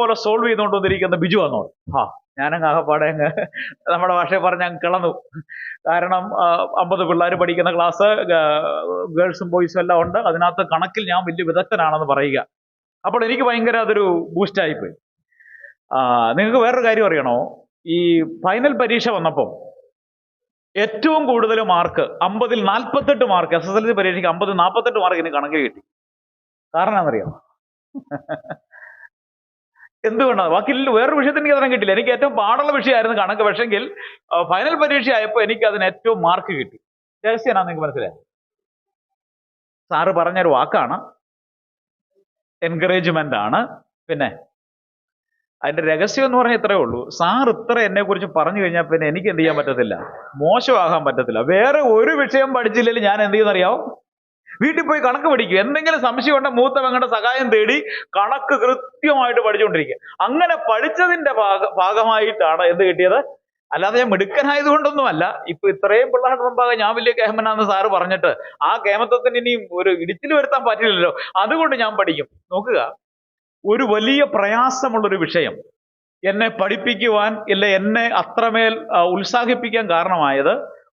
Problem solve ചെയ്തുകൊണ്ടിരിക്കുന്ന ബിജു വന്നോ. ഞാനങ്ങ് ആകപ്പാടെ അങ്ങ് നമ്മുടെ ഭാഷയെ പറഞ്ഞ് അങ്ങ് കിളന്നു. കാരണം 50 പിള്ളേർ പഠിക്കുന്ന ക്ലാസ്, ഗേൾസും ബോയ്സും എല്ലാം ഉണ്ട്. അതിനകത്ത് കണക്കിൽ ഞാൻ വലിയ വിദഗ്ധനാണെന്ന് പറയുക. അപ്പോൾ എനിക്ക് ഭയങ്കര അതൊരു ബൂസ്റ്റായിപ്പോയി. നിങ്ങൾക്ക് വേറൊരു കാര്യം അറിയണോ? ഈ ഫൈനൽ പരീക്ഷ വന്നപ്പോൾ ഏറ്റവും കൂടുതൽ മാർക്ക് 50-ൽ 48 മാർക്ക്, SSLC പരീക്ഷയ്ക്ക് 50-48 മാർക്ക് എനിക്ക് കണക്കിൽ കിട്ടി. കാരണം എന്നറിയാം എന്തുകൊണ്ടാണ്? ബാക്കി വേറൊരു വിഷയത്തിന് എനിക്ക് അത്രയും കിട്ടില്ല. എനിക്ക് ഏറ്റവും പാടുള്ള വിഷയമായിരുന്നു കണക്ക്. പക്ഷെങ്കിൽ ഫൈനൽ പരീക്ഷ ആയപ്പോൾ എനിക്ക് അതിന് ഏറ്റവും മാർക്ക് കിട്ടി. രഹസ്യനാ നിങ്ങൾക്ക് മനസ്സിലായി? സാറ് പറഞ്ഞൊരു വാക്കാണ്, എൻകറേജ്മെന്റ് ആണ്. പിന്നെ അതിന്റെ രഹസ്യം എന്ന് പറഞ്ഞാൽ ഇത്രയേ ഉള്ളൂ. സാർ ഇത്ര എന്നെ കുറിച്ച് പറഞ്ഞു കഴിഞ്ഞാൽ പിന്നെ എനിക്ക് എന്ത് ചെയ്യാൻ പറ്റത്തില്ല, മോശമാകാൻ പറ്റത്തില്ല. വേറെ ഒരു വിഷയം പഠിച്ചില്ലെങ്കിൽ ഞാൻ എന്ത് ചെയ്യുന്നറിയാവും, വീട്ടിൽ പോയി കണക്ക് പഠിക്കും. എന്തെങ്കിലും സംശയം ഉണ്ടെങ്കിൽ മൂത്ത പെങ്ങളുടെ സഹായം തേടി കണക്ക് കൃത്യമായിട്ട് പഠിച്ചുകൊണ്ടിരിക്കുക. അങ്ങനെ പഠിച്ചതിന്റെ ഭാഗമായിട്ടാണ് എന്ത് കിട്ടിയത്. അല്ലാതെ ഞാൻ മിടുക്കനായതുകൊണ്ടൊന്നുമല്ല. ഇപ്പൊ ഇത്രയും പിള്ളേരുടെ മുമ്പാകെ ഞാൻ വലിയ കേമനാന്ന് സാറ് പറഞ്ഞിട്ട് ആ കേമത്വത്തിന് ഇനിയും ഒരു ഇടിച്ചിൽ വരുത്താൻ പറ്റില്ലല്ലോ. അതുകൊണ്ട് ഞാൻ പഠിക്കും. നോക്കുക, ഒരു വലിയ പ്രയാസമുള്ളൊരു വിഷയം എന്നെ പഠിപ്പിക്കുവാൻ, ഇല്ല എന്നെ അത്രമേൽ ഉത്സാഹിപ്പിക്കാൻ കാരണമായത്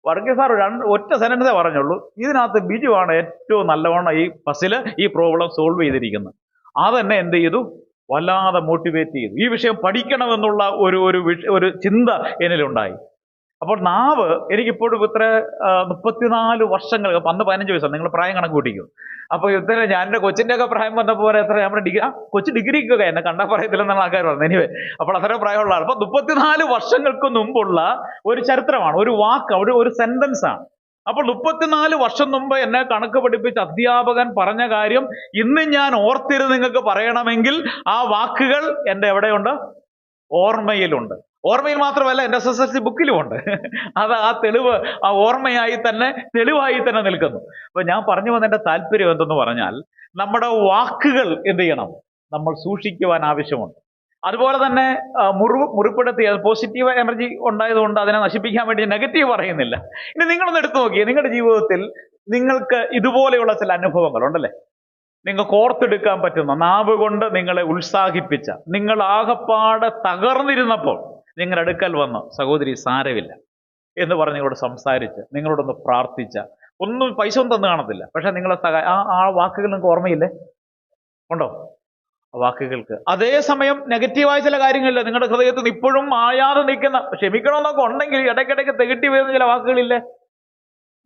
വർഗീസ് സാർ ഒറ്റ സെന്റൻസേ പറഞ്ഞുള്ളൂ. ഇതിനകത്ത് ബിജുവാണ് ഏറ്റവും നല്ലവണ്ണം ഈ പസില്, ഈ പ്രോബ്ലം സോൾവ് ചെയ്തിരിക്കുന്നത്. അതെന്നെ എന്ത് ചെയ്തു, വല്ലാതെ മോട്ടിവേറ്റ് ചെയ്തു. ഈ വിഷയം പഠിക്കണമെന്നുള്ള ഒരു ചിന്ത എന്നിലുണ്ടായി. അപ്പോൾ നാവ് എനിക്കിപ്പോഴും ഇത്ര 34 വർഷങ്ങൾ, 15 വയസ്സാണ്. നിങ്ങൾ പ്രായം കണക്ക് കൂട്ടിക്കും. അപ്പൊ ഇത്ര ഞാൻ എൻ്റെ കൊച്ചിൻ്റെ ഒക്കെ പ്രായം വന്നപ്പോൾ എത്ര നമ്മുടെ കൊച്ചു ഡിഗ്രിക്കൊക്കെ എന്നെ കണ്ടാൽ പറയത്തില്ലെന്നാണ് ആൾക്കാർ പറഞ്ഞത്. എനിവേ, അപ്പോൾ അത്ര പ്രായമുള്ള ആൾ. അപ്പൊ 34 വർഷങ്ങൾക്ക് മുമ്പുള്ള ഒരു ചരിത്രമാണ്, ഒരു വാക്ക്, ഒരു സെന്റൻസ് ആണ്. അപ്പോൾ 34 വർഷം മുമ്പ് എന്നെ കണക്ക് പഠിപ്പിച്ച അധ്യാപകൻ പറഞ്ഞ കാര്യം ഇന്ന് ഞാൻ ഓർത്തിരുന്ന് നിങ്ങൾക്ക് പറയണമെങ്കിൽ ആ വാക്കുകൾ എൻ്റെ എവിടെയുണ്ട്, ഓർമ്മയിലുണ്ട്. ഓർമ്മയിൽ മാത്രമല്ല, എൻ്റെ SSLC ബുക്കിലും ഉണ്ട്. അത് ആ തെളിവ്, ആ ഓർമ്മയായി തന്നെ, തെളിവായി തന്നെ നിൽക്കുന്നു. അപ്പൊ ഞാൻ പറഞ്ഞു വന്നതിന്റെ താല്പര്യം എന്തെന്ന് പറഞ്ഞാൽ, നമ്മുടെ വാക്കുകൾ എന്ത് ചെയ്യണം, നമ്മൾ സൂക്ഷിക്കുവാൻ ആവശ്യമുണ്ട്. അതുപോലെ തന്നെ മുറിപ്പെടുത്തി പോസിറ്റീവ് എനർജി ഉണ്ടായതുകൊണ്ട് അതിനെ നശിപ്പിക്കാൻ വേണ്ടി നെഗറ്റീവ് പറയുന്നില്ല. ഇനി നിങ്ങളൊന്ന് എടുത്തു നോക്കിയേ, നിങ്ങളുടെ ജീവിതത്തിൽ നിങ്ങൾക്ക് ഇതുപോലെയുള്ള ചില അനുഭവങ്ങൾ ഉണ്ടല്ലേ, നിങ്ങൾക്ക് ഓർത്തെടുക്കാൻ പറ്റുന്ന, നാവ് കൊണ്ട് നിങ്ങളെ ഉത്സാഹിപ്പിച്ച, നിങ്ങൾ ആകപ്പാടെ തകർന്നിരുന്നപ്പോൾ നിങ്ങളുടെ അടുക്കൽ വന്ന് സഹോദരി സാരമില്ല എന്ന് പറഞ്ഞ് നിങ്ങളോട് സംസാരിച്ച്, നിങ്ങളോടൊന്ന് പ്രാർത്ഥിച്ച, ഒന്നും പൈസ ഒന്നും തന്നു കാണത്തില്ല, പക്ഷെ നിങ്ങളെ ആ വാക്കുകൾ നിങ്ങൾക്ക് ഓർമ്മയില്ലേ? ഉണ്ടോ വാക്കുകൾക്ക്? അതേസമയം നെഗറ്റീവായ ചില കാര്യങ്ങളില്ല, നിങ്ങളുടെ ഹൃദയത്തിൽ ഇപ്പോഴും മായാതെ നിൽക്കുന്ന, ക്ഷമിക്കണമെന്നൊക്കെ ഉണ്ടെങ്കിൽ ഇടയ്ക്കിടയ്ക്ക് തികട്ടി വരുന്ന ചില വാക്കുകളില്ലേ?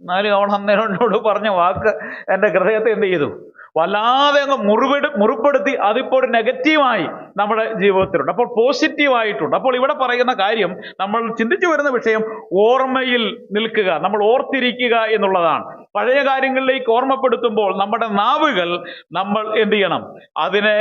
എന്നാലും അവൾ അന്നേരോട് പറഞ്ഞ വാക്ക് എൻ്റെ ഹൃദയത്തെ എന്ത് ചെയ്തു, വല്ലാതെ അങ്ങ് മുറിപ്പെടുത്തി. അതിപ്പോൾ നെഗറ്റീവായി നമ്മുടെ ജീവിതത്തിലുണ്ട്. അപ്പോൾ പോസിറ്റീവായിട്ടുണ്ട്. അപ്പോൾ ഇവിടെ പറയുന്ന കാര്യം, നമ്മൾ ചിന്തിച്ചു വരുന്ന വിഷയം ഓർമ്മയിൽ നിൽക്കുക, നമ്മൾ ഓർത്തിരിക്കുക എന്നുള്ളതാണ്. പഴയ കാര്യങ്ങളിലേക്ക് ഓർമ്മപ്പെടുത്തുമ്പോൾ നമ്മുടെ നാവുകൾ നമ്മൾ എന്ത് ചെയ്യണം, അതിനെ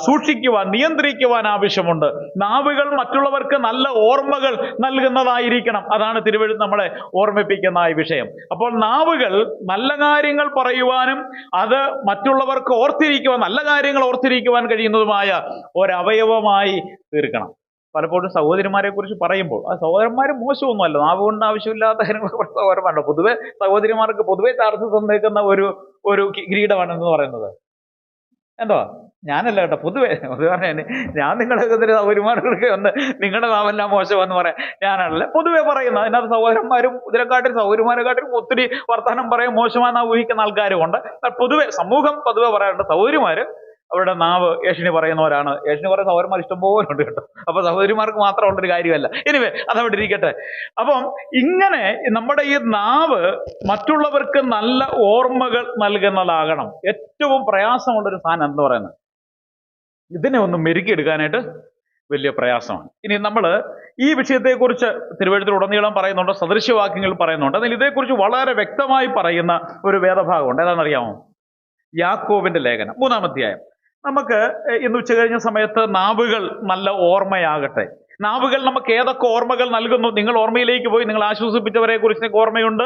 സൂക്ഷിക്കുവാൻ, നിയന്ത്രിക്കുവാൻ ആവശ്യമുണ്ട്. നാവുകൾ മറ്റുള്ളവർക്ക് നല്ല ഓർമ്മകൾ നൽകുന്നതായിരിക്കണം. അതാണ് തിരുവെഴുത്ത് നമ്മളെ ഓർമ്മിപ്പിക്കുന്ന ഈ വിഷയം. അപ്പോൾ നാവുകൾ നല്ല കാര്യങ്ങൾ പറയുവാനും അത് മറ്റുള്ളവർക്ക് ഓർത്തിരിക്കുവാൻ, നല്ല കാര്യങ്ങൾ ഓർത്തിരിക്കുവാൻ കഴിയുന്നതുമായ ഒരവയവമായി തീർക്കണം. പലപ്പോഴും സഹോദരിമാരെ കുറിച്ച് പറയുമ്പോൾ ആ സഹോദരന്മാർ മോശമൊന്നുമല്ല, നാവ് കൊണ്ട് ആവശ്യമില്ലാത്ത കാര്യങ്ങളൊക്കെ സഹോദരന്മാരുണ്ട്. പൊതുവെ സഹോദരിമാർക്ക് പൊതുവെ ചാർജ് തന്നേക്കുന്ന ഒരു കിരീടമാണെന്ന് പറയുന്നത്. എന്തോ ഞാനല്ല കേട്ടോ, പൊതുവെ പറഞ്ഞ ഞാൻ നിങ്ങളൊക്കെ സഹോദരിമാർക്ക് ഒന്ന് നിങ്ങളുടെ നാവെല്ലാം മോശമെന്ന് പറയാം ഞാനല്ല പൊതുവെ പറയുന്നത്. അതിനകത്ത് സഹോദരന്മാരും ഇതിനെക്കാട്ടിലും സഹോദരിമാരെക്കാട്ടിലും ഒത്തിരി വർത്തമാനം പറയാൻ മോശമാണെന്ന് ഊഹിക്കുന്ന ആൾക്കാരുമുണ്ട്. പൊതുവെ സമൂഹം പൊതുവെ പറയാറുണ്ട് സഹോദരിമാര് അവരുടെ നാവ് ഏഷണി പറയുന്നവരാണ്. ഏഷണി പറയുന്ന സഹോദരന്മാർ ഇഷ്ടംപോലെ ഉണ്ട് കേട്ടോ. അപ്പൊ സഹോദരിമാർക്ക് മാത്രമുള്ളൊരു കാര്യമല്ല. എനിവേ, അതവിടെ ഇരിക്കട്ടെ. അപ്പം ഇങ്ങനെ നമ്മുടെ ഈ നാവ് മറ്റുള്ളവർക്ക് നല്ല ഓർമ്മകൾ നൽകുന്നതാകണം. ഏറ്റവും പ്രയാസമുള്ളൊരു സാധനം എന്ന് പറയുന്നത്, ഇതിനെ ഒന്ന് മെരുക്കിയെടുക്കാനായിട്ട് വലിയ പ്രയാസമാണ്. ഇനി നമ്മൾ ഈ വിഷയത്തെക്കുറിച്ച് തിരുവെഴുത്തിൽ ഉടനീളം പറയുന്നുണ്ട്, സദൃശ്യവാക്യങ്ങൾ പറയുന്നുണ്ട്. അതിൽ ഇതേക്കുറിച്ച് വളരെ വ്യക്തമായി പറയുന്ന ഒരു വേദഭാഗമുണ്ട്. ഏതാണെന്നറിയാമോ? യാക്കോബിന്റെ ലേഖനം 3-ാം അധ്യായം. നമുക്ക് ഇന്ന് ഉച്ച കഴിഞ്ഞ സമയത്ത് നാവുകൾ നല്ല ഓർമ്മയാകട്ടെ. നാവുകൾ നമുക്ക് ഏതൊക്കെ ഓർമ്മകൾ നൽകുന്നു? നിങ്ങൾ ഓർമ്മയിലേക്ക് പോയി. നിങ്ങൾ ആശ്വസിപ്പിച്ചവരെ കുറിച്ച് ഓർമ്മയുണ്ട്,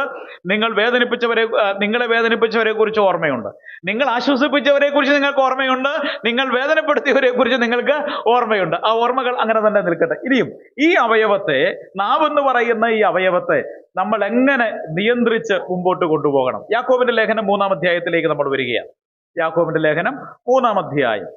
നിങ്ങളെ വേദനിപ്പിച്ചവരെ കുറിച്ച് ഓർമ്മയുണ്ട്, നിങ്ങൾ ആശ്വസിപ്പിച്ചവരെ കുറിച്ച് നിങ്ങൾക്ക് ഓർമ്മയുണ്ട്, നിങ്ങൾ വേദനപ്പെടുത്തിയവരെ കുറിച്ച് നിങ്ങൾക്ക് ഓർമ്മയുണ്ട്. ആ ഓർമ്മകൾ അങ്ങനെ തന്നെ നിൽക്കട്ടെ. ഇനിയും ഈ അവയവത്തെ, നാവെന്ന് പറയുന്ന ഈ അവയവത്തെ നമ്മൾ എങ്ങനെ നിയന്ത്രിച്ച് മുമ്പോട്ട് കൊണ്ടുപോകണം? യാക്കോബിന്റെ ലേഖനം 3-ാം അധ്യായത്തിലേക്ക് നമ്മൾ വരികയാണ്. യാക്കോബിന്റെ ലേഖനം 3-ാം അധ്യായം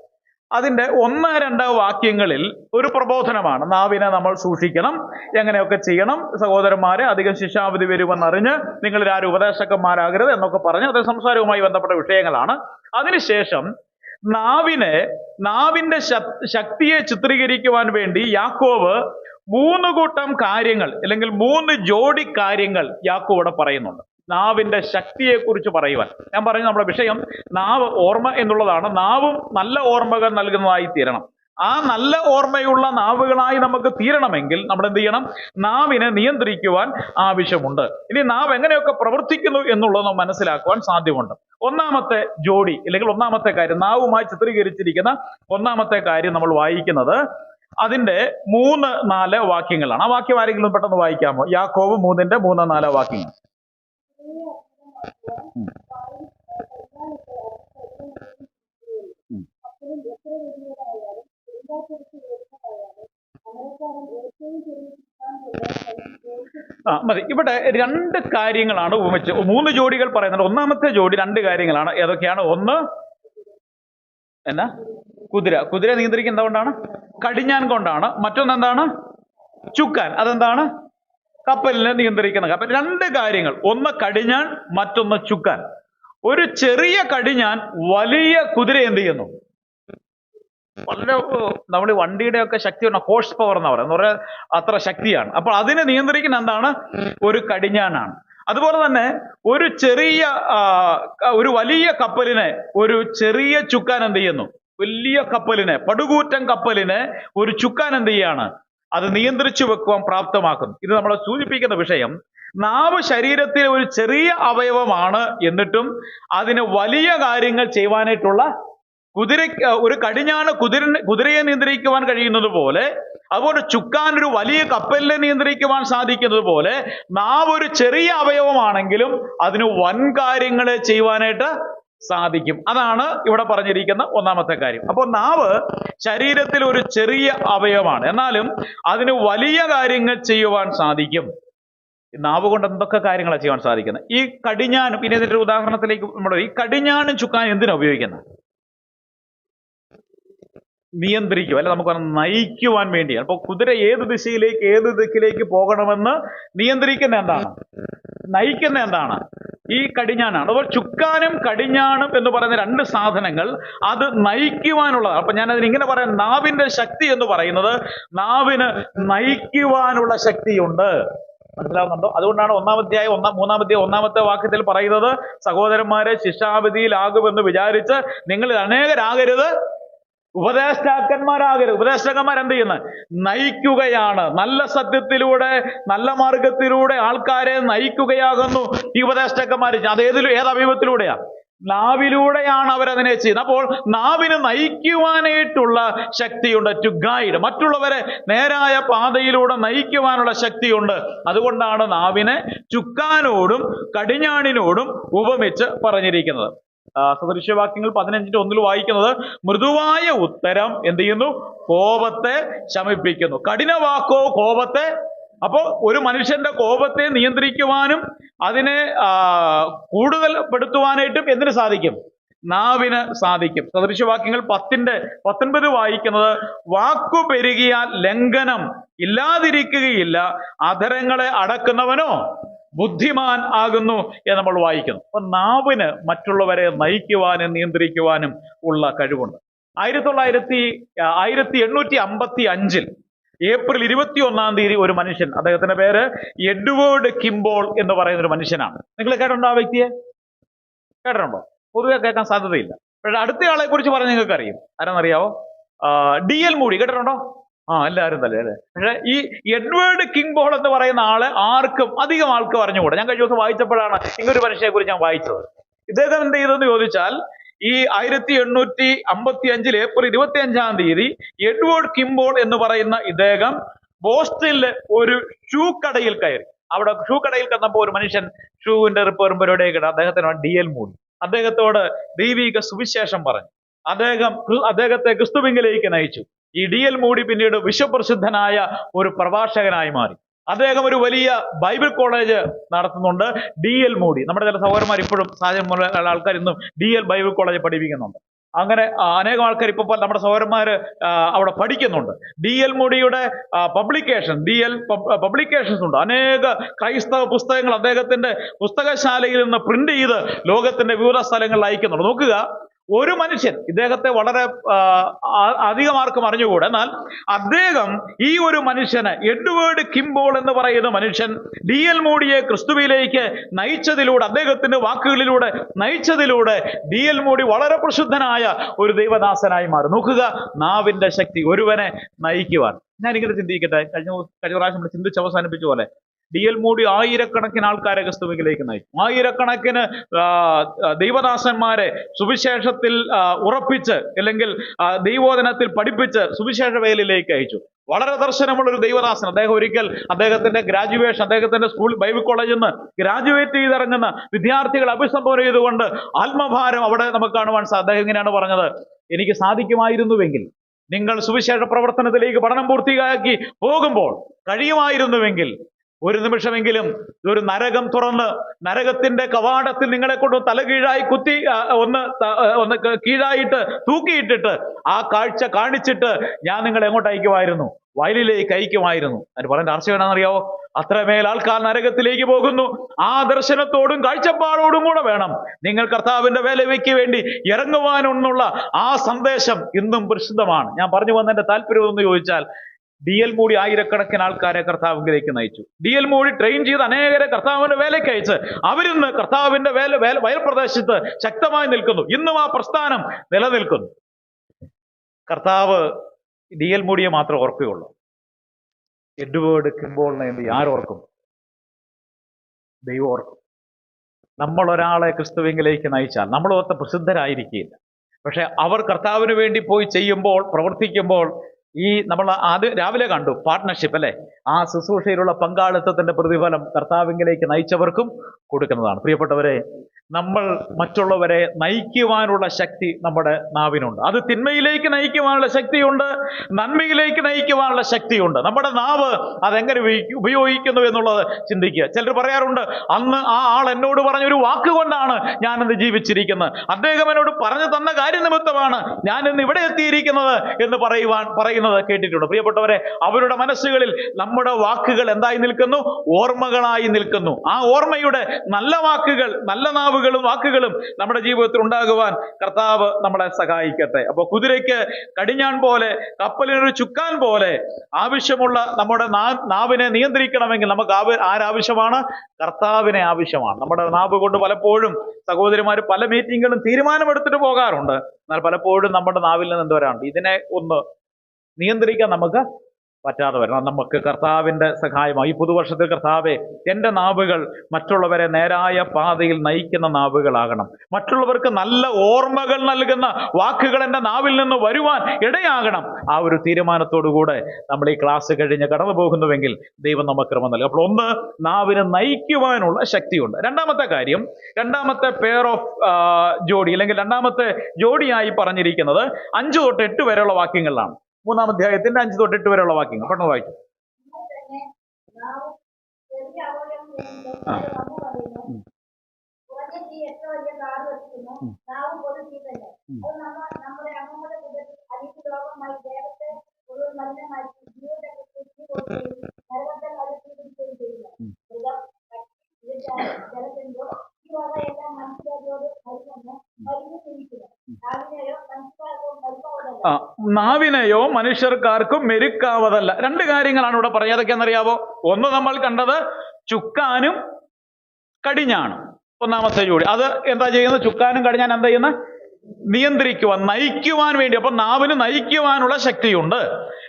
അതിന്റെ 1-2 വാക്യങ്ങളിൽ ഒരു പ്രബോധനമാണ്. നാവിനെ നമ്മൾ സൂക്ഷിക്കണം, എങ്ങനെയൊക്കെ ചെയ്യണം, സഹോദരന്മാരെ അധികം ശിക്ഷാവിധി വരുമെന്നറിഞ്ഞ് നിങ്ങൾ ആരും ഉപദേശകന്മാരാകരുത് എന്നൊക്കെ പറഞ്ഞ് അത് സംസാരവുമായി ബന്ധപ്പെട്ട വിഷയങ്ങളാണ്. അതിനുശേഷം നാവിന്റെ ശക്തിയെ ചിത്രീകരിക്കുവാൻ വേണ്ടി യാക്കോബ് 3 കൂട്ടം കാര്യങ്ങൾ അല്ലെങ്കിൽ 3 ജോഡി കാര്യങ്ങൾ യാക്കോബ് ഇവിടെ പറയുന്നുണ്ട്. നാവിന്റെ ശക്തിയെ കുറിച്ച് പറയുവാൻ ഞാൻ പറഞ്ഞു, നമ്മുടെ വിഷയം നാവ് ഓർമ്മ എന്നുള്ളതാണ്. നാവും നല്ല ഓർമ്മകൾ നൽകുന്നതായി തീരണം. ആ നല്ല ഓർമ്മയുള്ള നാവുകളായി നമുക്ക് തീരണമെങ്കിൽ നമ്മൾ എന്ത് ചെയ്യണം? നാവിനെ നിയന്ത്രിക്കുവാൻ ആവശ്യമുണ്ട്. ഇനി നാവ് എങ്ങനെയൊക്കെ പ്രവർത്തിക്കുന്നു എന്നുള്ളത് നമുക്ക് മനസ്സിലാക്കുവാൻ സാധ്യമുണ്ട്. ഒന്നാമത്തെ ജോഡി അല്ലെങ്കിൽ ഒന്നാമത്തെ കാര്യം, നാവുമായി ചിത്രീകരിച്ചിരിക്കുന്ന ഒന്നാമത്തെ കാര്യം നമ്മൾ വായിക്കുന്നത് അതിന്റെ 3-4 വാക്യങ്ങളാണ്. ആ വാക്യം ആരെങ്കിലും പെട്ടെന്ന് വായിക്കാമോ? യാക്കോബ് 3-ന്റെ 3-4 വാക്യങ്ങൾ. മതി. ഇവിടെ 2 കാര്യങ്ങളാണ് ഉപമിച്ച് 3 ജോഡികൾ പറയുന്നുണ്ട്. ഒന്നാമത്തെ ജോഡി 2 കാര്യങ്ങളാണ്. ഏതൊക്കെയാണ്? ഒന്ന് എന്നാ? കുതിര നിയന്ത്രിക്കുന്നത് കൊണ്ടാണ്, കടിഞ്ഞാൻ കൊണ്ടാണ്. മറ്റൊന്ന് എന്താണ്? ചുക്കാൻ. അതെന്താണ്? കപ്പലിനെ നിയന്ത്രിക്കുന്ന കപ്പൽ. 2 കാര്യങ്ങൾ, ഒന്ന് കടിഞ്ഞാൻ, മറ്റൊന്ന് ചുക്കാൻ. ഒരു ചെറിയ കടിഞ്ഞാൻ വലിയ കുതിര എന്ത് ചെയ്യുന്നു? വളരെ നമ്മൾ വണ്ടിയുടെ ഒക്കെ ശക്തി ഹോഴ്സ് പവർ എന്ന് പറയുന്നത് പറയാൻ അത്ര ശക്തിയാണ്. അപ്പോൾ അതിനെ നിയന്ത്രിക്കുന്ന എന്താണ്? ഒരു കടിഞ്ഞാനാണ്. അതുപോലെ തന്നെ ഒരു വലിയ കപ്പലിനെ ഒരു ചെറിയ ചുക്കാൻ എന്ത് ചെയ്യുന്നു? വലിയ കപ്പലിനെ, പടുകൂറ്റൻ കപ്പലിനെ ഒരു ചുക്കാൻ എന്ത് ചെയ്യാണ്? അത് നിയന്ത്രിച്ചു വെക്കുവാൻ പ്രാപ്തമാക്കുന്നു. ഇത് നമ്മളെ സൂചിപ്പിക്കുന്ന വിഷയം, നാവ് ശരീരത്തിലെ ഒരു ചെറിയ അവയവമാണ്, എന്നിട്ടും അതിന് വലിയ കാര്യങ്ങൾ ചെയ്യുവാനായിട്ടുള്ള ഒരു കടിഞ്ഞാണ് കുതിരയെ നിയന്ത്രിക്കുവാൻ കഴിയുന്നത് പോലെ, അതുപോലെ ചുക്കാൻ ഒരു വലിയ കപ്പലിനെ നിയന്ത്രിക്കുവാൻ സാധിക്കുന്നത് പോലെ, നാവ് ഒരു ചെറിയ അവയവമാണെങ്കിലും അതിന് വൻ കാര്യങ്ങളെ ചെയ്യുവാനായിട്ട് സാധിക്കും. അതാണ് ഇവിടെ പറഞ്ഞിരിക്കുന്ന ഒന്നാമത്തെ കാര്യം. അപ്പോൾ നാവ് ശരീരത്തിൽ ഒരു ചെറിയ അവയവമാണ്, എന്നാലും അതിന് വലിയ കാര്യങ്ങൾ ചെയ്യുവാൻ സാധിക്കും. നാവ് കൊണ്ട് എന്തൊക്കെ കാര്യങ്ങളാണ് ചെയ്യാൻ സാധിക്കുന്നത്? ഈ കടിഞ്ഞാനും, പിന്നെ ഇതിന്റെ ഉദാഹരണത്തിലേക്ക് ഈ കടിഞ്ഞാനും ചുക്കാനും എന്തിനാ ഉപയോഗിക്കുന്നത്? നിയന്ത്രിക്കും, അല്ലെ നമുക്ക് നയിക്കുവാൻ വേണ്ടിയാണ്. അപ്പൊ കുതിര ഏത് ദിക്കിലേക്ക് പോകണമെന്ന് നിയന്ത്രിക്കുന്ന എന്താണ്? നയിക്കുന്ന എന്താണ്? ഈ കടിഞ്ഞാനാണ്. അതുപോലെ ചുക്കാനും കടിഞ്ഞാണും എന്ന് പറയുന്ന 2 സാധനങ്ങൾ അത് നയിക്കുവാനുള്ളതാണ്. അപ്പൊ ഞാൻ അതിന് ഇങ്ങനെ പറയാം, നാവിന്റെ ശക്തി എന്ന് പറയുന്നത് നാവിന് നയിക്കുവാനുള്ള ശക്തിയുണ്ട്. മനസ്സിലാവുന്നുണ്ടോ? അതുകൊണ്ടാണ് 1-ാമത്തെ വാക്യത്തിൽ പറയുന്നത്, സഹോദരന്മാരെ ശിക്ഷാവിധിയിലാകുമെന്ന് വിചാരിച്ച് നിങ്ങൾ അനേകരാകരുത്, ഉപദേഷ്ടാക്കന്മാരാകരുത്. ഉപദേഷ്ടാക്കന്മാർ എന്ത് ചെയ്യുന്നത്? നയിക്കുകയാണ്. നല്ല സത്യത്തിലൂടെ, നല്ല മാർഗത്തിലൂടെ ആൾക്കാരെ നയിക്കുകയാകുന്നു ഈ ഉപദേഷ്ടാക്കന്മാർ. അത് ഏത് അവയവത്തിലൂടെയാ? നാവിലൂടെയാണ് അവരതിനെ ചെയ്യുന്നത്. അപ്പോൾ നാവിന് നയിക്കുവാനായിട്ടുള്ള ശക്തിയുണ്ട്, ടു ഗൈഡ്. മറ്റുള്ളവരെ നേരായ പാതയിലൂടെ നയിക്കുവാനുള്ള ശക്തിയുണ്ട്. അതുകൊണ്ടാണ് നാവിനെ ചുക്കാനോടും കടിഞ്ഞാണിനോടും ഉപമിച്ച് പറഞ്ഞിരിക്കുന്നത്. സദൃശ്യവാക്യങ്ങൾ 15:1 വായിക്കുന്നത്, മൃദുവായ ഉത്തരം എന്ത് ചെയ്യുന്നു? കോപത്തെ ശമിപ്പിക്കുന്നു. കഠിനവാക്കോ കോപത്തെ. അപ്പോൾ ഒരു മനുഷ്യന്റെ കോപത്തെ നിയന്ത്രിക്കുവാനും അതിനെ കൂടുതൽ പെടുത്തുവാനായിട്ടും എന്തിനു സാധിക്കും? നാവിന് സാധിക്കും. സദൃശ്യവാക്യങ്ങൾ 10:19 വായിക്കുന്നത്, വാക്കു പെരുകിയാൽ ലംഘനം ഇല്ലാതിരിക്കുകയില്ല, അധരങ്ങളെ അടക്കുന്നവനോ ബുദ്ധിമാൻ ആകുന്നു എന്ന് നമ്മൾ വായിക്കുന്നു. അപ്പൊ നാവിന് മറ്റുള്ളവരെ നയിക്കുവാനും നിയന്ത്രിക്കുവാനും ഉള്ള കഴിവുണ്ട്. 1855 ഏപ്രിൽ 21 ഒരു മനുഷ്യൻ, അദ്ദേഹത്തിന്റെ പേര് എഡ്വേർഡ് കിംബോൾ എന്ന് പറയുന്ന ഒരു മനുഷ്യനാണ്. നിങ്ങൾ കേട്ടിട്ടുണ്ടോ? ആ വ്യക്തിയെ കേട്ടിട്ടുണ്ടോ? പൊതുവെ കേൾക്കാൻ സാധ്യതയില്ല. പക്ഷെ അടുത്തയാളെ കുറിച്ച് പറഞ്ഞ് നിങ്ങൾക്ക് അറിയും. ആരാന്നറിയാവോ? D.L. മൂഡി. കേട്ടിട്ടുണ്ടോ? എല്ലാവരും തന്നെ അല്ലേ. പക്ഷെ ഈ എഡ്വേർഡ് കിംബോൾ എന്ന് പറയുന്ന ആള് അധികം ആൾക്ക് പറഞ്ഞുകൂടാ. ഞാൻ കഴിഞ്ഞ ദിവസം വായിച്ചപ്പോഴാണ് ഇങ്ങനൊരു മനുഷ്യനെ കുറിച്ച് ഞാൻ വായിച്ചത്. ഇദ്ദേഹം എന്ത് ചെയ്തെന്ന് ചോദിച്ചാൽ, ഈ 1855 ഏപ്രിൽ 25 എഡ്വേർഡ് കിംബോൾ എന്ന് പറയുന്ന ഇദ്ദേഹം ബോസ്റ്റണിലെ ഒരു ഷൂ കടയിൽ കയറി. അവിടെ ഷൂ കടയിൽ കണ്ടപ്പോൾ ഒരു മനുഷ്യൻ ഷൂവിന്റെ റിപ്പയറും പരിപാടിയൊക്കെ അദ്ദേഹത്തിന് D.L. മൂഡി അദ്ദേഹത്തോട് ദൈവിക സുവിശേഷം പറഞ്ഞു. അദ്ദേഹത്തെ ക്രിസ്തുവിങ്കലേക്ക് നയിച്ചു. ഈ D.L. മൂഡി പിന്നീട് വിശ്വപ്രസിദ്ധനായ ഒരു പ്രഭാഷകനായി മാറി. അദ്ദേഹം ഒരു വലിയ ബൈബിൾ കോളേജ് നടത്തുന്നുണ്ട്. D.L. മൂഡി. നമ്മുടെ ചില സഹോദരന്മാർ ഇപ്പോഴും സാധ്യമുള്ള ആൾക്കാർ ഇന്നും D.L. ബൈബിൾ കോളേജ് പഠിപ്പിക്കുന്നുണ്ട്. അങ്ങനെ അനേകം ആൾക്കാർ ഇപ്പൊ നമ്മുടെ സഹോദരന്മാര് അവിടെ പഠിക്കുന്നുണ്ട്. DL മോഡിയുടെ പബ്ലിക്കേഷൻസ് ഉണ്ട്. അനേക ക്രൈസ്തവ പുസ്തകങ്ങൾ അദ്ദേഹത്തിന്റെ പുസ്തകശാലയിൽ നിന്ന് പ്രിന്റ് ചെയ്ത് ലോകത്തിന്റെ വിവിധ സ്ഥലങ്ങളിൽ അയക്കുന്നുണ്ട്. നോക്കുക, ഒരു മനുഷ്യൻ, ഇദ്ദേഹത്തെ വളരെ അധികം ആർക്കും അറിഞ്ഞുകൂടെ, എന്നാൽ അദ്ദേഹം, ഈ ഒരു മനുഷ്യന്, എഡ്വേർഡ് കിംബോൾ എന്ന് പറയുന്ന മനുഷ്യൻ DL മോഡിയെ ക്രിസ്തുവിലേക്ക് നയിച്ചതിലൂടെ, അദ്ദേഹത്തിന്റെ വാക്കുകളിലൂടെ നയിച്ചതിലൂടെ DL മോഡി വളരെ പ്രസിദ്ധനായ ഒരു ദൈവദാസനായി മാറി. നോക്കുക, നാവിന്റെ ശക്തി ഒരുവനെ നയിക്കുവാൻ. ഞാനിങ്ങനെ ചിന്തിക്കട്ടെ, കഴിഞ്ഞ പ്രാവശ്യം നമ്മൾ ചിന്തിച്ച് അവസാനിപ്പിച്ച പോലെ DL മോഡി ആയിരക്കണക്കിന് ആൾക്കാരെ ക്രിസ്തുവിലേക്ക് നയിച്ചു. ആയിരക്കണക്കിന് ദൈവദാസന്മാരെ സുവിശേഷത്തിൽ ഉറപ്പിച്ച്, അല്ലെങ്കിൽ ദൈവോധനത്തിൽ പഠിപ്പിച്ച് സുവിശേഷ വേലയിലേക്ക് അയച്ചു. വളരെ ദർശനമുള്ള ഒരു ദൈവദാസൻ. അദ്ദേഹം ഒരിക്കൽ അദ്ദേഹത്തിന്റെ ഗ്രാജുവേഷൻ, അദ്ദേഹത്തിന്റെ സ്കൂൾ ബൈബിൾ കോളേജിൽ നിന്ന് ഗ്രാജുവേറ്റ് ചെയ്തിറങ്ങുന്ന വിദ്യാർത്ഥികളെ അഭിസംബോധന ചെയ്തുകൊണ്ട് ആത്മഭാരം അവിടെ നമുക്ക് കാണുവാൻ സാധിക്കും. അദ്ദേഹം ഇങ്ങനെയാണ് പറഞ്ഞത്: എനിക്ക് സാധിക്കുമായിരുന്നുവെങ്കിൽ, നിങ്ങൾ സുവിശേഷ പ്രവർത്തനത്തിലേക്ക് പഠനം പൂർത്തിയാക്കി പോകുമ്പോൾ കഴിയുമായിരുന്നുവെങ്കിൽ, ഒരു നിമിഷമെങ്കിലും ഒരു നരകം തുറന്ന് നരകത്തിന്റെ കവാടത്തിൽ നിങ്ങളെ കൊണ്ട് തലകീഴായി കുത്തി ഒന്ന് കീഴായിട്ട് തൂക്കിയിട്ടിട്ട് ആ കാഴ്ച കാണിച്ചിട്ട് ഞാൻ നിങ്ങളെ എങ്ങോട്ട് അയക്കുമായിരുന്നു? വയലിലേക്ക് അയക്കുമായിരുന്നു. അതിന് പറയുന്ന ആർച്ച വേണമെന്നറിയാവോ? അത്രമേൽ ആൾക്കാർ നരകത്തിലേക്ക് പോകുന്നു. ആ ദർശനത്തോടും കാഴ്ചപ്പാടോടും കൂടെ വേണം നിങ്ങൾ കർത്താവിന്റെ വേലയ്ക്ക് വേണ്ടി ഇറങ്ങുവാനെന്നുള്ള ആ സന്ദേശം ഇന്നും പ്രസിദ്ധമാണ്. ഞാൻ പറഞ്ഞു വന്നതിന്റെ താല്പര്യം എന്ന് ചോദിച്ചാൽ, DL മോഡി ആയിരക്കണക്കിന് ആൾക്കാരെ കർത്താവിലേക്ക് നയിച്ചു. DL മോഡി ട്രെയിൻ ചെയ്ത് അനേകരെ കർത്താവിന്റെ വേലയ്ക്ക് അയച്ച് അവരിന്ന് കർത്താവിന്റെ വയൽപ്രദേശത്ത് ശക്തമായി നിൽക്കുന്നു. ഇന്നും ആ പ്രസ്ഥാനം നിലനിൽക്കുന്നു. കർത്താവ് DL മോഡിയെ മാത്രം ഓർക്കുകയുള്ളൂ. എഡ്വേർഡ് കിംബോളിനെ ആരോർക്കും? ദൈവം ഓർക്കും. നമ്മൾ ഒരാളെ ക്രിസ്തുവിലേക്ക് നയിച്ചാൽ നമ്മൾ ഓർത്ത പ്രസിദ്ധരായിരിക്കില്ല. പക്ഷെ അവർ കർത്താവിന് വേണ്ടി പോയി ചെയ്യുമ്പോൾ, പ്രവർത്തിക്കുമ്പോൾ, നമ്മൾ ആദ്യം രാവിലെ കണ്ടു പാർട്ട്ണർഷിപ്പ്, അല്ലെ? ആ ശുശ്രൂഷയിലുള്ള പങ്കാളിത്തത്തിന്റെ പ്രതിഫലം കർത്താവിലേക്ക് നയിച്ചവർക്കും കൊടുക്കുന്നതാണ്. പ്രിയപ്പെട്ടവരെ, നമ്മൾ മറ്റുള്ളവരെ നയിക്കുവാനുള്ള ശക്തി നമ്മുടെ നാവിനുണ്ട്. അത് തിന്മയിലേക്ക് നയിക്കുവാനുള്ള ശക്തിയുണ്ട്, നന്മയിലേക്ക് നയിക്കുവാനുള്ള ശക്തിയുണ്ട്. നമ്മുടെ നാവ് അതെങ്ങനെ ഉപയോഗിക്കുന്നു എന്നുള്ളത് ചിന്തിക്കുക. ചിലർ പറയാറുണ്ട്, അന്ന് ആ ആൾ എന്നോട് പറഞ്ഞൊരു വാക്കുകൊണ്ടാണ് ഞാനിന്ന് ജീവിച്ചിരിക്കുന്നത്, അദ്ദേഹം എന്നോട് പറഞ്ഞു തന്ന കാര്യനിമിത്തമാണ് ഞാനിന്ന് ഇവിടെ എത്തിയിരിക്കുന്നത് എന്ന് പറയുന്നത് കേട്ടിട്ടുണ്ട്. പ്രിയപ്പെട്ടവരെ, അവരുടെ മനസ്സുകളിൽ നമ്മുടെ വാക്കുകൾ എന്തായി നിൽക്കുന്നു? ഓർമ്മകളായി നിൽക്കുന്നു. ആ ഓർമ്മയുടെ നല്ല വാക്കുകൾ, നല്ല വാക്കുകളും നമ്മുടെ ജീവിതത്തിൽ ഉണ്ടാകുവാൻ കർത്താവ് നമ്മളെ സഹായിക്കട്ടെ. അപ്പൊ കുതിരയ്ക്ക് കടിഞ്ഞാൺ പോലെ, കപ്പലിനൊരു ചുക്കാൻ പോലെ ആവശ്യമുള്ള നമ്മുടെ നാവിനെ നിയന്ത്രിക്കണമെങ്കിൽ നമുക്ക് ആരാവശ്യമാണ്? കർത്താവിനെ ആവശ്യമാണ്. നമ്മുടെ നാവ് കൊണ്ട് പലപ്പോഴും സഹോദരിമാർ പല മീറ്റിങ്ങുകളും തീരുമാനമെടുത്തിട്ട് പോകാറുണ്ട്. എന്നാൽ പലപ്പോഴും നമ്മുടെ നാവിൽ നിന്ന് എന്തോരാണ്ട് ഇതിനെ ഒന്ന് നിയന്ത്രിക്കാൻ നമുക്ക് പറ്റാതെ വരണം. നമുക്ക് കർത്താവിന്റെ സഹായമായി ഈ പുതുവർഷത്തിൽ, കർത്താവെ, എൻ്റെ നാവുകൾ മറ്റുള്ളവരെ നേരായ പാതയിൽ നയിക്കുന്ന നാവുകളാകണം. മറ്റുള്ളവർക്ക് നല്ല ഓർമ്മകൾ നൽകുന്ന വാക്കുകൾ എൻ്റെ നാവിൽ നിന്ന് വരുവാൻ ഇടയാകണം. ആ ഒരു തീരുമാനത്തോടുകൂടെ നമ്മൾ ഈ ക്ലാസ് കഴിഞ്ഞ് കടന്നു പോകുന്നുവെങ്കിൽ ദൈവം നമുക്ക് കൃപ നൽകും. അപ്പോൾ ഒന്ന്, നാവിനെ നയിക്കുവാനുള്ള ശക്തിയുണ്ട്. രണ്ടാമത്തെ കാര്യം, രണ്ടാമത്തെ പെയർ ഓഫ് ജോഡി, അല്ലെങ്കിൽ രണ്ടാമത്തെ ജോഡിയായി പറഞ്ഞിരിക്കുന്നത് 5 തൊട്ട് 8 വരെയുള്ള വാക്യങ്ങളിലാണ്. 3-ാം അധ്യായത്തിന്റെ 5 തൊട്ട് 8 വരെയുള്ള വാക്യങ്ങൾ പെട്ടെന്ന് വായിക്കും. നാവിനെയോ മനുഷ്യർക്കാർക്കും മെരുക്കാവതല്ല. 2 കാര്യങ്ങളാണ് ഇവിടെ പറയുക. അതൊക്കെയാണെന്നറിയാവോ? ഒന്ന്, നമ്മൾ കണ്ടത് ചുക്കാനും കടിഞ്ഞാണും, ഒന്നാമത്തെ ജോഡി. അത് എന്താ ചെയ്യുന്നത്? ചുക്കാനും കടിഞ്ഞാൻ എന്താ ചെയ്യുന്നത്? നിയന്ത്രിക്കുവാൻ, നയിക്കുവാൻ വേണ്ടി. അപ്പൊ നാവിന് നയിക്കുവാനുള്ള ശക്തിയുണ്ട്.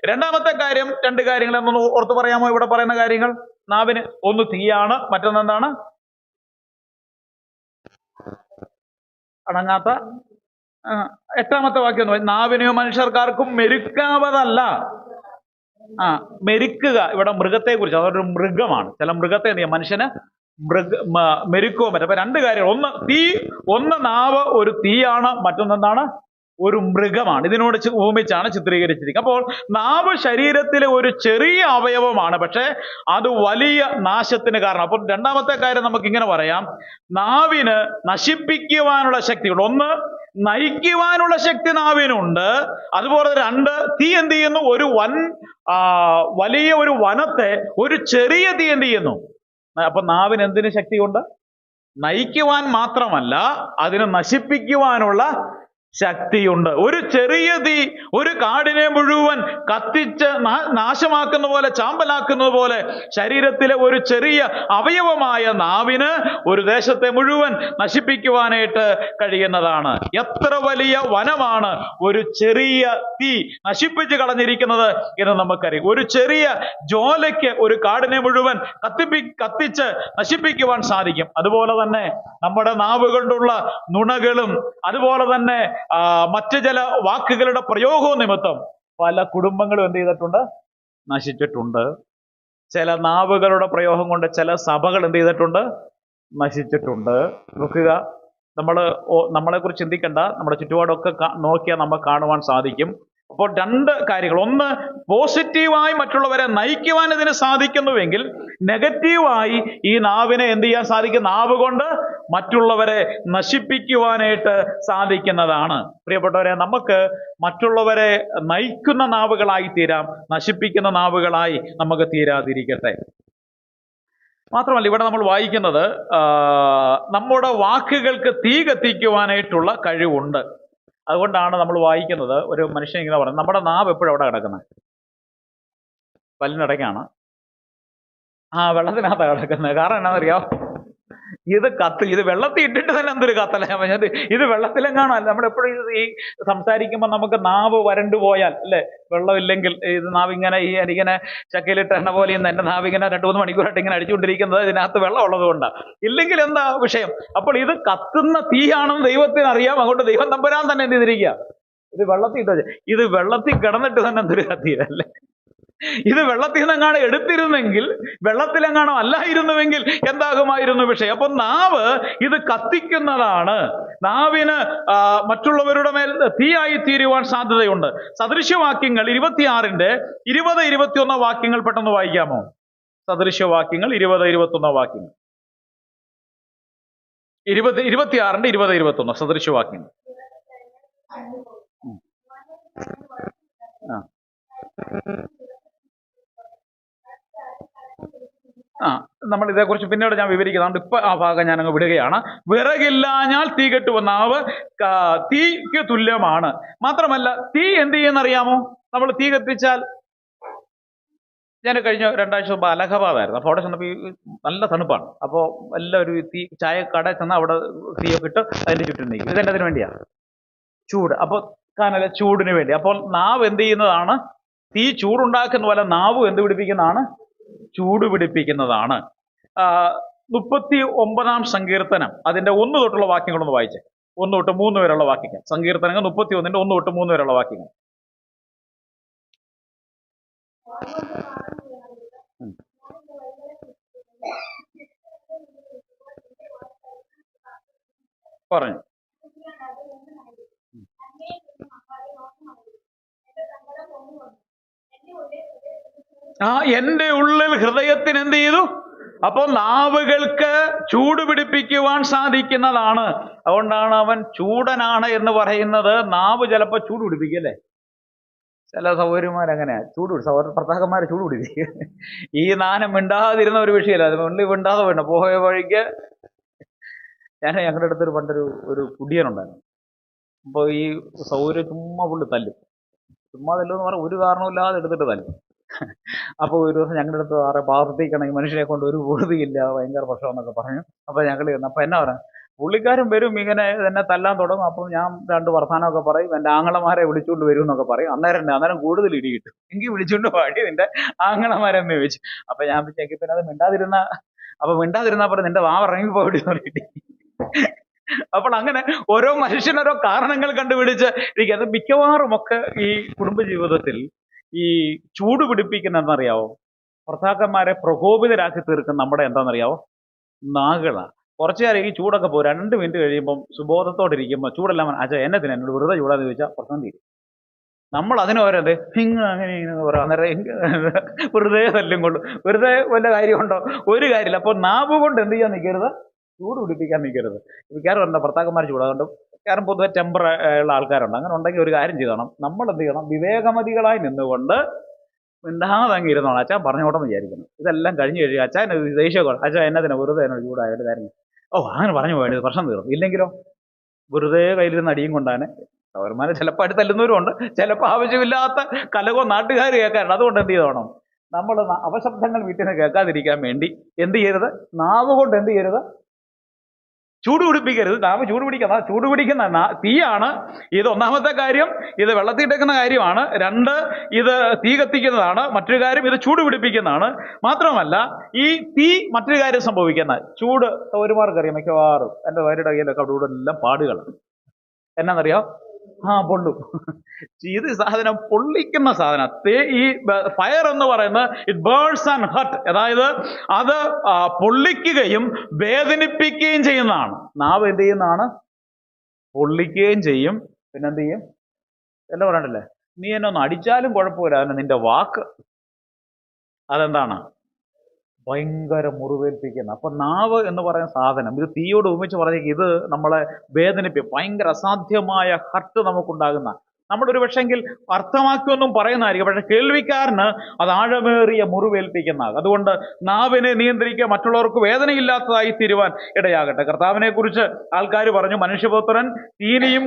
രണ്ടാമത്തെ കാര്യം, 2 കാര്യങ്ങൾ എന്നൊന്ന് ഓർത്ത് പറയാമോ? ഇവിടെ പറയുന്ന കാര്യങ്ങൾ. നാവിന് ഒന്ന് തീയാണ്, മറ്റൊന്നെന്താണ്? അടങ്ങാത്ത. 8-ാമത്തെ വാക്യം ഒന്ന്, നാവിനെയോ മനുഷ്യർക്കാർക്കും മെരുക്കാവതല്ല. മെരുക്കുക ഇവിടെ മൃഗത്തെ കുറിച്ച്. അതൊരു മൃഗമാണ്. ചില മൃഗത്തെ മനുഷ്യന് മെരുക്കുവാൻ പറ്റും. അപ്പൊ 2 കാര്യങ്ങൾ. ഒന്ന്, തീ. ഒന്ന്, നാവ് ഒരു തീയാണ്. മറ്റൊന്നെന്താണ്? ഒരു മൃഗമാണ്. ഇതിനോട് ഉപമിച്ചാണ് ചിത്രീകരിച്ചിരിക്കുന്നത്. അപ്പോൾ നാവ് ശരീരത്തിലെ ഒരു ചെറിയ അവയവമാണ്, പക്ഷെ അത് വലിയ നാശത്തിന് കാരണം. അപ്പോൾ രണ്ടാമത്തെ കാര്യം നമുക്ക് ഇങ്ങനെ പറയാം, നാവിന് നശിപ്പിക്കുവാനുള്ള ശക്തിയുണ്ട്. ഒന്ന്, നയിക്കുവാനുള്ള ശക്തി നാവിനുണ്ട്. അതുപോലെ രണ്ട്, തീ എന്ത് ചെയ്യുന്നു? ഒരു വലിയ ഒരു വനത്തെ ഒരു ചെറിയ തീ എന്ത് ചെയ്യുന്നു? അപ്പൊ നാവിന് എന്തിന് ശക്തിയുണ്ട്? നയിക്കുവാൻ മാത്രമല്ല, അതിനെ നശിപ്പിക്കുവാനുള്ള ശക്തിയുണ്ട്. ഒരു ചെറിയ തീ ഒരു കാടിനെ മുഴുവൻ കത്തിച്ച് നാശമാക്കുന്ന പോലെ, ചാമ്പലാക്കുന്നത് പോലെ, ശരീരത്തിലെ ഒരു ചെറിയ അവയവമായ നാവിന് ഒരു ദേശത്തെ മുഴുവൻ നശിപ്പിക്കുവാനായിട്ട് കഴിയുന്നതാണ്. എത്ര വലിയ വനമാണ് ഒരു ചെറിയ തീ നശിപ്പിച്ച് കളഞ്ഞിരിക്കുന്നത് എന്ന് നമുക്കറിയാം. ഒരു ചെറിയ ജ്വാലയ്ക്ക് ഒരു കാടിനെ മുഴുവൻ കത്തിച്ച് നശിപ്പിക്കുവാൻ സാധിക്കും. അതുപോലെ തന്നെ നമ്മുടെ നാവ് കൊണ്ടുള്ള നുണകളും അതുപോലെ തന്നെ മറ്റു ചില വാക്കുകളുടെ പ്രയോഗവും നിമിത്തം പല കുടുംബങ്ങളും എന്ത് ചെയ്തിട്ടുണ്ട്? നശിച്ചിട്ടുണ്ട്. ചില നാവുകളുടെ പ്രയോഗം കൊണ്ട് ചില സഭകൾ എന്ത് ചെയ്തിട്ടുണ്ട്? നശിച്ചിട്ടുണ്ട്. നോക്കുക, നമ്മളെക്കുറിച്ച് ചിന്തിക്കേണ്ട, നമ്മുടെ ചുറ്റുപാടൊക്കെ നോക്കിയാൽ നമുക്ക് കാണുവാൻ സാധിക്കും. അപ്പോൾ രണ്ട് കാര്യങ്ങൾ. ഒന്ന്, പോസിറ്റീവായി മറ്റുള്ളവരെ നയിക്കുവാൻ ഇതിന് സാധിക്കുന്നുവെങ്കിൽ നെഗറ്റീവായി ഈ നാവിനെ എന്ത് ചെയ്യാൻ സാധിക്കും? നാവ് കൊണ്ട് മറ്റുള്ളവരെ നശിപ്പിക്കുവാനായിട്ട് സാധിക്കുന്നതാണ്. പ്രിയപ്പെട്ടവരെ, നമുക്ക് മറ്റുള്ളവരെ നയിക്കുന്ന നാവുകളായി തീരാം, നശിപ്പിക്കുന്ന നാവുകളായി നമുക്ക് തീരാതിരിക്കട്ടെ. മാത്രമല്ല, ഇവിടെ നമ്മൾ വായിക്കുന്നത് നമ്മുടെ വാക്കുകൾക്ക് തീ കത്തിക്കുവാനായിട്ടുള്ള കഴിവുണ്ട്. അതുകൊണ്ടാണ് നമ്മൾ വായിക്കുന്നത്, ഒരു മനുഷ്യൻ ഇങ്ങനെ പറയുന്നത്, നമ്മുടെ നാവ് എപ്പോഴും അവിടെ കിടക്കുന്നത്? പല്ലിനിടയ്ക്കാണ്. വെള്ളത്തിനകത്താണ് കിടക്കുന്നത്. കാരണം എന്നാണെന്നറിയാം? ഇത് വെള്ളത്തിൽ ഇട്ടിട്ട് തന്നെ എന്തൊരു കത്തല പറഞ്ഞത്. ഇത് വെള്ളത്തിലെങ്ങാണോ അല്ല. നമ്മളെപ്പോഴും ഈ സംസാരിക്കുമ്പോൾ നമുക്ക് നാവ് വരണ്ടു പോയാൽ, അല്ലെ, വെള്ളമില്ലെങ്കിൽ ഇത് നാവിങ്ങനെ എനിക്കിങ്ങനെ ചക്കയിലിട്ട് എണ്ണ പോലെ എൻ്റെ നാവിങ്ങനെ 2-3 മണിക്കൂറായിട്ട് ഇങ്ങനെ അടിച്ചുകൊണ്ടിരിക്കുന്നത് ഇതിനകത്ത് വെള്ളം ഉള്ളത് കൊണ്ടാണ്. ഇല്ലെങ്കിൽ എന്താ വിഷയം? അപ്പോൾ ഇത് കത്തുന്ന തീയാണെന്ന് ദൈവത്തിന് അറിയാം. അതുകൊണ്ട് ദൈവം തമ്പുരാൻ തന്നെ എന്ത് ചെയ്തിരിക്കുക? ഇത് വെള്ളത്തിൽ ഇട്ട, ഇത് വെള്ളത്തിൽ കിടന്നിട്ട് തന്നെ എന്തൊരു കത്തിയല്ലേ. ഇത് വെള്ളത്തിൽ നിന്നെങ്ങാണ് എടുത്തിരുന്നെങ്കിൽ, വെള്ളത്തിലെങ്ങാണോ അല്ലായിരുന്നുവെങ്കിൽ എന്താകുമായിരുന്നു വിഷയം? അപ്പൊ നാവ് ഇത് കത്തിക്കുന്നതാണ്. നാവിന് മറ്റുള്ളവരുടെ മേൽ തീയായി തീരുവാൻ സാധ്യതയുണ്ട്. സദൃശ്യവാക്യങ്ങൾ 26-ന്റെ 20-21 വാക്യങ്ങൾ പെട്ടെന്ന് വായിക്കാമോ? സദൃശ്യവാക്യങ്ങൾ 20-21 വാക്യങ്ങൾ. 26-ന്റെ 20-21 സദൃശ്യവാക്യങ്ങൾ. നമ്മൾ ഇതേക്കുറിച്ച് പിന്നീട് ഞാൻ വിവരിക്കുന്നുണ്ട്. ഇപ്പൊ ആ ഭാഗം ഞാൻ അങ്ങ് വിടുകയാണ്. വിറകില്ലാഞ്ഞാൽ തീ കെട്ടുവ. നാവ് തീക്ക് തുല്യമാണ്. മാത്രമല്ല, തീ എന്ത് ചെയ്യുന്നറിയാമോ? നമ്മൾ തീ കത്തിച്ചാൽ, ഞാൻ കഴിഞ്ഞ 2 ആഴ്ച മുമ്പ് അലഹബാദായിരുന്നു. അപ്പോൾ അവിടെ ചെന്നപ്പോൾ നല്ല തണുപ്പാണ്. അപ്പോൾ എല്ലാവരും തീ ചായ കടയിൽ ചെന്നാൽ അവിടെ തീയൊക്കെ ഇട്ട് അതിൻ്റെ ചുറ്റും നിൽക്കും. ഇതെന്നതിന് വേണ്ടിയാണ്? ചൂട്. അപ്പോൾ കാനല ചൂടിന് വേണ്ടി. അപ്പോൾ നാവ് എന്ത് ചെയ്യുന്നതാണ്? തീ ചൂടുണ്ടാക്കുന്ന പോലെ നാവ് എന്ത് പിടിപ്പിക്കുന്നതാണ്? ചൂട് പിടിപ്പിക്കുന്നതാണ്. 39-ാം സങ്കീർത്തനം അതിന്റെ 1 തൊട്ടുള്ള വാക്യങ്ങളൊന്ന് വായിച്ചേ. 1 തൊട്ട് 3 വരെയുള്ള വാക്യങ്ങൾ. സങ്കീർത്തനങ്ങൾ 31-ന്റെ 1 തൊട്ട് 3 വരെയുള്ള വാക്യങ്ങൾ. പറഞ്ഞു. എന്റെ ഉള്ളിൽ ഹൃദയത്തിന് എന്ത് ചെയ്തു? അപ്പോൾ നാവുകൾക്ക് ചൂട് പിടിപ്പിക്കുവാൻ സാധിക്കുന്നതാണ്. അതുകൊണ്ടാണ് അവൻ ചൂടനാണ് എന്ന് പറയുന്നത്. നാവ് ചിലപ്പോൾ ചൂട് പിടിപ്പിക്കല്ലേ? ചില സഹോദരിമാരങ്ങനെയാ, ഭർത്താക്കന്മാരെ ചൂട് പിടിപ്പിക്കുക. ഈ നാനം മിണ്ടാതിരുന്ന ഒരു വിഷയമല്ല, അത് മിണ്ടാതെ വേണ്ട. പോയ വഴിക്ക് ഞങ്ങളുടെ അടുത്തൊരു പണ്ടൊരു കുടിയനുണ്ടായിരുന്നു. അപ്പോൾ ഈ സൗകര്യം ചുമ്മാ പുള്ളി തല്ലും. ചുമ്മാ തല്ലുമെന്ന് പറഞ്ഞാൽ ഒരു കാരണമില്ലാതെ എടുത്തിട്ട് തല്ലും. അപ്പോൾ ഒരു ദിവസം ഞങ്ങളുടെ അടുത്ത് പ്രാർത്ഥിക്കണമെങ്കിൽ മനുഷ്യനെ കൊണ്ട് ഒരു പൂർത്തിയില്ല, ഭയങ്കര പ്രശ്നമെന്നൊക്കെ പറഞ്ഞു. അപ്പോൾ ഞങ്ങൾ ചെന്നു. അപ്പോൾ എന്നാ പറയാം, പുള്ളിക്കാരും വരും ഇങ്ങനെ എന്നെ തല്ലാൻ തുടങ്ങും. അപ്പം ഞാൻ 2 വർത്താനമൊക്കെ പറയും. എൻ്റെ ആങ്ങളമാരെ വിളിച്ചുകൊണ്ട് വരും എന്നൊക്കെ പറയും. അന്നേരം കൂടുതൽ ഇടി കിട്ടും. എങ്കിൽ വിളിച്ചുകൊണ്ട് പാടി നിന്റെ ആങ്ങളമാരെന്ന് ചോദിച്ചു. അപ്പം ഞാൻ വിചാരിക്കും പിന്നെ അത് മിണ്ടാതിരുന്നാ പറയും നിന്റെ വാ ഇറങ്ങി പോയിട്ട് പറയട്ടെ. അപ്പോൾ അങ്ങനെ ഓരോ മനുഷ്യനോരോ കാരണങ്ങൾ കണ്ടുപിടിച്ച് ഇരിക്കുക. അത് മിക്കവാറുമൊക്കെ ഈ കുടുംബജീവിതത്തിൽ ഈ ചൂട് പിടിപ്പിക്കുന്ന എന്താണെന്നറിയാവോ? ഭർത്താക്കന്മാരെ പ്രകോപിതരാക്കി തീർക്കുന്ന നമ്മുടെ എന്താണെന്നറിയാവോ? നാകളാണ്. കുറച്ചു നേരം ഈ ചൂടൊക്കെ പോകും. 2 മിനിറ്റ് കഴിയുമ്പം സുബോധത്തോടെ ഇരിക്കുമ്പോൾ ചൂടെല്ലാം അച്ഛാ എന്നതിന് എന്നോട് വെറുതെ ചൂടാന്ന് ചോദിച്ചാൽ പ്രശ്നം തീരും. നമ്മൾ അതിന് ഓരോത് അങ്ങനെ ഇങ്ങനെ പറയാം. അന്നേരം വെറുതെ തല്ലും കൊണ്ട് വെറുതെ വല്ല കാര്യമുണ്ടോ? ഒരു കാര്യമില്ല. അപ്പോൾ നാവ് കൊണ്ട് എന്ത് ചെയ്യാൻ നിൽക്കരുത്? ചൂട് പിടിപ്പിക്കാൻ നിൽക്കരുത്. മിക്കവാറും എന്താ ഭർത്താക്കന്മാർ ചൂടാതുകൊണ്ട് കാരണം പൊതുവെ ടെമ്പർ ഉള്ള ആൾക്കാരുണ്ട്. അങ്ങനെ ഉണ്ടെങ്കിൽ ഒരു കാര്യം ചെയ്തോണം, നമ്മൾ എന്ത് ചെയ്യണം? വിവേകമതികളായി നിന്നുകൊണ്ട് മിണ്ടാതെ അങ്ങ് ഇരുന്നോണം. അച്ഛൻ പറഞ്ഞോട്ടെന്ന് വിചാരിക്കുന്നു. ഇതെല്ലാം കഴിഞ്ഞ് കഴിയുക അച്ഛൻ ദേഷ്യമൊക്കെ അച്ഛാ എന്നതിനെ വെറുതെ എന്നോട് ചൂടായ കാര്യം അങ്ങനെ പറഞ്ഞു പോയത് പ്രശ്നം തീർന്നു. ഇല്ലെങ്കിലോ വെറുതെ കയ്യിലിരുന്ന് അടിയും കൊണ്ടാണ് പൗരന്മാരെ ചിലപ്പോൾ അടുത്ത് തല്ലുന്നവരും ഉണ്ട്, ചിലപ്പോൾ ആവശ്യമില്ലാത്ത കലകോ നാട്ടുകാർ കേൾക്കാറുണ്ട്. അതുകൊണ്ട് എന്ത് ചെയ്തോണം? നമ്മൾ അപശബ്ദങ്ങൾ വീട്ടിൽ നിന്ന് കേൾക്കാതിരിക്കാൻ വേണ്ടി എന്ത് ചെയ്യരുത്? നാവ് കൊണ്ട് എന്ത് ചെയ്യരുത്? ചൂട് പിടിപ്പിക്കരുത്. നാവ് ചൂട് പിടിക്കുന്ന തീയാണ്. ഇത് ഒന്നാമത്തെ കാര്യം. ഇത് വെള്ളത്തിട്ടേക്കുന്ന കാര്യമാണ്. 2, ഇത് തീ കത്തിക്കുന്നതാണ്. മറ്റൊരു കാര്യം ഇത് ചൂട് പിടിപ്പിക്കുന്നതാണ്. മാത്രമല്ല ഈ തീ മറ്റൊരു കാര്യം സംഭവിക്കുന്ന ചൂട് ഒരുമാർക്കറിയാം. മിക്കവാറും എൻ്റെ ഭാര്യയുടെ കയ്യിലൊക്കെ അവിടെ ഇവിടെ എല്ലാം പാടുകളാണ്. എന്നാന്നറിയാം? പൊള്ളും. ഇത് സാധനം പൊള്ളിക്കുന്ന സാധനം. ഈ ഫയർ എന്ന് പറയുന്നത് ഇറ്റ് ബേൺസ് ആൻഡ് ഹർട്ട്, അതായത് അത് പൊള്ളിക്കുകയും വേദനിപ്പിക്കുകയും ചെയ്യുന്നതാണ്. നാവ് എന്ത് ചെയ്യുന്നതാണ്? പൊള്ളിക്കുകയും ചെയ്യും. പിന്നെ എന്ത് ചെയ്യും? എല്ലാം പറയണ്ടല്ലേ, നീ എന്നെ ഒന്ന് അടിച്ചാലും കുഴപ്പമില്ല, അതിന് നിന്റെ വാക്ക് അതെന്താണ്? ഭയങ്കര മുറിവേൽപ്പിക്കുന്ന. അപ്പൊ നാവ് എന്ന് പറയുന്ന സാധനം ഇത് തീയോട് ഉപമിച്ച് പറഞ്ഞേക്ക് ഇത് നമ്മളെ വേദനിപ്പിക്കും. ഭയങ്കര അസാധ്യമായ ഹർട്ട് നമുക്കുണ്ടാകുന്ന. നമ്മളൊരു പക്ഷെങ്കിൽ അർത്ഥമാക്കിയൊന്നും പറയുന്നതായിരിക്കും, പക്ഷെ കേൾവിക്കാരന് അത് ആഴമേറിയ മുറിവേൽപ്പിക്കുന്ന. അതുകൊണ്ട് നാവിനെ നിയന്ത്രിക്കുക, മറ്റുള്ളവർക്ക് വേദനയില്ലാത്തതായി തീരുവാൻ ഇടയാകട്ടെ. കർത്താവിനെ കുറിച്ച് ആൾക്കാർ പറഞ്ഞു, മനുഷ്യപുത്രൻ തീനിയും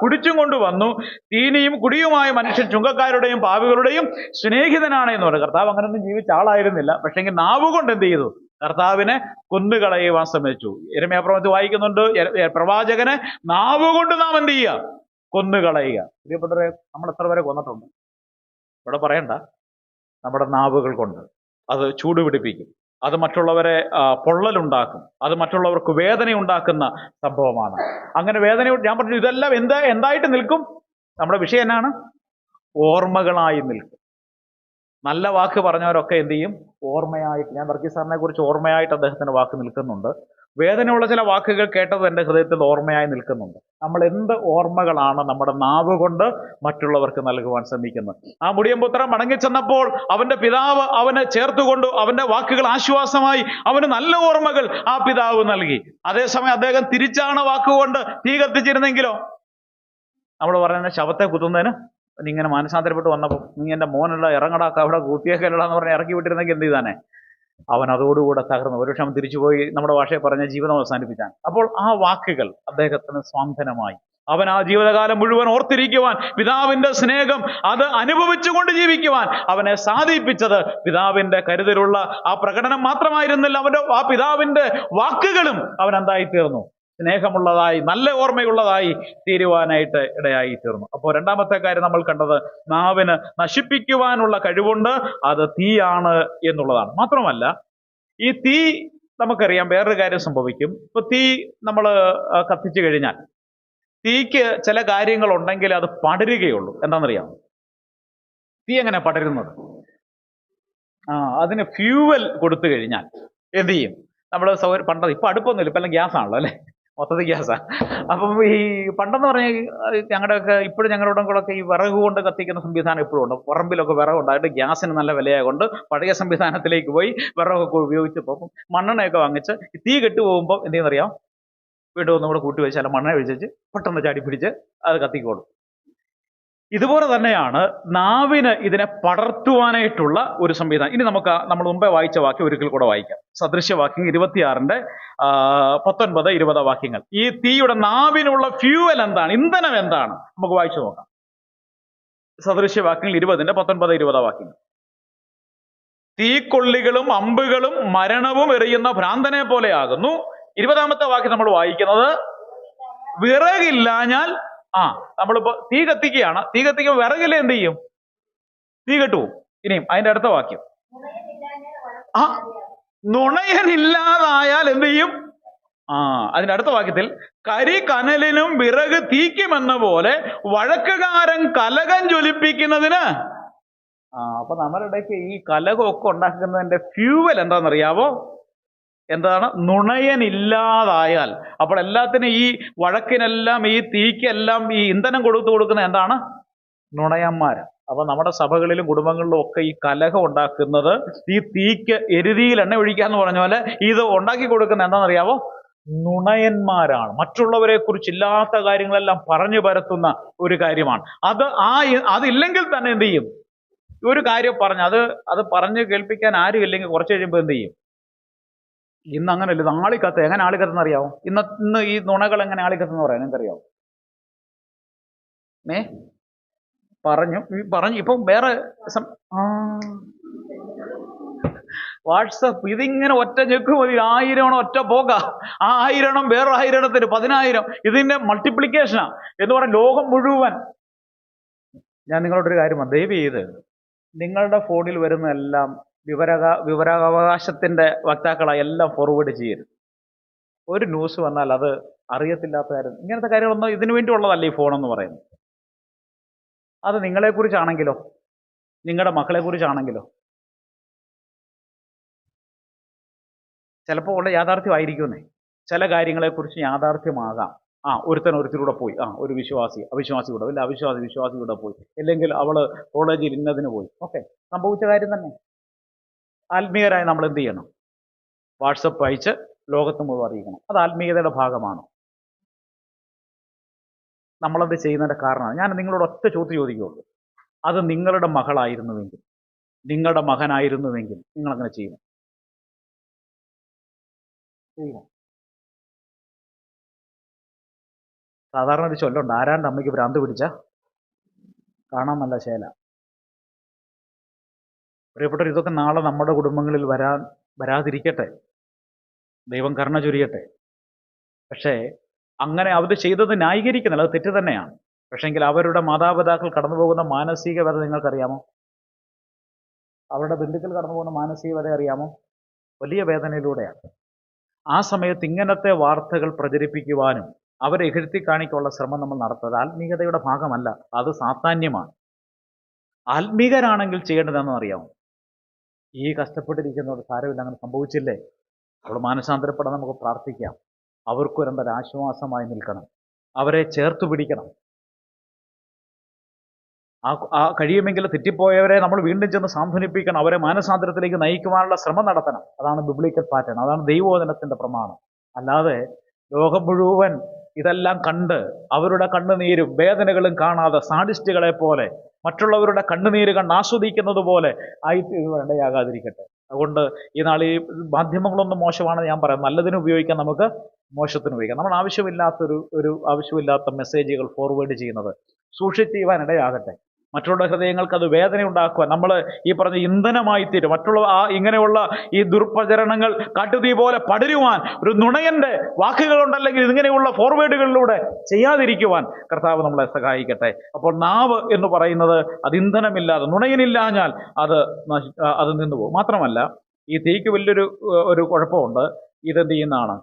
കുടിച്ചും കൊണ്ട് വന്നു, തീനിയും കുടിയുമായ മനുഷ്യൻ ചുങ്കക്കാരുടെയും പാപികളുടെയും സ്നേഹിതനാണ് എന്ന് പറഞ്ഞു. കർത്താവ് അങ്ങനെയൊന്നും ജീവിച്ച ആളായിരുന്നില്ല. പക്ഷെങ്കിൽ നാവ് കൊണ്ട് എന്ത് ചെയ്തു? കർത്താവിനെ കൊന്നുകളയുവാൻ ശ്രമിച്ചു. യിരെമ്യാപ്രവചനത്തിൽ വായിക്കുന്നുണ്ട്, പ്രവാചകനെ നാവ് കൊണ്ട് നാം എന്ത് ചെയ്യുക? കൊന്നുകളയുക. പ്രിയപ്പെട്ടവരെ, നമ്മൾ എത്ര പേരെ കൊന്നിട്ടുണ്ട്? ഇവിടെ പറയണ്ട. നമ്മുടെ നാവുകൾ കൊണ്ട് അത് ചൂട് പിടിപ്പിക്കും, അത് മറ്റുള്ളവരെ പൊള്ളലുണ്ടാക്കും, അത് മറ്റുള്ളവർക്ക് വേദന ഉണ്ടാക്കുന്ന സംഭവമാണ്. അങ്ങനെ വേദന ഞാൻ പറഞ്ഞു ഇതെല്ലാം എന്തായിട്ട് നിൽക്കും? നമ്മുടെ വിഷയം എന്നാണ്? ഓർമ്മകളായി നിൽക്കും. നല്ല വാക്ക് പറഞ്ഞവരൊക്കെ എന്ത് ചെയ്യും? ഓർമ്മയായിട്ട്. ഞാൻ വർഗീസ് സാറിനെ കുറിച്ച് ഓർമ്മയായിട്ട് അദ്ദേഹത്തിന് വാക്ക് നിൽക്കുന്നുണ്ട്. വേദനയുള്ള ചില വാക്കുകൾ കേട്ടത് എൻ്റെ ഹൃദയത്തിൽ ഓർമ്മയായി നിൽക്കുന്നുണ്ട്. നമ്മൾ എന്ത് ഓർമ്മകളാണ് നമ്മുടെ നാവ് കൊണ്ട് മറ്റുള്ളവർക്ക് നൽകുവാൻ ശ്രമിക്കുന്നത്? ആ മുടിയൻപുത്രൻ മടങ്ങിച്ചെന്നപ്പോൾ അവന്റെ പിതാവ് അവനെ ചേർത്തുകൊണ്ടു. അവന്റെ വാക്കുകൾ ആശ്വാസമായി. അവന് നല്ല ഓർമ്മകൾ ആ പിതാവ് നൽകി. അതേസമയം അദ്ദേഹം തിരിച്ചാണ് വാക്കുകൊണ്ട് തീ കത്തിച്ചിരുന്നെങ്കിലോ? നമ്മൾ പറയുന്നത് ശവത്തെ കുത്തുന്നതിന് നീ ഇങ്ങനെ മാനസാന്തരപ്പെട്ട് വന്നപ്പോൾ നീ എൻ്റെ മോനുള്ള ഇറങ്ങടാക്ക അവിടെ കൂത്തിയേക്കല്ല എന്ന് പറഞ്ഞ് ഇറക്കി വിട്ടിരുന്നെങ്കിൽ എന്ത് ചെയ്താനെ? അവൻ അതോടുകൂടെ തകർന്നു. ഒരു ക്ഷമം തിരിച്ചുപോയി നമ്മുടെ ഭാഷയെ പറഞ്ഞ ജീവിതം അവസാനിപ്പിച്ചാൻ. അപ്പോൾ ആ വാക്കുകൾ അദ്ദേഹത്തിന് സ്വാന്തനമായി. അവൻ ആ ജീവിതകാലം മുഴുവൻ ഓർത്തിരിക്കുവാൻ, പിതാവിന്റെ സ്നേഹം അത് അനുഭവിച്ചുകൊണ്ട് ജീവിക്കുവാൻ അവനെ സാധിപ്പിച്ചത് പിതാവിന്റെ കരുതലുള്ള ആ പ്രകടനം മാത്രമായിരുന്നില്ല, ആ പിതാവിന്റെ വാക്കുകളും അവൻ എന്തായി തീർന്നു? സ്നേഹമുള്ളതായി, നല്ല ഓർമ്മയുള്ളതായി തീരുവാനായിട്ട് ഇടയായി തീർന്നു. അപ്പോൾ രണ്ടാമത്തെ കാര്യം നമ്മൾ കണ്ടത്, നാവിന് നശിപ്പിക്കുവാനുള്ള കഴിവുണ്ട്, അത് തീയാണ് എന്നുള്ളതാണ്. മാത്രമല്ല ഈ തീ നമുക്കറിയാം വേറൊരു കാര്യം സംഭവിക്കും. ഇപ്പൊ തീ നമ്മൾ കത്തിച്ചു കഴിഞ്ഞാൽ തീക്ക് ചില കാര്യങ്ങൾ ഉണ്ടെങ്കിൽ അത് പടരുകയുള്ളൂ. എന്താണെന്നറിയാം? തീ എങ്ങനെ പടരുന്നത്? അതിന് ഫ്യൂവൽ കൊടുത്തു കഴിഞ്ഞാൽ എന്ത് ചെയ്യും? നമ്മൾ പണ്ടത് ഇപ്പൊ അടുപ്പൊന്നുമില്ല, ഇപ്പൊ എല്ലാം ഗ്യാസ് ആണല്ലോ അല്ലെ, മൊത്തത്തിൽ ഗ്യാസാണ്. അപ്പം ഈ പണ്ടെന്ന് പറഞ്ഞാൽ ഞങ്ങളുടെയൊക്കെ ഇപ്പോഴും ഞങ്ങളുടെ കൂടെ ഈ വിറക് കൊണ്ട് കത്തിക്കുന്ന സംവിധാനം ഇപ്പോഴും ഉണ്ട്. പറമ്പിലൊക്കെ വിറകുണ്ട്. അതിന്റെ ഗ്യാസിന് നല്ല വിലയായതുകൊണ്ട് പഴയ സംവിധാനത്തിലേക്ക് പോയി വിറകൊക്കെ ഉപയോഗിച്ചപ്പോൾ മണ്ണെണ്ണയൊക്കെ വാങ്ങിച്ച് തീ കെട്ടു പോകുമ്പോൾ എന്ത് ചെയ്യുന്നറിയാം? വീണ്ടും ഒന്നും കൂടെ കൂട്ടി വെച്ചാൽ മണ്ണെണ്ണ ഒഴിച്ച് പെട്ടെന്ന് ചാടി പിടിച്ച് അത് കത്തിക്കോളും. ഇതുപോലെ തന്നെയാണ് നാവിന് ഇതിനെ പടർത്തുവാനായിട്ടുള്ള ഒരു സംവിധാനം. ഇനി നമ്മൾ മുമ്പേ വായിച്ച വാക്യം ഒരിക്കൽ കൂടെ വായിക്കാം. സദൃശ്യവാക്യം 26-ന്റെ 19, 20 വാക്യങ്ങൾ. ഈ തീയുടെ നാവിനുള്ള ഫ്യൂവൽ എന്താണ്? ഇന്ധനം എന്താണ്? നമുക്ക് വായിച്ചു നോക്കാം. സദൃശ്യവാക്യങ്ങൾ 20-ന്റെ 19, 20 വാക്യങ്ങൾ. തീക്കൊള്ളികളും അമ്പുകളും മരണവും എറിയുന്ന ഭ്രാന്തനെ പോലെയാകുന്നു. 20-ാമത്തെ വാക്യം നമ്മൾ വായിക്കുന്നത്, വിറകില്ലാഞ്ഞാൽ നമ്മളിപ്പോ തീ കത്തിക്കുകയാണ്. തീ കത്തിക്കുമ്പോൾ വിറകില്ല എന്ത് ചെയ്യും? തീ കെട്ടുപോകും. ഇനിയും അതിന്റെ അടുത്ത വാക്യം, നുണയനില്ലാതായാൽ എന്ത് ചെയ്യും? അതിന്റെ അടുത്ത വാക്യത്തിൽ, കരി കനലിനും വിറക് തീക്കുമെന്ന പോലെ വഴക്കുകാരൻ കലകം ജ്വലിപ്പിക്കുന്നതിന്. അപ്പൊ നമ്മുടെ ഇടയ്ക്ക് ഈ കലകമൊക്കെ ഉണ്ടാക്കുന്നതിന്റെ ഫ്യൂവൽ എന്താണെന്നറിയാവോ? എന്താണ്? നുണയനില്ലാതായാൽ. അപ്പോൾ എല്ലാത്തിനും ഈ വഴക്കിനെല്ലാം ഈ തീക്കെല്ലാം ഈ ഇന്ധനം കൊടുക്കുന്ന എന്താണ്? നുണയന്മാര്. അപ്പൊ നമ്മുടെ സഭകളിലും കുടുംബങ്ങളിലും ഒക്കെ ഈ കലഹം ഉണ്ടാക്കുന്നത്, ഈ തീക്ക് എരുതിയിൽ എണ്ണ ഒഴിക്കാന്ന് പറഞ്ഞ പോലെ ഇത് ഉണ്ടാക്കി കൊടുക്കുന്ന എന്താണെന്നറിയാവോ? നുണയന്മാരാണ്. മറ്റുള്ളവരെ കുറിച്ച് ഇല്ലാത്ത കാര്യങ്ങളെല്ലാം പറഞ്ഞു പരത്തുന്ന ഒരു കാര്യമാണ് അത്. അതില്ലെങ്കിൽ തന്നെ എന്ത് ചെയ്യും? ഒരു കാര്യം പറഞ്ഞ് അത് പറഞ്ഞ് കേൾപ്പിക്കാൻ ആരും ഇല്ലെങ്കിൽ കുറച്ച് കഴിയുമ്പോൾ എന്ത് ചെയ്യും? ഇന്ന് അങ്ങനെയല്ല, ഇത് ആളിക്കത്ത്. എങ്ങനെ ആളിക്കത്തെന്ന് അറിയാമോ? ഇന്ന് ഈ നുണകൾ എങ്ങനെ ആളിക്കത്തെന്ന് പറയാം നിങ്ങൾക്കറിയാമോ? പറഞ്ഞു ഇപ്പം വേറെ വാട്സപ്പ് ഇതിങ്ങനെ ഒറ്റ ഞെക്ക് മതി, 1000 ഒറ്റ പോക. ആ 1000 വേറെ 1000 10,000. ഇതിന്റെ മൾട്ടിപ്ലിക്കേഷനാ എന്ന് പറഞ്ഞ ലോകം മുഴുവൻ. ഞാൻ നിങ്ങളോടൊരു കാര്യം പറഞ്ഞു, ദയവ് ചെയ്ത് നിങ്ങളുടെ ഫോണിൽ വരുന്ന എല്ലാം വിവരാവകാശത്തിന്റെ വക്താക്കളായി എല്ലാം ഫോർവേഡ് ചെയ്യരുത്. ഒരു ന്യൂസ് വന്നാൽ അത് അറിയത്തില്ലാത്ത കാര്യം, ഇങ്ങനത്തെ കാര്യങ്ങളൊന്നും ഇതിനു വേണ്ടിയുള്ളതല്ല ഈ ഫോണെന്ന് പറയുന്നത്. അത് നിങ്ങളെക്കുറിച്ചാണെങ്കിലോ, നിങ്ങളുടെ മക്കളെക്കുറിച്ചാണെങ്കിലോ ചിലപ്പോൾ ഉള്ള യാഥാർത്ഥ്യമായിരിക്കുന്നേ. ചില കാര്യങ്ങളെക്കുറിച്ച് യാഥാർത്ഥ്യമാകാം. ഒരുത്തനൊരുത്തിലൂടെ പോയി, ഒരു വിശ്വാസി അവിശ്വാസിയുടെ, ഇല്ല അവിശ്വാസി വിശ്വാസിയുടെ പോയി, അല്ലെങ്കിൽ അവള് കോളേജിൽ ഇന്നതിന് പോയി. ഓക്കെ, സംഭവിച്ച കാര്യം തന്നെ. ആത്മീയരായി നമ്മൾ എന്ത് ചെയ്യണം? വാട്സപ്പ് അയച്ച് ലോകത്ത് മുഴുവൻ അറിയിക്കണം. അത് ആത്മീയതയുടെ ഭാഗമാണ്. നമ്മളത് ചെയ്യുന്നതിന്റെ കാരണമാണ്. ഞാൻ നിങ്ങളോട് ഒറ്റ ചോദ്യം ചോദിക്കുകയുള്ളൂ. അത് നിങ്ങളുടെ മകളായിരുന്നുവെങ്കിൽ, നിങ്ങളുടെ മകനായിരുന്നുവെങ്കിൽ നിങ്ങൾ അങ്ങനെ ചെയ്യണം. സാധാരണ ഒരു ചൊല്ലുണ്ട്, ആരാണ്ട് അമ്മയ്ക്ക് ഭ്രാന്ത് പിടിച്ച കാണാൻ നല്ല ശേല. പ്രിയപ്പെട്ടവർ, ഇതൊക്കെ നാളെ നമ്മുടെ കുടുംബങ്ങളിൽ വരാതിരിക്കട്ടെ. ദൈവം കരുണ ചൊരിയട്ടെ. പക്ഷേ അങ്ങനെ അവർ ചെയ്തത് ന്യായീകരിക്കുന്നില്ല, അത് തെറ്റ് തന്നെയാണ്. പക്ഷെങ്കിൽ അവരുടെ മാതാപിതാക്കൾ കടന്നു പോകുന്ന മാനസിക വ്യത നിങ്ങൾക്കറിയാമോ? അവരുടെ ബന്ധുക്കൾ കടന്നു പോകുന്ന മാനസിക വ്യത അറിയാമോ? വലിയ വേദനയിലൂടെയാണ്. ആ സമയത്ത് ഇങ്ങനത്തെ വാർത്തകൾ പ്രചരിപ്പിക്കുവാനും അവരെ ഇകഴ്ത്തി കാണിക്കാനുള്ള ശ്രമം നമ്മൾ നടത്തുന്നത് ആത്മീയതയുടെ ഭാഗമല്ല, അത് സാത്താന്യമാണ്. ആത്മീകരാണെങ്കിൽ ചെയ്യേണ്ടതെന്ന് അറിയാമോ? ഈ കഷ്ടപ്പെട്ടിരിക്കുന്നവർ സാരമില്ല, അങ്ങനെ സംഭവിച്ചില്ലേ, അവൾ മാനസാന്തരപ്പെടാൻ നമുക്ക് പ്രാർത്ഥിക്കാം. അവർക്കൊരു ആശ്വാസമായി നിൽക്കണം, അവരെ ചേർത്ത് പിടിക്കണം. കഴിയുമെങ്കിൽ തെറ്റിപ്പോയവരെ നമ്മൾ വീണ്ടും ചെന്ന് സാന്ത്വനിപ്പിക്കണം, അവരെ മാനസാന്തരത്തിലേക്ക് നയിക്കുവാനുള്ള ശ്രമം നടത്തണം. അതാണ് ബിബ്ലിക്കൽ പാറ്റേൺ, അതാണ് ദൈവവചനത്തിന്റെ പ്രമാണം. അല്ലാതെ ലോകം മുഴുവൻ ഇതെല്ലാം കണ്ട് അവരുടെ കണ്ണുനീരും വേദനകളും കാണാതെ സാഡിസ്റ്റുകളെ പോലെ മറ്റുള്ളവരുടെ കണ്ണുനീര് കണ്ട് ആസ്വദിക്കുന്നത് പോലെ ഇടയാകാതിരിക്കട്ടെ. അതുകൊണ്ട് ഈ നാൾ ഈ മാധ്യമങ്ങളൊന്നും മോശമാണെന്ന് ഞാൻ പറയാം. നല്ലതിന് ഉപയോഗിക്കാം, നമുക്ക് മോശത്തിന് ഉപയോഗിക്കാം. നമ്മൾ ആവശ്യമില്ലാത്ത മെസ്സേജുകൾ ഫോർവേഡ് ചെയ്യുന്നത് സൂക്ഷിച്ച് ചെയ്യുവാൻ ഇടയാകട്ടെ. മറ്റുള്ള ഹൃദയങ്ങൾക്ക് അത് വേദന ഉണ്ടാക്കുവാൻ നമ്മൾ ഈ പറഞ്ഞ ഇന്ധനമായി തീരും. മറ്റുള്ള ഇങ്ങനെയുള്ള ഈ ദുർപ്രചരണങ്ങൾ കാട്ടുതീ പോലെ പടരുവാൻ ഒരു നുണയന്റെ വാക്കുകളുണ്ടല്ലെങ്കിൽ ഇങ്ങനെയുള്ള ഫോർവേഡുകളിലൂടെ ചെയ്യാതിരിക്കുവാൻ കർത്താവ് നമ്മളെ സഹായിക്കട്ടെ. അപ്പോൾ നാവ് എന്ന് പറയുന്നത് അത് ഇന്ധനമില്ലാതെ, നുണയനില്ലാഞ്ഞാൽ അത് നിന്നുപോകും. മാത്രമല്ല ഈ തീക്ക് വലിയൊരു കുഴപ്പമുണ്ട്. ഇതെന്ത് ചെയ്യുന്നതാണ്?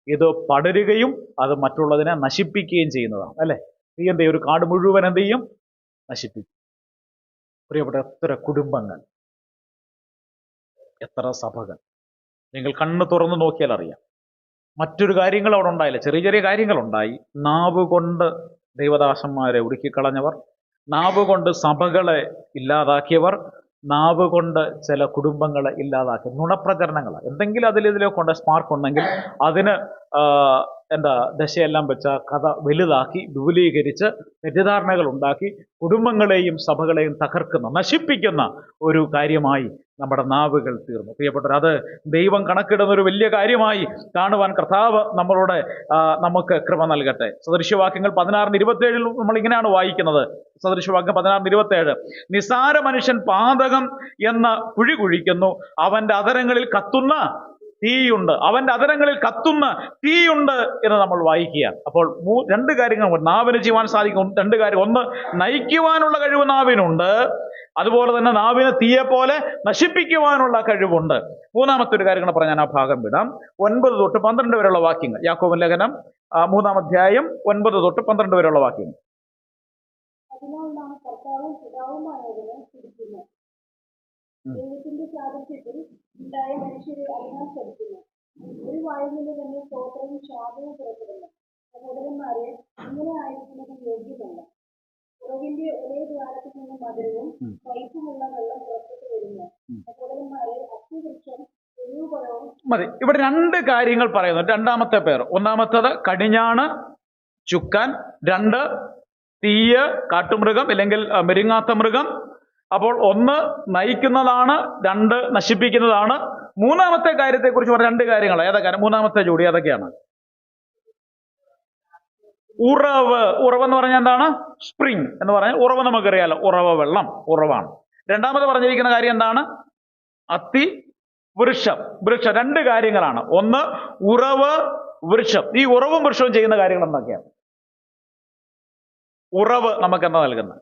ഇത് പടരുകയും അത് മറ്റുള്ളതിനെ നശിപ്പിക്കുകയും ചെയ്യുന്നതാണ്. അല്ലേ? തീ എന്ത് ചെയ്യും? ഒരു കാട് മുഴുവൻ എന്ത് ചെയ്യും? നശിപ്പിക്കും. പ്രിയപ്പെട്ട എത്ര കുടുംബങ്ങൾ, എത്ര സഭകൾ, നിങ്ങൾ കണ്ണ് തുറന്ന് നോക്കിയാൽ അറിയാം. മറ്റൊരു കാര്യങ്ങൾ അവിടെ ഉണ്ടായില്ല, ചെറിയ ചെറിയ കാര്യങ്ങളുണ്ടായി. നാവ് കൊണ്ട് ദൈവദാസന്മാരെ ഒടുക്കിക്കളഞ്ഞവർ, നാവ് കൊണ്ട് സഭകളെ ഇല്ലാതാക്കിയവർ, നാവ് കൊണ്ട് ചില കുടുംബങ്ങളെ ഇല്ലാതാക്കി. നുണപ്രചരണങ്ങൾ എന്തെങ്കിലും ഇതിലോ കൊണ്ട് സ്പാർക്ക് ഉണ്ടെങ്കിൽ അതിന് ദശയെല്ലാം വെച്ച കഥ വലുതാക്കി വിപുലീകരിച്ച് തെറ്റിദ്ധാരണകൾ ഉണ്ടാക്കി കുടുംബങ്ങളെയും സഭകളെയും തകർക്കുന്ന, നശിപ്പിക്കുന്ന ഒരു കാര്യമായി നമ്മുടെ നാവുകൾ തീർന്നു. പ്രിയപ്പെട്ടവർ, അത് ദൈവം കണക്കിടുന്ന ഒരു വലിയ കാര്യമായി കാണുവാൻ കർത്താവ് നമുക്ക് കൃപ നൽകട്ടെ. സദൃശ്യവാക്യങ്ങൾ 16:27 നമ്മൾ ഇങ്ങനെയാണ് വായിക്കുന്നത്. സദൃശ്യവാക്യം 16:27, നിസാര മനുഷ്യൻ പാതകം എന്ന കുഴി കുഴിക്കുന്നു, അവന്റെ അധരങ്ങളിൽ കത്തുന്ന തീയുണ്ട്. അവന്റെ അധരങ്ങളിൽ കത്തുന്ന തീയുണ്ട് എന്ന് നമ്മൾ വായിക്കുക. അപ്പോൾ രണ്ട് കാര്യങ്ങൾ നാവിന് ചെയ്യുവാൻ സാധിക്കും. രണ്ട് കാര്യം, ഒന്ന് നയിക്കുവാനുള്ള കഴിവ് നാവിനുണ്ട്, അതുപോലെ തന്നെ നാവിന് തീയെ പോലെ നശിപ്പിക്കുവാനുള്ള കഴിവുണ്ട്. മൂന്നാമത്തെ ഒരു കാര്യം പറഞ്ഞാൽ ആ ഭാഗം വിടാം. 9 തൊട്ട് 12 വരെയുള്ള വാക്യങ്ങൾ, യാക്കോബ് ലേഖനം 3-ാം അധ്യായം 9 തൊട്ട് 12 വരെയുള്ള വാക്യങ്ങൾ. ദൈവത്തിന്റെ സാദൃശ്യത്തിൽ ഉണ്ടായ മനുഷ്യരെ അതിനാൽ പഠിക്കുന്നു. ഒരു വായിൽ നിന്ന് തന്നെ സ്തോത്രവും ശാപവും പുറപ്പെടുന്നു. സഹോദരന്മാരെ, ഇങ്ങനെ ആയിരിക്കുന്നത് യോഗ്യമല്ല. ഉറവിന്റെ ഒരേ ദ്വാരത്തിൽ നിന്ന് മധുരവും കയ്പുമുള്ള വെള്ളം പുറപ്പെട്ടു വരുന്നു. സഹോദരന്മാരെ, അത്തിവൃക്ഷം ഒഴിവുപഴവും. മതി. ഇവിടെ രണ്ട് കാര്യങ്ങൾ പറയുന്നു. രണ്ടാമത്തെ പേർ, ഒന്നാമത്തത് കടിഞ്ഞാണ്, ചുക്കാൻ. രണ്ട്, തീയ്, കാട്ടുമൃഗം അല്ലെങ്കിൽ മെരുങ്ങാത്ത മൃഗം. അപ്പോൾ ഒന്ന് നയിക്കുന്നതാണ്, രണ്ട് നശിപ്പിക്കുന്നതാണ്. മൂന്നാമത്തെ കാര്യത്തെക്കുറിച്ച് പറഞ്ഞ രണ്ട് കാര്യങ്ങൾ ഏതൊക്കെയാണ്? മൂന്നാമത്തെ ജോഡി ഏതൊക്കെയാണ്? ഉറവ്. ഉറവ് എന്ന് പറഞ്ഞാൽ എന്താണ്? സ്പ്രിംഗ് എന്ന് പറഞ്ഞാൽ ഉറവ് നമുക്കറിയാലോ, ഉറവ് വെള്ളം, ഉറവാണ്. രണ്ടാമത് പറഞ്ഞിരിക്കുന്ന കാര്യം എന്താണ്? അത്തി വൃക്ഷം. വൃക്ഷം. രണ്ട് കാര്യങ്ങളാണ്. ഒന്ന് ഉറവ്, വൃക്ഷം. ഈ ഉറവും വൃക്ഷവും ചെയ്യുന്ന കാര്യങ്ങൾ എന്തൊക്കെയാണ്? ഉറവ് നമുക്ക് എന്താ നൽകുന്നത്?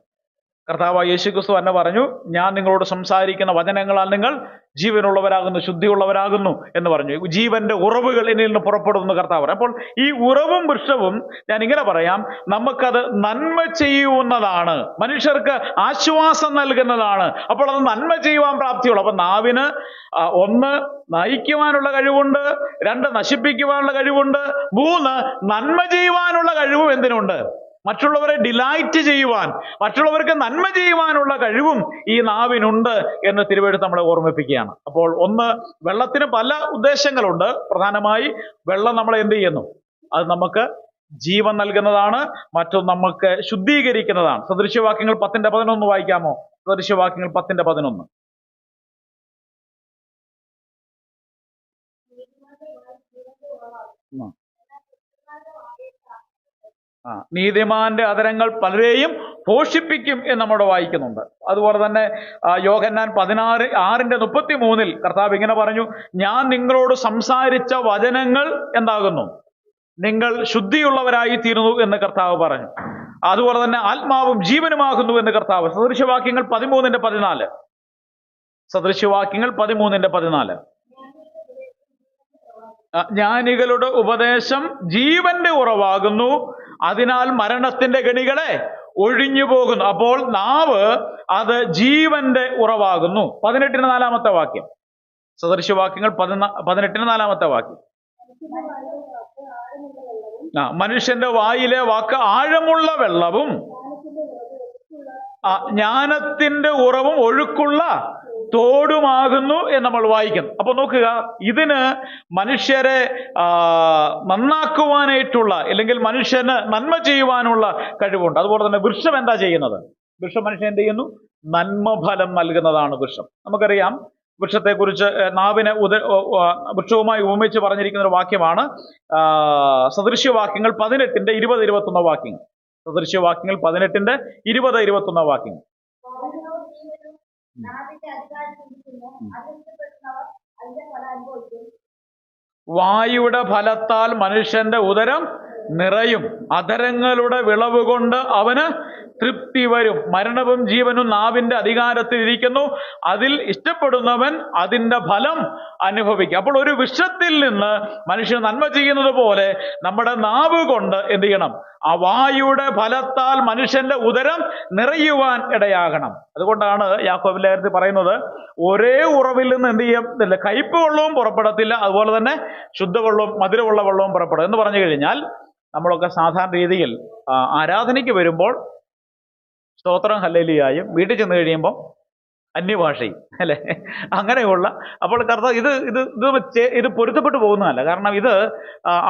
കർത്താവായ യേശുക്രിസ്തു തന്നെ പറഞ്ഞു, ഞാൻ നിങ്ങളോട് സംസാരിക്കുന്ന വചനങ്ങളാൽ നിങ്ങൾ ജീവനുള്ളവരാകുന്നു, ശുദ്ധിയുള്ളവരാകുന്നു എന്ന് പറഞ്ഞു. ജീവന്റെ ഉറവുകൾ എന്നിൽ നിന്ന് പുറപ്പെടുന്നു കർത്താവ്. അപ്പോൾ ഈ ഉറവും വൃക്ഷവും ഞാൻ ഇങ്ങനെ പറയാം, നമുക്കത് നന്മ ചെയ്യുന്നതാണ്, മനുഷ്യർക്ക് ആശ്വാസം നൽകുന്നതാണ്. അപ്പോൾ അത് നന്മ ചെയ്യുവാൻ പ്രാപ്തിയുള്ളൂ. അപ്പൊ നാവിന് ഒന്ന് നയിക്കുവാനുള്ള കഴിവുണ്ട്, രണ്ട് നശിപ്പിക്കുവാനുള്ള കഴിവുണ്ട്, മൂന്ന് നന്മ ചെയ്യുവാനുള്ള കഴിവും എന്തിനുണ്ട്? മറ്റുള്ളവരെ ഡിലൈറ്റ് ചെയ്യുവാൻ, മറ്റുള്ളവർക്ക് നന്മ ചെയ്യുവാനുള്ള കഴിവും ഈ നാവിനുണ്ട് എന്ന് തിരുവെഴുത്ത് നമ്മളെ ഓർമ്മിപ്പിക്കുകയാണ്. അപ്പോൾ ഒന്ന്, വെള്ളത്തിന് പല ഉദ്ദേശങ്ങളുണ്ട്. പ്രധാനമായി വെള്ളം നമ്മളെ എന്ത് ചെയ്യുന്നു? അത് നമുക്ക് ജീവൻ നൽകുന്നതാണ്, മറ്റൊന്ന് നമുക്ക് ശുദ്ധീകരിക്കുന്നതാണ്. സദൃശ്യവാക്യങ്ങൾ 10:11 വായിക്കാമോ? സദൃശ്യവാക്യങ്ങൾ 10:11. നീതിമാന്റെ അധരങ്ങൾ പലരെയും പോഷിപ്പിക്കും എന്ന് നമ്മോട് വായിക്കുന്നുണ്ട്. അതുപോലെ തന്നെ യോഹന്നാൻ 16:33 കർത്താവ് ഇങ്ങനെ പറഞ്ഞു, ഞാൻ നിങ്ങളോട് സംസാരിച്ച വചനങ്ങൾ എന്താകുന്നു? നിങ്ങൾ ശുദ്ധിയുള്ളവരായി തീരുന്നു എന്ന് കർത്താവ് പറഞ്ഞു. അതുപോലെ തന്നെ ആത്മാവും ജീവനുമാകുന്നു എന്ന് കർത്താവ്. സദൃശ്യവാക്യങ്ങൾ 13:14. സദൃശ്യവാക്യങ്ങൾ 13:14. ജ്ഞാനികളുടെ ഉപദേശം ജീവന്റെ ഉറവാകുന്നു, അതിനാൽ മരണത്തിന്റെ ഗണികളെ ഒഴിഞ്ഞു പോകുന്നു. അപ്പോൾ നാവ് അത് ജീവന്റെ ഉറവാകുന്നു. 18-4 വാക്യം. സദൃശ്യവാക്യങ്ങൾ 18-4 വാക്യം. മനുഷ്യന്റെ വായിലെ വാക്ക് ആഴമുള്ള വെള്ളവും ജ്ഞാനത്തിന്റെ ഉറവും ഒഴുക്കുള്ള തോടുമാകുന്നു എന്ന് നമ്മൾ വായിക്കും. അപ്പൊ നോക്കുക, ഇതിന് മനുഷ്യരെ നന്നാക്കുവാനായിട്ടുള്ള അല്ലെങ്കിൽ മനുഷ്യന് നന്മ ചെയ്യുവാനുള്ള കഴിവുണ്ട്. അതുപോലെ തന്നെ വൃക്ഷം എന്താ ചെയ്യുന്നത്? വൃക്ഷം മനുഷ്യൻ എന്ത് ചെയ്യുന്നു? നന്മഫലം നൽകുന്നതാണ് വൃക്ഷം. നമുക്കറിയാം വൃക്ഷത്തെക്കുറിച്ച് നാവിനെ വൃക്ഷവുമായി ഉപമിച്ച് പറഞ്ഞിരിക്കുന്ന ഒരു വാക്യമാണ് സദൃശ്യവാക്യങ്ങൾ 18:20-21 വാക്യങ്ങൾ. സദൃശ്യവാക്യങ്ങൾ 18:20-21 വാക്യങ്ങൾ. വായുടെ ഫലത്താൽ മനുഷ്യന്റെ ഉദരം നിറയും, അധരങ്ങളുടെ വിളവ് കൊണ്ട് അവന് തൃപ്തി വരും. മരണവും ജീവനും നാവിന്റെ അധികാരത്തിൽ ഇരിക്കുന്നു, അതിൽ ഇഷ്ടപ്പെടുന്നവൻ അതിന്റെ ഫലം അനുഭവിക്കും. അപ്പോൾ ഒരു വൃക്ഷത്തിൽ നിന്ന് മനുഷ്യൻ നന്മ ചെയ്യുന്നത് പോലെ നമ്മുടെ നാവ് കൊണ്ട് എന്ത് ചെയ്യണം? ആ വായുടെ ഫലത്താൽ മനുഷ്യന്റെ ഉദരം നിറയുവാൻ ഇടയാകണം. അതുകൊണ്ടാണ് യാക്കോബ് ലേഖനത്തിൽ പറയുന്നത്, ഒരേ ഉറവിൽ നിന്ന് എന്ത് ചെയ്യത്തില്ല, കയ്പ് വെള്ളവും പുറപ്പെടത്തില്ല, അതുപോലെ തന്നെ ശുദ്ധവെള്ളവും മധുരമുള്ള വെള്ളവും പുറപ്പെടും എന്ന് പറഞ്ഞു കഴിഞ്ഞാൽ, നമ്മളൊക്കെ സാധാരണ രീതിയിൽ ആരാധനയ്ക്ക് വരുമ്പോൾ സ്തോത്രം ഹല്ലേലൂയായും വീട്ടിൽ ചെന്ന് കഴിയുമ്പോൾ അന്യഭാഷയും, അല്ലെ? അങ്ങനെയുള്ള, അപ്പോൾ കർത്താവ് ഇത് പൊരുത്തപ്പെട്ടു പോകുന്നതല്ല. കാരണം ഇത്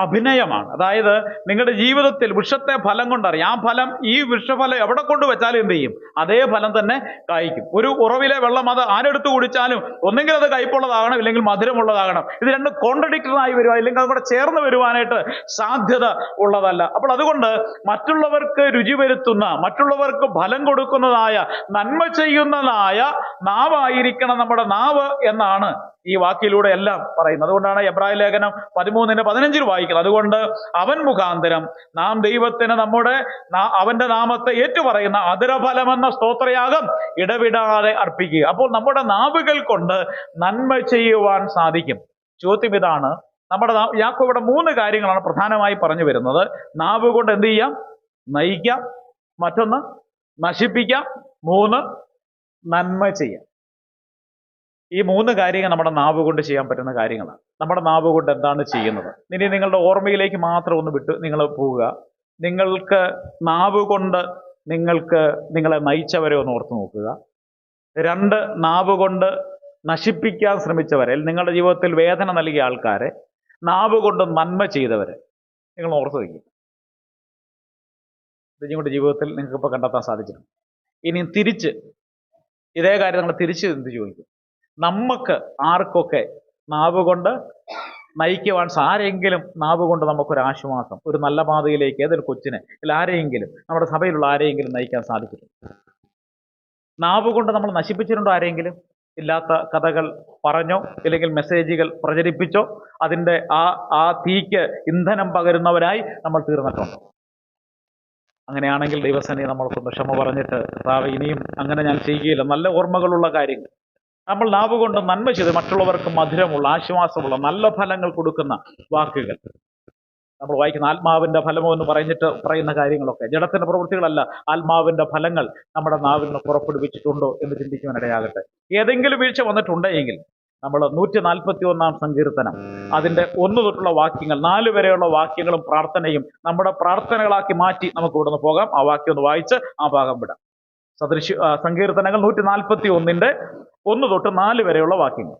അഭിനയമാണ്. അതായത് നിങ്ങളുടെ ജീവിതത്തിൽ വൃക്ഷത്തെ ഫലം കൊണ്ടറിയാം. ആ ഫലം, ഈ വൃക്ഷഫലം എവിടെ കൊണ്ട് വെച്ചാലും എന്ത് ചെയ്യും? അതേ ഫലം തന്നെ കായ്ക്കും. ഒരു ഉറവിലെ വെള്ളം അത് ആരെടുത്ത് കുടിച്ചാലും ഒന്നെങ്കിൽ അത് കയ്പുള്ളതാകണം, ഇല്ലെങ്കിൽ മധുരമുള്ളതാകണം. ഇത് രണ്ടും കോൺട്രഡിക്ടറി ആയി വരുക, ഇല്ലെങ്കിൽ അതുകൂടെ ചേർന്ന് വരുവാനായിട്ട് സാധ്യത ഉള്ളതല്ല. അപ്പോൾ അതുകൊണ്ട് മറ്റുള്ളവർക്ക് രുചി വരുത്തുന്ന, മറ്റുള്ളവർക്ക് ഫലം കൊടുക്കുന്നതായ, നന്മ ചെയ്യുന്നതായ നാവായിരിക്കണം നമ്മുടെ നാവ് എന്നാണ് ഈ വാക്കിലൂടെ എല്ലാം പറയുന്നത്. അതുകൊണ്ടാണ് എബ്രായ ലേഖനം 13:15 വായിക്കുന്നത്. അതുകൊണ്ട് അവൻ മുഖാന്തരം നാം ദൈവത്തിന് അവന്റെ നാമത്തെ ഏറ്റുപറയുന്ന അധരഫലമെന്ന സ്തോത്രയാഗം ഇടവിടാതെ അർപ്പിക്കുക. അപ്പോൾ നമ്മുടെ നാവുകൾ കൊണ്ട് നന്മ ചെയ്യുവാൻ സാധിക്കും. ചോദ്യം ഇതാണ്, നമ്മുടെ യാക്കോബ് ഇവിടെ 3 കാര്യങ്ങളാണ് പ്രധാനമായി പറഞ്ഞു വരുന്നത്. നാവ് കൊണ്ട് എന്ത് ചെയ്യാം? നയിക്കാം, മറ്റൊന്ന് നശിപ്പിക്കാം, 3 നന്മ ചെയ്യാം. ഈ 3 കാര്യങ്ങൾ നമ്മുടെ നാവ് കൊണ്ട് ചെയ്യാൻ പറ്റുന്ന കാര്യങ്ങളാണ്. നമ്മുടെ നാവ് കൊണ്ട് എന്താണ് ചെയ്യുന്നത്? ഇനി നിങ്ങളുടെ ഓർമ്മയിലേക്ക് മാത്രം ഒന്ന് വിട്ട് നിങ്ങൾ പോവുക. നിങ്ങൾക്ക് നാവ് കൊണ്ട് നിങ്ങളെ നയിച്ചവരെ ഒന്ന് ഓർത്ത് നോക്കുക. 2, നാവ് കൊണ്ട് നശിപ്പിക്കാൻ ശ്രമിച്ചവരെ, നിങ്ങളുടെ ജീവിതത്തിൽ വേദന നൽകിയ ആൾക്കാരെ, നാവ് കൊണ്ട് നന്മ ചെയ്തവരെ നിങ്ങൾ ഓർത്ത് വയ്ക്കും. ഇത് നിങ്ങളുടെ ജീവിതത്തിൽ നിങ്ങൾക്ക് ഇപ്പോൾ കണ്ടെത്താൻ സാധിച്ചിട്ടുണ്ട്. ഇനി തിരിച്ച് ഇതേ കാര്യം നിങ്ങൾ തിരിച്ച് എന്ത് ചോദിക്കും? നമുക്ക് ആർക്കൊക്കെ നാവ് കൊണ്ട് നയിക്കുവാൻ, ആരെങ്കിലും നാവ് കൊണ്ട് നമുക്കൊരാശ്വാസം, ഒരു നല്ല പാതയിലേക്ക് ഏതൊരു കൊച്ചിനെ ഇല്ല ആരെയെങ്കിലും, നമ്മുടെ സഭയിലുള്ള ആരെയെങ്കിലും നയിക്കാൻ സാധിച്ചിട്ടുണ്ട്? നാവ് കൊണ്ട് നമ്മൾ നശിപ്പിച്ചിട്ടുണ്ടോ ആരെങ്കിലും? ഇല്ലാത്ത കഥകൾ പറഞ്ഞോ ഇല്ലെങ്കിൽ മെസ്സേജുകൾ പ്രചരിപ്പിച്ചോ അതിൻ്റെ ആ തീക്ക് ഇന്ധനം പകരുന്നവരായി നമ്മൾ തീർന്നിട്ടുണ്ടോ? അങ്ങനെയാണെങ്കിൽ ദൈവസേനയെ നമ്മൾക്കൊന്ന് ക്ഷമ പറഞ്ഞിട്ട്, കർത്താവേ, ഇനിയും അങ്ങനെ ഞാൻ ചെയ്യുകയില്ല. നല്ല ഓർമ്മകളുള്ള കാര്യങ്ങൾ നമ്മൾ നാവ് കൊണ്ട് നന്മ ചെയ്ത് മറ്റുള്ളവർക്ക് മധുരമുള്ള, ആശ്വാസമുള്ള, നല്ല ഫലങ്ങൾ കൊടുക്കുന്ന വാക്കുകൾ നമ്മൾ വായിക്കുന്ന ആത്മാവിന്റെ ഫലമോ എന്ന് പറയുന്ന കാര്യങ്ങളൊക്കെ ജഡത്തിന്റെ പ്രവൃത്തികളല്ല, ആത്മാവിന്റെ ഫലങ്ങൾ നമ്മുടെ നാവിൽ നിന്ന് പുറപ്പെടുവിച്ചിട്ടുണ്ടോ എന്ന് ചിന്തിക്കുവാനിടയാകട്ടെ. ഏതെങ്കിലും വീഴ്ച വന്നിട്ടുണ്ടെങ്കിൽ നമ്മൾ 141 സങ്കീർത്തനം അതിന്റെ 1 തൊട്ടുള്ള വാക്യങ്ങൾ 4 വരെയുള്ള വാക്യങ്ങളും പ്രാർത്ഥനയും നമ്മുടെ പ്രാർത്ഥനകളാക്കി മാറ്റി നമുക്ക് ഇവിടുന്ന് പോകാം. ആ വാക്യം ഒന്ന് വായിച്ച് ആ ഭാഗം വിടാം. സങ്കീർത്തനങ്ങൾ 141 1 തൊട്ട് 4 വരെയുള്ള വാക്യങ്ങൾ.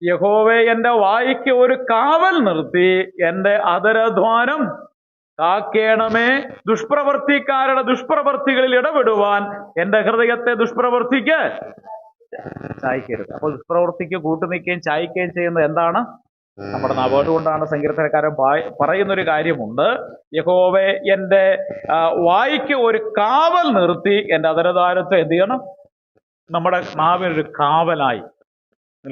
യഹോവേ, എന്റെ വായ്ക്ക് ഒരു കാവൽ നിർത്തി എന്റെ അധരധ്വാനം കാക്കേണമേ. ദുഷ്പ്രവൃത്തിക്കാരുടെ ദുഷ്പ്രവൃത്തികളിൽ ഇടപെടുവാൻ എന്റെ ഹൃദയത്തെ ദുഷ്പ്രവൃത്തിക്ക് ചായ്ക്കരുത്. അപ്പോൾ ദുഷ്പ്രവൃത്തിക്ക് കൂട്ടുനിൽക്കുകയും ചായ്ക്കുകയും ചെയ്യുന്നത് എന്താണ്? നമ്മുടെ നാവ്. അതുകൊണ്ടാണ് സങ്കീർത്തനക്കാരൻ പറയുന്നൊരു കാര്യമുണ്ട്, യഹോവേ, എന്റെ വായ്ക്ക് ഒരു കാവൽ നിർത്തി എന്റെ അധരദ്വാരത്തെ എന്ത് ചെയ്യണം? നമ്മുടെ നാവിനൊരു കാവലായി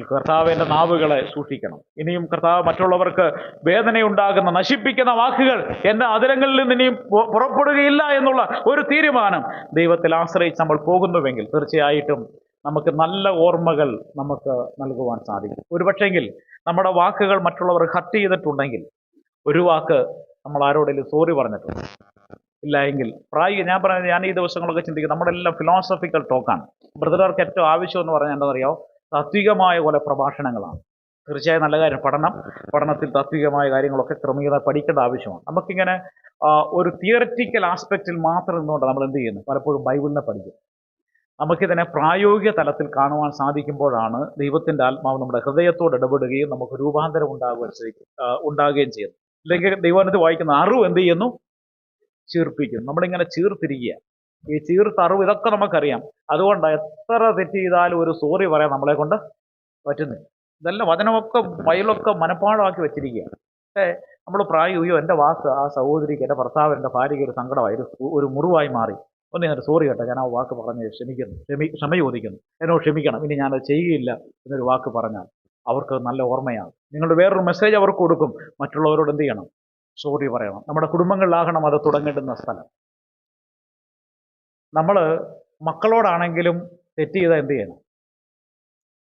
കർത്താവിന്റെ നാവുകളെ സൂക്ഷിക്കണം. ഇനിയും കർത്താവ് മറ്റുള്ളവർക്ക് വേദനയുണ്ടാകുന്ന നശിപ്പിക്കുന്ന വാക്കുകൾ എന്റെ അധരങ്ങളിൽ നിന്ന് ഇനിയും പുറപ്പെടുകയില്ല എന്നുള്ള ഒരു തീരുമാനം ദൈവത്തിൽ ആശ്രയിച്ച് നമ്മൾ പോകുന്നുവെങ്കിൽ തീർച്ചയായിട്ടും നമുക്ക് നല്ല ഓർമ്മകൾ നമുക്ക് നൽകുവാൻ സാധിക്കും. ഒരുപക്ഷെങ്കിൽ നമ്മുടെ വാക്കുകൾ മറ്റുള്ളവർ ഹർട്ട് ചെയ്തിട്ടുണ്ടെങ്കിൽ, ഒരു വാക്ക് നമ്മൾ ആരോടെങ്കിലും സോറി പറഞ്ഞിട്ടുണ്ട് ഇല്ല എങ്കിൽ ഞാൻ ഈ ദിവസങ്ങളൊക്കെ ചിന്തിക്കും, നമ്മുടെ എല്ലാം ഫിലോസഫിക്കൽ ടോക്കാണ്. ബ്രദർക്ക് ഏറ്റവും ആവശ്യം എന്ന് പറഞ്ഞാൽ എന്താണെന്നറിയാമോ? താത്വികമായ പോലെ പ്രഭാഷണങ്ങളാണ്. തീർച്ചയായും നല്ല കാര്യം. പഠനത്തിൽ താത്വികമായ കാര്യങ്ങളൊക്കെ ക്രമീകത പഠിക്കേണ്ട ആവശ്യമാണ്. നമുക്കിങ്ങനെ ഒരു തിയററ്റിക്കൽ ആസ്പെക്റ്റിൽ മാത്രം നിന്നുകൊണ്ട് നമ്മൾ എന്ത് ചെയ്യുന്നു? പലപ്പോഴും ബൈബിളിനെ പഠിക്കും. നമുക്കിതിനെ പ്രായോഗിക തലത്തിൽ കാണുവാൻ സാധിക്കുമ്പോഴാണ് ദൈവത്തിൻ്റെ ആത്മാവ് നമ്മുടെ ഹൃദയത്തോട് ഇടപെടുകയും നമുക്ക് രൂപാന്തരം ഉണ്ടാകുകയും ചെയ്യുന്നു. അല്ലെങ്കിൽ ദൈവവചനത്തിൽ വായിക്കുന്ന അറിവ് എന്ത് ചെയ്യുന്നു? ചീർപ്പിക്കുന്നു. നമ്മളിങ്ങനെ ചീർത്തിരിക്കുക. ഈ ചീർത്ത അറിവ് ഇതൊക്കെ നമുക്കറിയാം. അതുകൊണ്ട് എത്ര തെറ്റ് ചെയ്താലും ഒരു സോറി പറയാൻ നമ്മളെ കൊണ്ട് പറ്റുന്നില്ല. ഇതെല്ലാം വചനമൊക്കെ ബൈബിളൊക്കെ മനഃപ്പാഠമാക്കി വെച്ചിരിക്കുക. പക്ഷേ നമ്മൾ എൻ്റെ വാക്ക് ആ സഹോദരിക്ക്, എൻ്റെ ഭർത്താവ്, എൻ്റെ ഭാര്യയ്ക്ക് ഒരു സങ്കടമായി, ഒരു മുറിവായി മാറി. ഞാൻ സോറി കേട്ടോ, ഞാൻ ആ വാക്ക് പറഞ്ഞ് ക്ഷമ ചോദിക്കുന്നു, എന്നോട് ക്ഷമിക്കണം, ഇനി ഞാനത് ചെയ്യുകയില്ല എന്നൊരു വാക്ക് പറഞ്ഞാൽ അവർക്ക് നല്ല ഓർമ്മയാണ്. നിങ്ങളുടെ വേറൊരു മെസ്സേജ് അവർക്ക് കൊടുക്കും. മറ്റുള്ളവരോട് എന്ത് ചെയ്യണം? സോറി പറയണം. നമ്മുടെ കുടുംബങ്ങളിലാകണം അത് തുടങ്ങേണ്ടുന്ന സ്ഥലം. നമ്മൾ മക്കളോടാണെങ്കിലും തെറ്റ് ചെയ്താൽ എന്ത് ചെയ്യണം?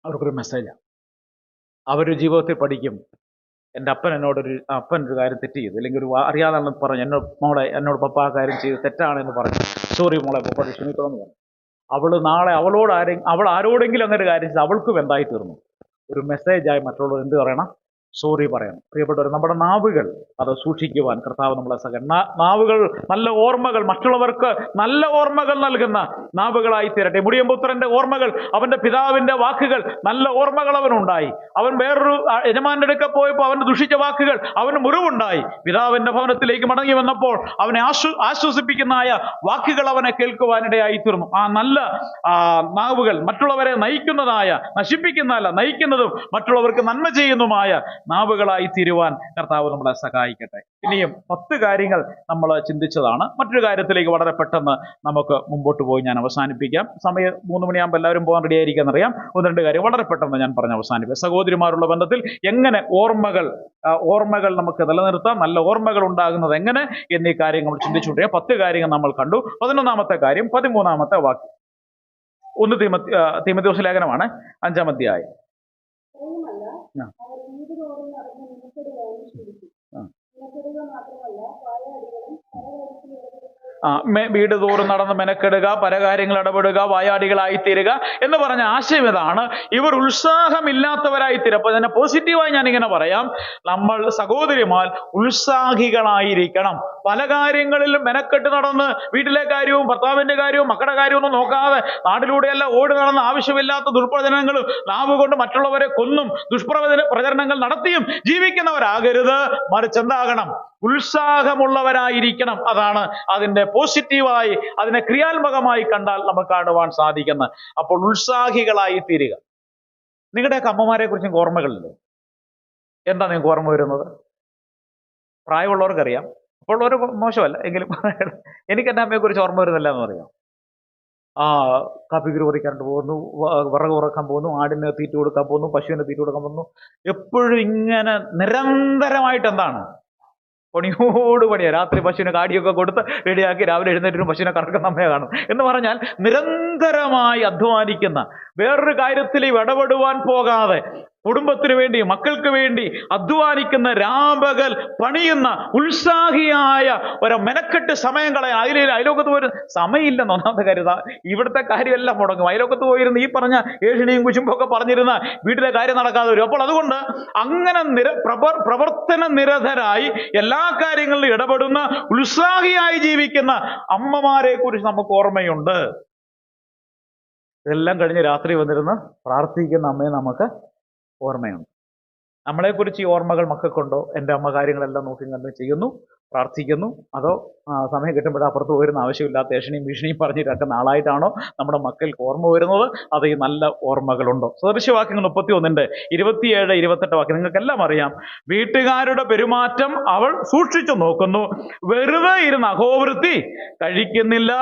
അവർക്കൊരു മെസ്സേജാണ്. അവർ ജീവിതത്തിൽ പഠിക്കും, എൻ്റെ അപ്പനൊരു കാര്യം തെറ്റ് ചെയ്തു, അല്ലെങ്കിൽ ഒരു അറിയാതാണെന്ന് പറഞ്ഞു, എന്നോട് പപ്പ ആ കാര്യം ചെയ്ത് തെറ്റാണെന്ന് പറഞ്ഞു, സോറി മോളെ, പപ്പ ക്ഷമിക്കണമെന്ന് പറഞ്ഞു. അവൾ നാളെ അവൾ ആരോടെങ്കിലും അങ്ങനെ ഒരു കാര്യം ചെയ്ത് അവൾക്കും എന്തായി തീർന്നു? ഒരു മെസ്സേജായി മറ്റുള്ളവർ എന്ത് പറയണം? സോറി പറയണം. പ്രിയപ്പെട്ടവർ, നമ്മുടെ നാവുകൾ അത് സൂക്ഷിക്കുവാൻ കർത്താവ് നമ്മളെ നാവുകൾ നല്ല ഓർമ്മകൾ, മറ്റുള്ളവർക്ക് നല്ല ഓർമ്മകൾ നൽകുന്ന നാവുകളായി തീരട്ടെ. മുടിയമ്പുത്രന്റെ ഓർമ്മകൾ, അവന്റെ പിതാവിന്റെ വാക്കുകൾ, നല്ല ഓർമ്മകൾ അവനുണ്ടായി. അവൻ വേറൊരു യജമാന്റെ അടുക്ക പോയപ്പോൾ അവന് ദുഷിച്ച വാക്കുകൾ, അവന് മുറിവുണ്ടായി. പിതാവിന്റെ ഭവനത്തിലേക്ക് മടങ്ങി വന്നപ്പോൾ അവനെ ആശ്വസിപ്പിക്കുന്നതായ വാക്കുകൾ അവനെ കേൾക്കുവാനിടയായി തീർന്നു. ആ നല്ല നാവുകൾ മറ്റുള്ളവരെ നയിക്കുന്നതായ, നശിപ്പിക്കുന്നതല്ല, നയിക്കുന്നതും മറ്റുള്ളവർക്ക് നന്മ ചെയ്യുന്നതുമായ നാവുകളായി തീരുവാൻ കർത്താവ് നമ്മളെ സഹായിക്കട്ടെ. ഇനിയും 10 കാര്യങ്ങൾ നമ്മൾ ചിന്തിച്ചതാണ്. മറ്റൊരു കാര്യത്തിലേക്ക് വളരെ പെട്ടെന്ന് നമുക്ക് മുമ്പോട്ട് പോയി ഞാൻ അവസാനിപ്പിക്കാം. സമയം 3 മണിയാകുമ്പോൾ എല്ലാവരും പോകാൻ റെഡി ആയിരിക്കാൻ അറിയാം. 1-2 കാര്യം വളരെ പെട്ടെന്ന് ഞാൻ പറഞ്ഞ് അവസാനിപ്പിക്കാം. സഹോദരിമാരുള്ള ബന്ധത്തിൽ എങ്ങനെ ഓർമ്മകൾ നമുക്ക് നിലനിർത്താം, നല്ല ഓർമ്മകൾ ഉണ്ടാകുന്നത് എങ്ങനെ എന്നീ കാര്യങ്ങൾ ചിന്തിച്ചുകൊണ്ടിരിക്കുക. 10 കാര്യങ്ങൾ നമ്മൾ കണ്ടു. 11-ാമത്തെ കാര്യം 13-ാമത്തെ വാക്യം. 1 തീമോഥെയോസ് ലേഖനമാണ് 5-ാം അധ്യായം. ആ. അവർ വീട് തോറും നടന്ന് നിലപ്പെടുവാനും ശീലിച്ചു. ആ. നിലപ്പെടുക മാത്രമല്ല വായാടികളും പലതരത്തിലുള്ള വീട് തോറും നടന്ന് മെനക്കെടുക, പല കാര്യങ്ങൾ ഇടപെടുക, വായാടികളായി തീരുക എന്ന് പറഞ്ഞ ആശയം ഇതാണ്. ഇവർ ഉത്സാഹമില്ലാത്തവരായി തീരും. അപ്പൊ ഇതിനെ പോസിറ്റീവായി ഞാൻ ഇങ്ങനെ പറയാം, നമ്മൾ സഹോദരിമാർ ഉത്സാഹികളായിരിക്കണം. പല കാര്യങ്ങളിലും മെനക്കെട്ട് നടന്ന് വീട്ടിലെ കാര്യവും ഭർത്താവിന്റെ കാര്യവും മക്കളുടെ കാര്യവും ഒന്നും നോക്കാതെ നാട്ടിലൂടെയെല്ലാം ഓടി നടന്ന് ആവശ്യമില്ലാത്ത ദുഷ്പ്രചരണങ്ങളും നാവ് കൊണ്ട് മറ്റുള്ളവരെ കൊന്നും പ്രചരണങ്ങൾ നടത്തിയും ജീവിക്കുന്നവരാകരുത്. മറിച്ച് എന്താകണം? ഉത്സാഹമുള്ളവരായിരിക്കണം. അതാണ് അതിന്റെ പോസിറ്റീവായി, അതിനെ ക്രിയാത്മകമായി കണ്ടാൽ നമുക്ക് കാണുവാൻ സാധിക്കുന്നത്. അപ്പോൾ ഉത്സാഹികളായി തീരുക. നിങ്ങളുടെയൊക്കെ അമ്മമാരെ കുറിച്ചും ഓർമ്മകളില്ലേ? എന്താ നിങ്ങൾക്ക് ഓർമ്മ വരുന്നത്? പ്രായമുള്ളവർക്കറിയാം, അപ്പോൾ ഉള്ളവർ മോശമല്ല എങ്കിലും എനിക്ക് എൻ്റെ അമ്മയെ കുറിച്ച് ഓർമ്മ വരുന്നില്ല എന്ന് പറയാം. കാപ്പിക്കുരു പറിക്കാണ്ട് പോകുന്നു, വിറക് ഉറക്കാൻ പോകുന്നു, ആടിന് തീറ്റ കൊടുക്കാൻ പോകുന്നു, പശുവിന് തീറ്റ കൊടുക്കാൻ പോകുന്നു. എപ്പോഴും ഇങ്ങനെ നിരന്തരമായിട്ട് എന്താണ്? പണിയോട് പണിയാ. രാത്രി പശുവിനെ കാടിയൊക്കെ കൊടുത്ത് റെഡിയാക്കി രാവിലെ എഴുന്നേറ്റിനും പശുവിനെ കറക്കുന്ന അമ്മയെ കാണും. എന്ന് പറഞ്ഞാൽ നിരന്തരമായി അധ്വാനിക്കുന്ന, വേറൊരു കാര്യത്തിലും ഇടപെടുവാൻ പോകാതെ കുടുംബത്തിന് വേണ്ടി മക്കൾക്ക് വേണ്ടി അധ്വാനിക്കുന്ന, രാപകൽ പണിയുന്ന ഉത്സാഹിയായ ഒരു മെനക്കെട്ട് സമയം കളയാൻ. അയലോക്കത്ത് പോയിരുന്ന സമയമില്ലെന്ന് ഒന്നാമത്തെ കാര്യം. ഇവിടുത്തെ കാര്യമെല്ലാം മുടങ്ങും. അയലോക്കത്ത് പോയിരുന്ന് ഈ പറഞ്ഞ ഏഷിണിയും കുശുമ്പൊക്കെ പറഞ്ഞിരുന്ന വീട്ടിലെ കാര്യം നടക്കാതെ വരും. അപ്പോൾ അതുകൊണ്ട് അങ്ങനെ പ്രവർത്തന നിരതരായി എല്ലാ കാര്യങ്ങളിലും ഇടപെടുന്ന ഉത്സാഹിയായി ജീവിക്കുന്ന അമ്മമാരെ കുറിച്ച് നമുക്ക് ഓർമ്മയുണ്ട്. ഇതെല്ലാം കഴിഞ്ഞ് രാത്രി വന്നിരുന്ന് പ്രാർത്ഥിക്കുന്ന അമ്മയെ നമുക്ക് ഓർമ്മയുണ്ട്. നമ്മളെക്കുറിച്ച് ഈ ഓർമ്മകൾ മക്കൾക്കുണ്ടോ? എൻ്റെ അമ്മ കാര്യങ്ങളെല്ലാം നോക്കി കണ്ട് ചെയ്യുന്നു, പ്രാർത്ഥിക്കുന്നു, അതോ സമയം കിട്ടുമ്പോൾ അപ്പുറത്ത് പോയിരുന്ന ആവശ്യമില്ലാത്ത ഏഷണിയും ഭീഷണിയും പറഞ്ഞിട്ടൊക്കെ നാളായിട്ടാണോ നമ്മുടെ മക്കൾക്ക് ഓർമ്മ വരുന്നത്? അത് ഈ നല്ല ഓർമ്മകളുണ്ടോ? സദൃശവാക്യങ്ങൾ 31 27 28 വാക്യം നിങ്ങൾക്കെല്ലാം അറിയാം. വീട്ടുകാരുടെ പെരുമാറ്റം അവൾ സൂക്ഷിച്ചു നോക്കുന്നു, വെറുതെ ഇരുന്ന് അഹോവൃത്തി കഴിക്കുന്നില്ല.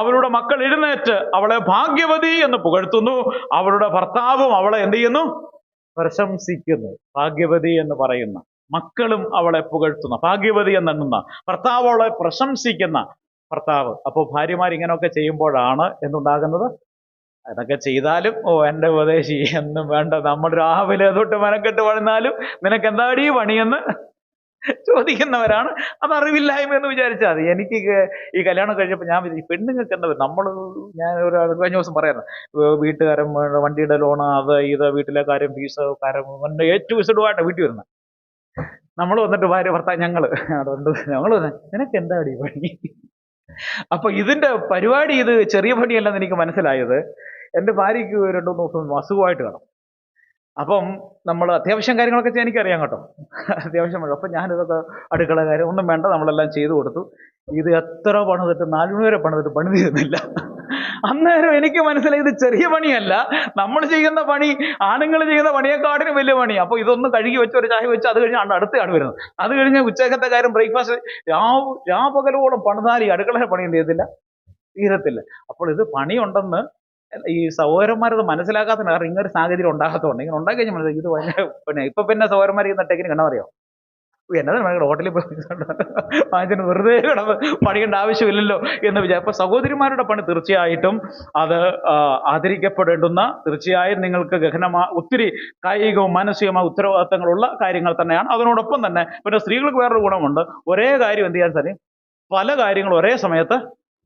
അവളുടെ മക്കൾ എഴുന്നേറ്റ് അവളെ ഭാഗ്യവതി എന്ന് പുകഴ്ത്തുന്നു. അവളുടെ ഭർത്താവും അവളെ എന്ത് ചെയ്യുന്നു? പ്രശംസിക്കുന്നു. ഭാഗ്യവതി എന്ന് പറയുന്ന മക്കളും അവളെ പുകഴ്ത്തുന്ന, ഭാഗ്യവതി എന്നെണ്ണുന്ന ഭർത്താവ്, അവളെ പ്രശംസിക്കുന്ന ഭർത്താവ്. അപ്പോൾ ഭാര്യമാർ ഇങ്ങനെയൊക്കെ ചെയ്യുമ്പോഴാണ് എന്തുണ്ടാകുന്നത്? അതൊക്കെ ചെയ്താലും എൻ്റെ ഉപദേശി എന്നും വേണ്ട, നമ്മൾ രാവിലെ തൊട്ട് മെനക്കെട്ട് പണിന്നാലും നിനക്ക് എന്താടി പണിയെന്ന് ചോദിക്കുന്നവരാണ്. അത് അറിവില്ലായ്മ എന്ന് വിചാരിച്ചാൽ മതി. എനിക്ക് ഈ കല്യാണം കഴിഞ്ഞപ്പോൾ ഞാൻ വിചാരിച്ചു, പെണ്ണുങ്ങൾക്ക് എന്താ ഞാൻ ഒരു കഴിഞ്ഞ ദിവസം പറയാറ്, വീട്ടുകാരൻ വണ്ടിയുടെ ലോണ്, അത് ഇത്, വീട്ടിലെ കാര്യം, ഫീസ് കാര്യം, ഏറ്റവും വിസഡുമായിട്ട് വീട്ടിൽ വരുന്നത്. നമ്മൾ വന്നിട്ട് ഭർത്താവ് ഞങ്ങൾ നിനക്ക് എന്താ അടി പണി? അപ്പൊ ഇതിന്റെ പരിപാടി ഇത് ചെറിയ പണിയല്ലെന്ന് എനിക്ക് മനസ്സിലായത്. എൻ്റെ ഭാര്യയ്ക്ക് 2-3 ദിവസം അസുഖമായിട്ട് കാണും. അപ്പം നമ്മൾ അത്യാവശ്യം കാര്യങ്ങളൊക്കെ ചെയ്യാൻ എനിക്കറിയാം കേട്ടോ, അത്യാവശ്യം വേണം. അപ്പം ഞാനിതൊക്കെ അടുക്കള കാര്യം ഒന്നും വേണ്ട, നമ്മളെല്ലാം ചെയ്തു കൊടുത്തു. ഇത് എത്ര പണിതിട്ട് 4 മണി വരെ പണിതിട്ട് പണി തീരുന്നില്ല. അന്നേരം എനിക്ക് മനസ്സിലായി ഇത് ചെറിയ പണിയല്ല, നമ്മൾ ചെയ്യുന്ന പണി, ആണുങ്ങൾ ചെയ്യുന്ന പണിയെക്കാട്ടിനും വലിയ പണി. അപ്പോൾ ഇതൊന്ന് കഴുകി വെച്ച് ഒരു ചായ വെച്ച് അത് കഴിഞ്ഞ് അടുത്തയാണ് വരുന്നത്. അത് കഴിഞ്ഞ് ഉച്ചക്കത്തെ കാര്യം, ബ്രേക്ക്ഫാസ്റ്റ്, രാപകലോളം പണിതാൽ ഈ അടുക്കള പണി എന്ത് ചെയ്യത്തില്ല, തീരത്തില്ല. അപ്പോൾ ഇത് പണിയുണ്ടെന്ന് ഈ സഹോദരന്മാരത് മനസ്സിലാക്കാത്ത കാരണം ഇങ്ങനൊരു സാഹചര്യം ഉണ്ടാകത്തോണ്ട്. ഇങ്ങനെ ഉണ്ടാക്കി കഴിഞ്ഞാൽ മനസ്സിലാക്കി ഇത് പിന്നെ പിന്നെ സഹോദരന്മാർ ചെയ്യുന്ന ടെക്നിക്ക് കണ്ടറിയോ? എന്നതാണ് ഹോട്ടലിൽ വാങ്ങിച്ചിട്ട് വെറുതെ കിടന്ന് പണിയേണ്ട ആവശ്യമില്ലല്ലോ എന്ന് വിചാരിക്കും. അപ്പൊ സഹോദരിമാരുടെ പണി തീർച്ചയായിട്ടും അത് ആദരിക്കപ്പെടേണ്ടുന്ന, തീർച്ചയായും നിങ്ങൾക്ക് ഒത്തിരി കായികവും മാനസികമായ ഉത്തരവാദിത്തങ്ങളുള്ള കാര്യങ്ങൾ തന്നെയാണ്. അതിനോടൊപ്പം തന്നെ പിന്നെ സ്ത്രീകൾക്ക് വേറൊരു ഗുണമുണ്ട്. ഒരേ കാര്യം എന്ത് ചെയ്യാൻ സാധിക്കും, പല കാര്യങ്ങളും ഒരേ സമയത്ത്.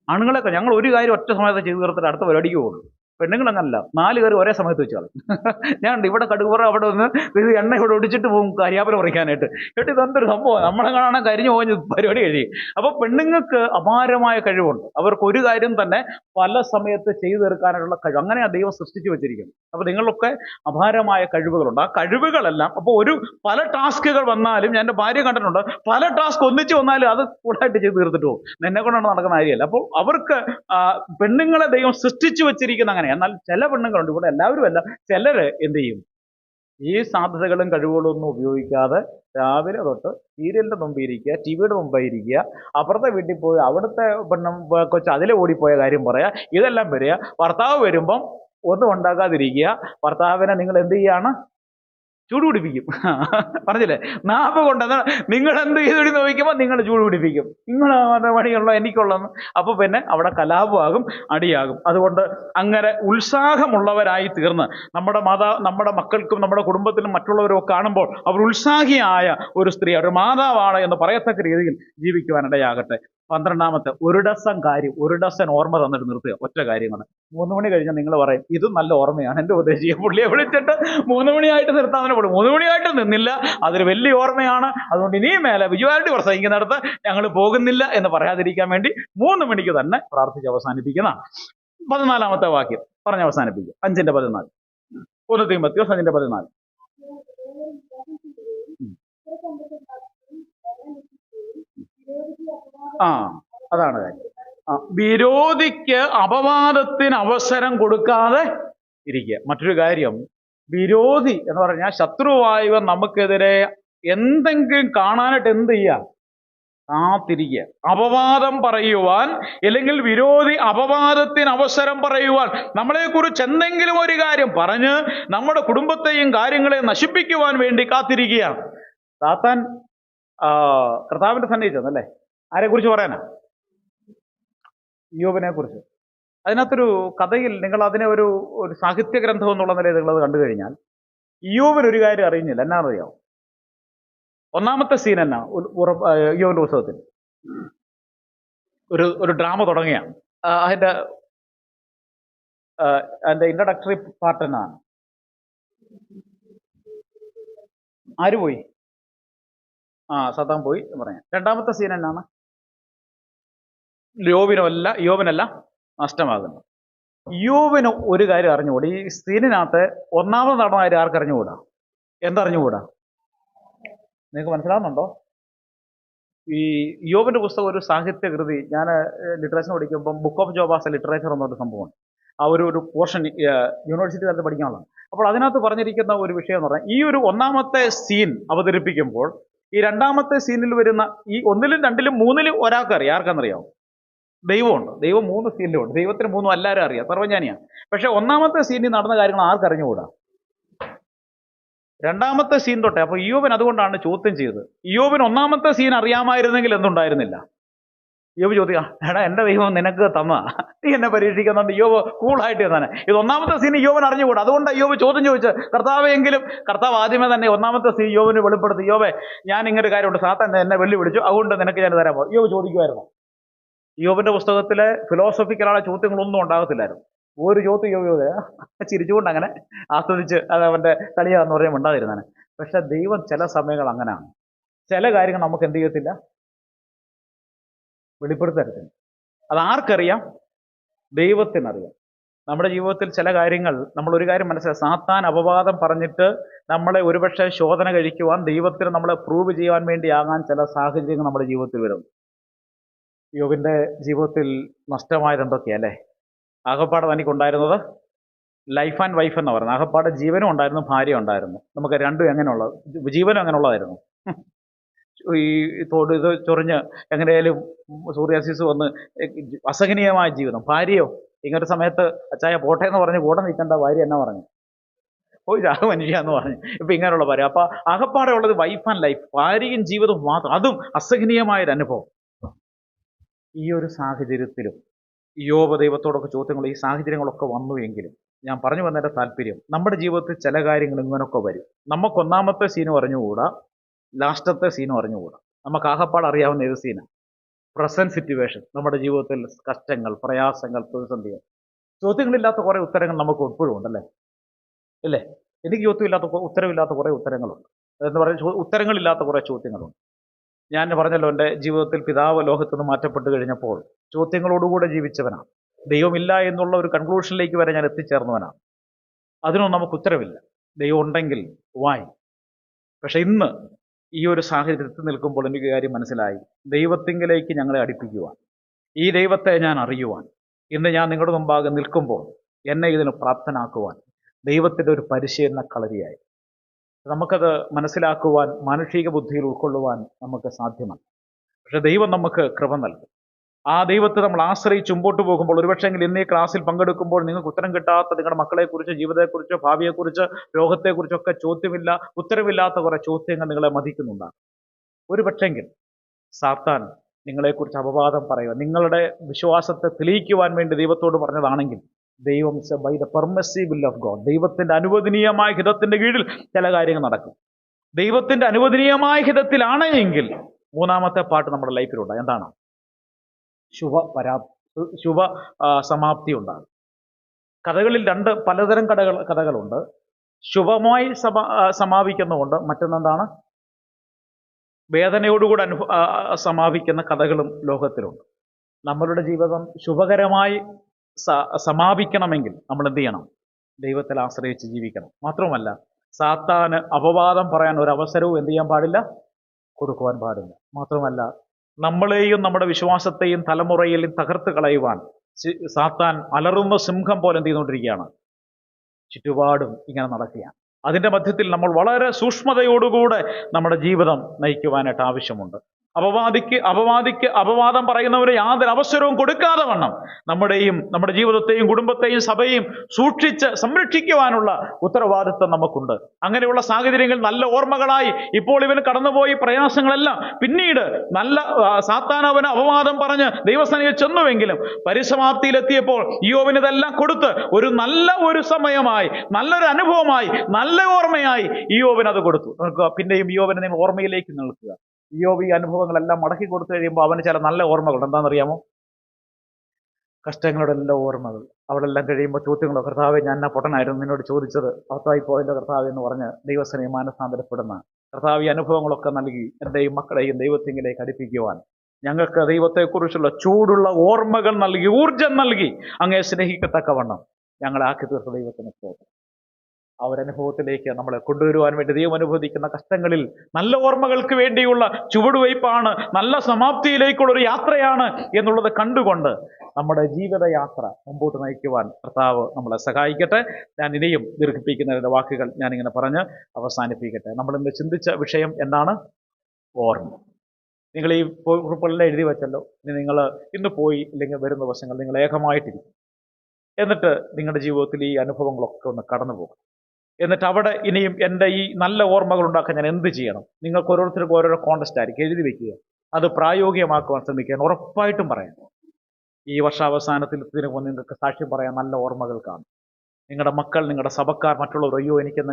ആണുങ്ങളൊക്കെ ഞങ്ങൾ ഒരു കാര്യം ഒറ്റ സമയത്ത് ചെയ്ത് തീർത്തിട്ട് അടുത്ത പരിപാടിക്ക് പോകും. പെണ്ണുങ്ങൾ അങ്ങനല്ല, 4 കാര്യം ഒരേ സമയത്ത് വെച്ച് കളയും. ഞാൻ ഇവിടെ കടുകുറ, അവിടെ ഒന്ന് ഇത് എണ്ണ ഇവിടെ ഒടിച്ചിട്ട് പോകും കരിയാപ്പല പറിക്കാനായിട്ട്. കേട്ട് ഇതെന്തൊരു സംഭവം, നമ്മളെ കാണാൻ കരിഞ്ഞു പോയി പരിപാടി കഴിയും. അപ്പോൾ പെണ്ണുങ്ങൾക്ക് അപാരമായ കഴിവുണ്ട്. അവർക്ക് ഒരു കാര്യം തന്നെ പല സമയത്ത് ചെയ്തു തീർക്കാനുള്ള കഴിവ്, അങ്ങനെയാണ് ദൈവം സൃഷ്ടിച്ചു വെച്ചിരിക്കുന്നത്. അപ്പോൾ നിങ്ങളിലൊക്കെ അപാരമായ കഴിവുകളുണ്ട്. ആ കഴിവുകളെല്ലാം അപ്പോൾ പല ടാസ്കുകൾ വന്നാലും, ഞാൻ എൻ്റെ ഭാര്യ കണ്ടിട്ടുണ്ട്, പല ടാസ്ക് ഒന്നിച്ച് വന്നാലും അത് കൂടായിട്ട് ചെയ്ത് തീർത്തിട്ട് പോകും. എന്നെ കൊണ്ടാണ് നടക്കുന്ന കാര്യമല്ല. അപ്പോൾ അവർക്ക് പെണ്ണുങ്ങളെ ദൈവം സൃഷ്ടിച്ചു വെച്ചിരിക്കുന്ന അങ്ങനെ. എന്നാൽ ചില പെണ്ണുങ്ങളുണ്ട്, ഇവിടെ എല്ലാവരും അല്ല, ചിലർ എന്ത് ചെയ്യും, ഈ സാധ്യതകളും കഴിവുകളും ഒന്നും ഉപയോഗിക്കാതെ രാവിലെ തൊട്ട് സീരിയലിൻ്റെ മുമ്പ് ഇരിക്കുക, ടിവിയുടെ മുമ്പ് ഇരിക്കുക, അപ്പുറത്തെ വീട്ടിൽ പോയി അവിടുത്തെ കൊച്ച് അതിലെ ഓടിപ്പോയ കാര്യം പറയാ, ഇതെല്ലാം വരിക. ഭർത്താവ് വരുമ്പം ഒന്നും ഉണ്ടാക്കാതിരിക്കുക. ഭർത്താവിനെ നിങ്ങൾ എന്ത് ചെയ്യാണ്? ചൂട് പിടിപ്പിക്കും. പറഞ്ഞില്ലേ, നാവ് കൊണ്ട്. നിങ്ങൾ എന്ത് ചെയ്തു നോക്കുമ്പോൾ നിങ്ങൾ ചൂട് പിടിപ്പിക്കും. നിങ്ങൾ പണിയുള്ള എനിക്കുള്ളതെന്ന്. അപ്പോൾ പിന്നെ അവിടെ കലാപമാകും, അടിയാകും. അതുകൊണ്ട് അങ്ങനെ ഉത്സാഹമുള്ളവരായി തീർന്ന് നമ്മുടെ മക്കൾക്കും നമ്മുടെ കുടുംബത്തിലും മറ്റുള്ളവരും ഒക്കെ കാണുമ്പോൾ അവർ ഉത്സാഹിയായ ഒരു സ്ത്രീ, ഒരു മാതാവാണ് എന്ന് പറയത്തക്ക രീതിയിൽ ജീവിക്കുവാനിടയാകട്ടെ. 12-ാമത്തെ, ഒരു ഡസൻ ഓർമ്മ തന്നിട്ട് നിർത്തുക. ഒറ്റ കാര്യമാണ്. 3 മണി കഴിഞ്ഞാൽ നിങ്ങൾ പറയും ഇതും നല്ല ഓർമ്മയാണ്, എൻ്റെ ഉപദേശിയെ പുള്ളിയെ വിളിച്ചിട്ട് 3 മണിയായിട്ട് നിർത്താൻ പോലും 3 മണിയായിട്ട് നിന്നില്ല, അതൊരു വലിയ ഓർമ്മയാണ്, അതുകൊണ്ട് ഇനിയും മേലെ വിജുവാലിറ്റി പ്രസംഗിക്കുന്നിടത്ത് ഞങ്ങൾ പോകുന്നില്ല എന്ന് പറയാതിരിക്കാൻ വേണ്ടി 3 മണിക്ക് തന്നെ പ്രാർത്ഥിച്ച് അവസാനിപ്പിക്കുന്ന 14-ാമത്തെ വാക്യം പറഞ്ഞ് അവസാനിപ്പിക്കുക. 5:14. 1 തീമോഥെയോസ് 5:14. അതാണ് കാര്യം. വിരോധിക്ക് അപവാദത്തിന് അവസരം കൊടുക്കാതെ ഇരിക്കുക. മറ്റൊരു കാര്യം, വിരോധി എന്ന് പറഞ്ഞാൽ ശത്രുവായവൻ നമുക്കെതിരെ എന്തെങ്കിലും കാണാനായിട്ട് എന്ത് ചെയ്യുക? കാത്തിരിക്കുക. അപവാദം പറയുവാൻ, അല്ലെങ്കിൽ വിരോധി അപവാദത്തിന് അവസരം പറയുവാൻ, നമ്മളെക്കുറിച്ച് എന്തെങ്കിലും ഒരു കാര്യം പറഞ്ഞ് നമ്മുടെ കുടുംബത്തെയും കാര്യങ്ങളെയും നശിപ്പിക്കുവാൻ വേണ്ടി കാത്തിരിക്കുകയാണ്. സാത്താൻ കർത്താവിന്റെ സന്നിധി ചെന്നല്ലേ, ആരെക്കുറിച്ച് പറയാനാ? ഇയ്യോബിനെ കുറിച്ച്. അതിനകത്തൊരു കഥയിൽ നിങ്ങൾ അതിനെ ഒരു സാഹിത്യ ഗ്രന്ഥം എന്നുള്ള നിലയിൽ നിങ്ങളത് കണ്ടു കഴിഞ്ഞാൽ, ഇയ്യോബിന് ഒരു കാര്യം അറിയുന്നില്ല. എന്നാണെന്നറിയാമോ? 1-ാമത്തെ സീൻ എന്നാ ഇയ്യോബിന്റെ പുസ്തകത്തിൽ ഒരു ഡ്രാമ തുടങ്ങിയാണ്. അതിന്റെ ഇൻട്രഡക്ടറി പാർട്ട് എന്നാണ്. ആര് പോയി? സത്താൻ പോയി പറയാം. 2-ാമത്തെ സീൻ എന്നാണ്? യോബിനല്ല നഷ്ടമാകുന്നു. യോബിന് ഒരു കാര്യം അറിഞ്ഞുകൂടാ. ഈ സീനിനകത്ത് 1-ാമത് നടന്ന കാര്യം ആർക്കറിഞ്ഞുകൂടാ? എന്തറിഞ്ഞുകൂടാ? നിങ്ങൾക്ക് മനസ്സിലാവുന്നുണ്ടോ? ഈ യോബിന്റെ പുസ്തകം ഒരു സാഹിത്യകൃതി. ഞാൻ ലിറ്ററേച്ചർ പഠിക്കുമ്പം book of job as A literature എന്നൊരു സംഭവമാണ്. ആ ഒരു പോർഷൻ യൂണിവേഴ്സിറ്റി തലത്തിൽ പഠിക്കാനുള്ളതാണ്. അപ്പോൾ അതിനകത്ത് പറഞ്ഞിരിക്കുന്ന ഒരു വിഷയം എന്ന് പറഞ്ഞാൽ, ഈ ഒരു 1-ാമത്തെ സീൻ അവതരിപ്പിക്കുമ്പോൾ ഈ 2-ാമത്തെ സീനിൽ വരുന്ന ഈ 1-ലും 2-ലും 3-ലും ഒരാൾക്കറിയാം. ആർക്കെന്നറിയാമോ? ദൈവമുണ്ട്. ദൈവം 3 സീനിലും ഉണ്ട്. ദൈവത്തിന് 3 എല്ലാവരും അറിയാം, സർവ്വജ്ഞാനിയാണ്. പക്ഷെ 1-ാമത്തെ സീനിൽ നടന്ന കാര്യങ്ങൾ ആർക്കറിഞ്ഞുകൂടാ? 2-ാമത്തെ സീൻ തൊട്ടേ. അപ്പോൾ ഇയ്യോബൻ അതുകൊണ്ടാണ് ചോദ്യം ചെയ്തത്. ഇയ്യോബിന് 1-ാമത്തെ സീൻ അറിയാമായിരുന്നെങ്കിൽ എന്തുണ്ടായിരുന്നില്ല? ഇയ്യോബ് ചോദിക്കാം, എടാ എൻ്റെ ദൈവം നിനക്ക് തന്നാ, നീ എന്നെ പരീക്ഷിക്കുന്നുണ്ട്. ഇയ്യോബ് കൂളായിട്ട് തന്നെ. ഇത് 1-ാമത്തെ സീൻ ഇയ്യോബൻ അറിഞ്ഞുകൂടാ. അതുകൊണ്ട് ഇയ്യോബ് ചോദ്യം ചോദിച്ച് കർത്താവെങ്കിലും കർത്താവ് ആദ്യമേ തന്നെ 1-ാമത്തെ സീൻ ഇയ്യോബിന് വെളിപ്പെടുത്തി. ഇയ്യോബേ, ഞാൻ ഇങ്ങനെ കാര്യമുണ്ട്, സാത്താൻ എന്നെ വെല്ലുവിളിച്ചു, അതുകൊണ്ട് നിനക്ക് ഞാൻ തരാമോ? ഇയ്യോബ് ചോദിക്കുമായിരുന്നു. ഇയ്യോബിന്റെ പുസ്തകത്തിലെ ഫിലോസഫിക്കലായ ചോദ്യങ്ങളൊന്നും ഉണ്ടാകത്തില്ലായിരുന്നു. ഒരു ചോദ്യം ഇയ്യോബ് ചിരിച്ചുകൊണ്ട് അങ്ങനെ ആസ്വദിച്ച് അത് അവൻ്റെ കളിയാന്ന് പറയാൻ ഉണ്ടാതിരുന്നാണ്. പക്ഷെ ദൈവം ചില സമയങ്ങൾ അങ്ങനെയാണ്. ചില കാര്യങ്ങൾ നമുക്ക് എന്ത് ചെയ്യത്തില്ല, വെളിപ്പെടുത്തരുത്തില്ല. അത് ആർക്കറിയാം? ദൈവത്തിനറിയാം. നമ്മുടെ ജീവിതത്തിൽ ചില കാര്യങ്ങൾ, നമ്മളൊരു കാര്യം മനസ്സിലാക്കുക, സാത്താൻ അപവാദം പറഞ്ഞിട്ട് നമ്മളെ ഒരുപക്ഷെ ശോധന കഴിക്കുവാൻ, ദൈവത്തിന് നമ്മളെ പ്രൂവ് ചെയ്യാൻ വേണ്ടിയാകാൻ ചില സാഹചര്യങ്ങൾ നമ്മുടെ ജീവിതത്തിൽ വരുന്നു. യോബിന്റെ ജീവിതത്തിൽ നഷ്ടമായത് എന്തൊക്കെയല്ലേ? ആകപ്പാടെ തനിക്കുണ്ടായിരുന്നത് ലൈഫ് ആൻഡ് വൈഫ് എന്ന് പറയുന്നത്. ആകപ്പാടെ ജീവനും ഉണ്ടായിരുന്നു, ഭാര്യ ഉണ്ടായിരുന്നു. നമുക്ക് രണ്ടും എങ്ങനെയുള്ളത്? ജീവനും എങ്ങനെയുള്ളതായിരുന്നു? ഈ ഇത് ചൊറിഞ്ഞ് എങ്ങനെയാലും സൂര്യാസിസ് വന്ന് അസഹനീയമായ ജീവിതം. ഭാര്യയോ ഇങ്ങനൊരു സമയത്ത് അച്ചായ പോട്ടെ എന്ന് പറഞ്ഞ് കൂടെ നിൽക്കേണ്ട ഭാര്യ എന്നാ പറഞ്ഞു? പോയി ചാഹ മനുഷ്യ എന്ന് പറഞ്ഞു. ഇപ്പം ഇങ്ങനെയുള്ള ഭാര്യ. അപ്പം ആകപ്പാടെ ഉള്ളത് വൈഫ് ആൻഡ് ലൈഫ്, ഭാര്യയും ജീവിതവും മാത്രം. അതും അസഹനീയമായൊരു അനുഭവം. ഈ ഒരു സാഹചര്യത്തിലും യോബ് ദൈവത്തോടൊക്കെ ചോദ്യങ്ങൾ, ഈ സാഹചര്യങ്ങളൊക്കെ വന്നു എങ്കിലും ഞാൻ പറഞ്ഞു വന്നതിൻ്റെ താല്പര്യം, നമ്മുടെ ജീവിതത്തിൽ ചില കാര്യങ്ങൾ ഇങ്ങനൊക്കെ വരും. നമുക്ക് 1-ാമത്തെ സീനും അറിഞ്ഞുകൂടാ, ലാസ്റ്റത്തെ സീനും അറിഞ്ഞുകൂടാ. നമുക്ക് ആകപ്പാട് അറിയാവുന്ന ഏത് സീനാണ്? Present situation. നമ്മുടെ ജീവിതത്തിൽ കഷ്ടങ്ങൾ, പ്രയാസങ്ങൾ, പ്രതിസന്ധികൾ. ചോദ്യങ്ങളില്ലാത്ത കുറേ ഉത്തരങ്ങൾ നമുക്ക് എപ്പോഴും ഉണ്ടല്ലേ? ഇല്ലേ? എനിക്ക് ഉത്തരവില്ലാത്ത കുറേ ഉത്തരങ്ങളുണ്ട്. എന്ന് പറഞ്ഞാൽ ഉത്തരങ്ങളില്ലാത്ത കുറേ ചോദ്യങ്ങളുണ്ട്. ഞാൻ പറഞ്ഞല്ലോ, എൻ്റെ ജീവിതത്തിൽ പിതാവ് ലോകത്ത് നിന്ന് മാറ്റപ്പെട്ട് കഴിഞ്ഞപ്പോൾ ചോദ്യങ്ങളോടുകൂടെ ജീവിച്ചവനാണ്. ദൈവമില്ല എന്നുള്ള ഒരു കൺക്ലൂഷനിലേക്ക് വരെ ഞാൻ എത്തിച്ചേർന്നവനാണ്. അതിനൊന്നും നമുക്ക് ഉത്തരവില്ല. ദൈവം ഉണ്ടെങ്കിൽ വായി. പക്ഷെ ഇന്ന് ഈ ഒരു സാഹചര്യത്തിൽ നിൽക്കുമ്പോൾ എനിക്ക് കാര്യം മനസ്സിലായി. ദൈവത്തിങ്കിലേക്ക് ഞങ്ങളെ അടുപ്പിക്കുവാൻ, ഈ ദൈവത്തെ ഞാൻ അറിയുവാൻ, ഇന്ന് ഞാൻ നിങ്ങളുടെ മുമ്പാകെ നിൽക്കുമ്പോൾ എന്നെ ഇതിന് പ്രാപ്തനാക്കുവാൻ ദൈവത്തിൻ്റെ ഒരു പരിശീലന കളരിയായി. നമുക്കത് മനസ്സിലാക്കുവാൻ, മാനുഷിക ബുദ്ധിയിൽ ഉൾക്കൊള്ളുവാൻ നമുക്ക് സാധ്യമല്ല. പക്ഷെ ദൈവം നമുക്ക് കൃപ നൽകും. ആ ദൈവത്തെ നമ്മൾ ആശ്രയിച്ച് മുമ്പോട്ട് പോകുമ്പോൾ ഒരുപക്ഷെങ്കിൽ ഇന്ന് ഈ ക്ലാസ്സിൽ പങ്കെടുക്കുമ്പോൾ നിങ്ങൾക്ക് ഉത്തരം കിട്ടാത്ത നിങ്ങളുടെ മക്കളെക്കുറിച്ച്, ജീവിതത്തെക്കുറിച്ചോ, ഭാവിയെക്കുറിച്ച്, രോഗത്തെക്കുറിച്ചൊക്കെ ഉത്തരമില്ലാത്ത കുറെ ചോദ്യങ്ങൾ നിങ്ങളെ മതിക്കുന്നുണ്ടാകും. ഒരുപക്ഷെങ്കിൽ സാത്താൻ നിങ്ങളെക്കുറിച്ച് അപവാദം പറയുക, നിങ്ങളുടെ വിശ്വാസത്തെ തെളിയിക്കുവാൻ വേണ്ടി ദൈവത്തോട് പറഞ്ഞതാണെങ്കിൽ, ദൈവം by the permissive will of God, ദൈവത്തിന്റെ അനുവദനീയമായ ഹിതത്തിന്റെ കീഴിൽ ചില കാര്യങ്ങൾ നടക്കും. ദൈവത്തിന്റെ അനുവദനീയമായ ഹിതത്തിലാണ് എങ്കിൽ മൂന്നാമത്തെ പാട്ട് നമ്മുടെ ലൈഫിലുണ്ട്. എന്താണ്? ശുഭ സമാപ്തി ഉണ്ടാകും. കഥകളിൽ പലതരം കഥകളുണ്ട്. ശുഭമായി സമാപിക്കുന്നുമുണ്ട്. മറ്റൊന്നെന്താണ്? വേദനയോടുകൂടി സമാപിക്കുന്ന കഥകളും ലോകത്തിലുണ്ട്. നമ്മളുടെ ജീവിതം ശുഭകരമായി സമാപിക്കണമെങ്കിൽ നമ്മൾ എന്ത് ചെയ്യണം? ദൈവത്തിൽ ആശ്രയിച്ച് ജീവിക്കണം. മാത്രമല്ല, സാത്താന് അപവാദം പറയാൻ ഒരു അവസരവും എന്ത് ചെയ്യാൻ പാടില്ല? കൊടുക്കുവാൻ പാടില്ല. മാത്രമല്ല, നമ്മളെയും നമ്മുടെ വിശ്വാസത്തെയും തലമുറയിൽ തകർത്ത് കളയുവാൻ സാത്താൻ അലറുന്ന സിംഹം പോലെ എന്ത് ചെയ്തുകൊണ്ടിരിക്കുകയാണ്? ചുറ്റുപാടും ഇങ്ങനെ നടക്കുകയാണ്. അതിൻ്റെ മധ്യത്തിൽ നമ്മൾ വളരെ സൂക്ഷ്മതയോടുകൂടെ നമ്മുടെ ജീവിതം നയിക്കുവാനായിട്ട് ആവശ്യമുണ്ട്. അപവാദം പറയുന്നവരെ യാതൊരു അവസരവും കൊടുക്കാതെ വണ്ണം നമ്മുടെ ജീവിതത്തെയും കുടുംബത്തെയും സഭയെയും സൂക്ഷിച്ച് സംരക്ഷിക്കുവാനുള്ള ഉത്തരവാദിത്വം നമുക്കുണ്ട്. അങ്ങനെയുള്ള സാഹചര്യങ്ങൾ നല്ല ഓർമ്മകളായി ഇപ്പോൾ ഇവന് കടന്നുപോയി പ്രയാസങ്ങളെല്ലാം പിന്നീട് സാത്താൻ അവന് അപവാദം പറഞ്ഞ് ദൈവസന്നിധിയിൽ ചെന്നുവെങ്കിലും പരിസമാപ്തിയിലെത്തിയപ്പോൾ ഇയ്യോബിന് ഇതെല്ലാം കൊടുത്ത് ഒരു സമയമായി, നല്ലൊരു അനുഭവമായി, നല്ല ഓർമ്മയായി ഇയ്യോബിന് അത് കൊടുത്തു. പിന്നെയും ഇയ്യോബിനെ നിങ്ങൾ ഓർമ്മയിലേക്ക് നിൽക്കുക. ഇയ്യോബ് ഈ അനുഭവങ്ങളെല്ലാം മടക്കി കൊടുത്തു കഴിയുമ്പോൾ അവന് ചില നല്ല ഓർമ്മകളുണ്ട്. എന്താണെന്നറിയാമോ? കഷ്ടങ്ങളുടെ എല്ലാ ഓർമ്മകൾ. അവിടെല്ലാം കഴിയുമ്പോൾ ചോദ്യങ്ങളോ, കർത്താവെ ഞാൻ പൊട്ടനായിരുന്നു നിന്നോട് ചോദിച്ചത് അർത്ഥമായി പോയല്ലോ കർത്താവ് എന്ന് പറഞ്ഞ് ദൈവസനെ മാനസാന്തരപ്പെടുന്ന കർത്താവ് ഈ അനുഭവങ്ങളൊക്കെ നൽകി എൻ്റെയും മക്കളെയും ദൈവത്തിങ്കിലേക്ക് അടുപ്പിക്കുവാൻ, ഞങ്ങൾക്ക് ദൈവത്തെക്കുറിച്ചുള്ള ചൂടുള്ള ഓർമ്മകൾ നൽകി, ഊർജം നൽകി അങ്ങേ സ്നേഹിക്കത്തക്കവണ്ണം ഞങ്ങളെ ആക്കി തീർത്ത ദൈവത്തിന് സ്തോത്രം. ആ ഒരു അനുഭവത്തിലേക്ക് നമ്മളെ കൊണ്ടുവരുവാൻ വേണ്ടി ദൈവം അനുഭവിക്കുന്ന കഷ്ടങ്ങളിൽ നല്ല ഓർമ്മകൾക്ക് വേണ്ടിയുള്ള ചുവടുവയ്പ്പാണ്, നല്ല സമാപ്തിയിലേക്കുള്ള ഒരു യാത്രയാണ് എന്നുള്ളത് കണ്ടുകൊണ്ട് നമ്മുടെ ജീവിതയാത്ര മുമ്പോട്ട് നയിക്കുവാൻ കർത്താവ് നമ്മളെ സഹായിക്കട്ടെ. ഞാൻ ഇനിയും ദീർഘിപ്പിക്കുന്നതിൻ്റെ വാക്കുകൾ ഞാനിങ്ങനെ പറഞ്ഞ് അവസാനിപ്പിക്കട്ടെ. നമ്മളിന്ന് ചിന്തിച്ച വിഷയം എന്താണ്? ഓർമ്മ. നിങ്ങൾ ഈ കുറിപ്പെല്ലാം എഴുതി വെച്ചല്ലോ. ഇനി നിങ്ങൾ ഇന്ന് പോയി ഇല്ലെങ്കിൽ വരുന്ന ദിവസങ്ങൾ നിങ്ങൾ ഏകമായിട്ടിരിക്കും. എന്നിട്ട് നിങ്ങളുടെ ജീവിതത്തിൽ ഈ അനുഭവങ്ങളൊക്കെ ഒന്ന് കടന്നു പോകും. എന്നിട്ട് അവിടെ ഇനിയും എൻ്റെ ഈ നല്ല ഓർമ്മകൾ ഉണ്ടാക്കാൻ ഞാൻ എന്ത് ചെയ്യണം? നിങ്ങൾക്ക് ഓരോരുത്തർക്കും ഓരോരോ കോൺടെസ്റ്റ് ആയിരിക്കും. എഴുതി വെക്കുക. അത് പ്രായോഗികമാക്കുവാൻ ശ്രമിക്കാൻ ഉറപ്പായിട്ടും പറയാം. ഈ വർഷാവസാനത്തിൽ ഇതിനു നിങ്ങൾക്ക് സാക്ഷ്യം പറയാൻ നല്ല ഓർമ്മകൾ കാണും. നിങ്ങളുടെ മക്കൾ, നിങ്ങളുടെ സഭക്കാർ, മറ്റുള്ളവർ, അയ്യോ എനിക്ക്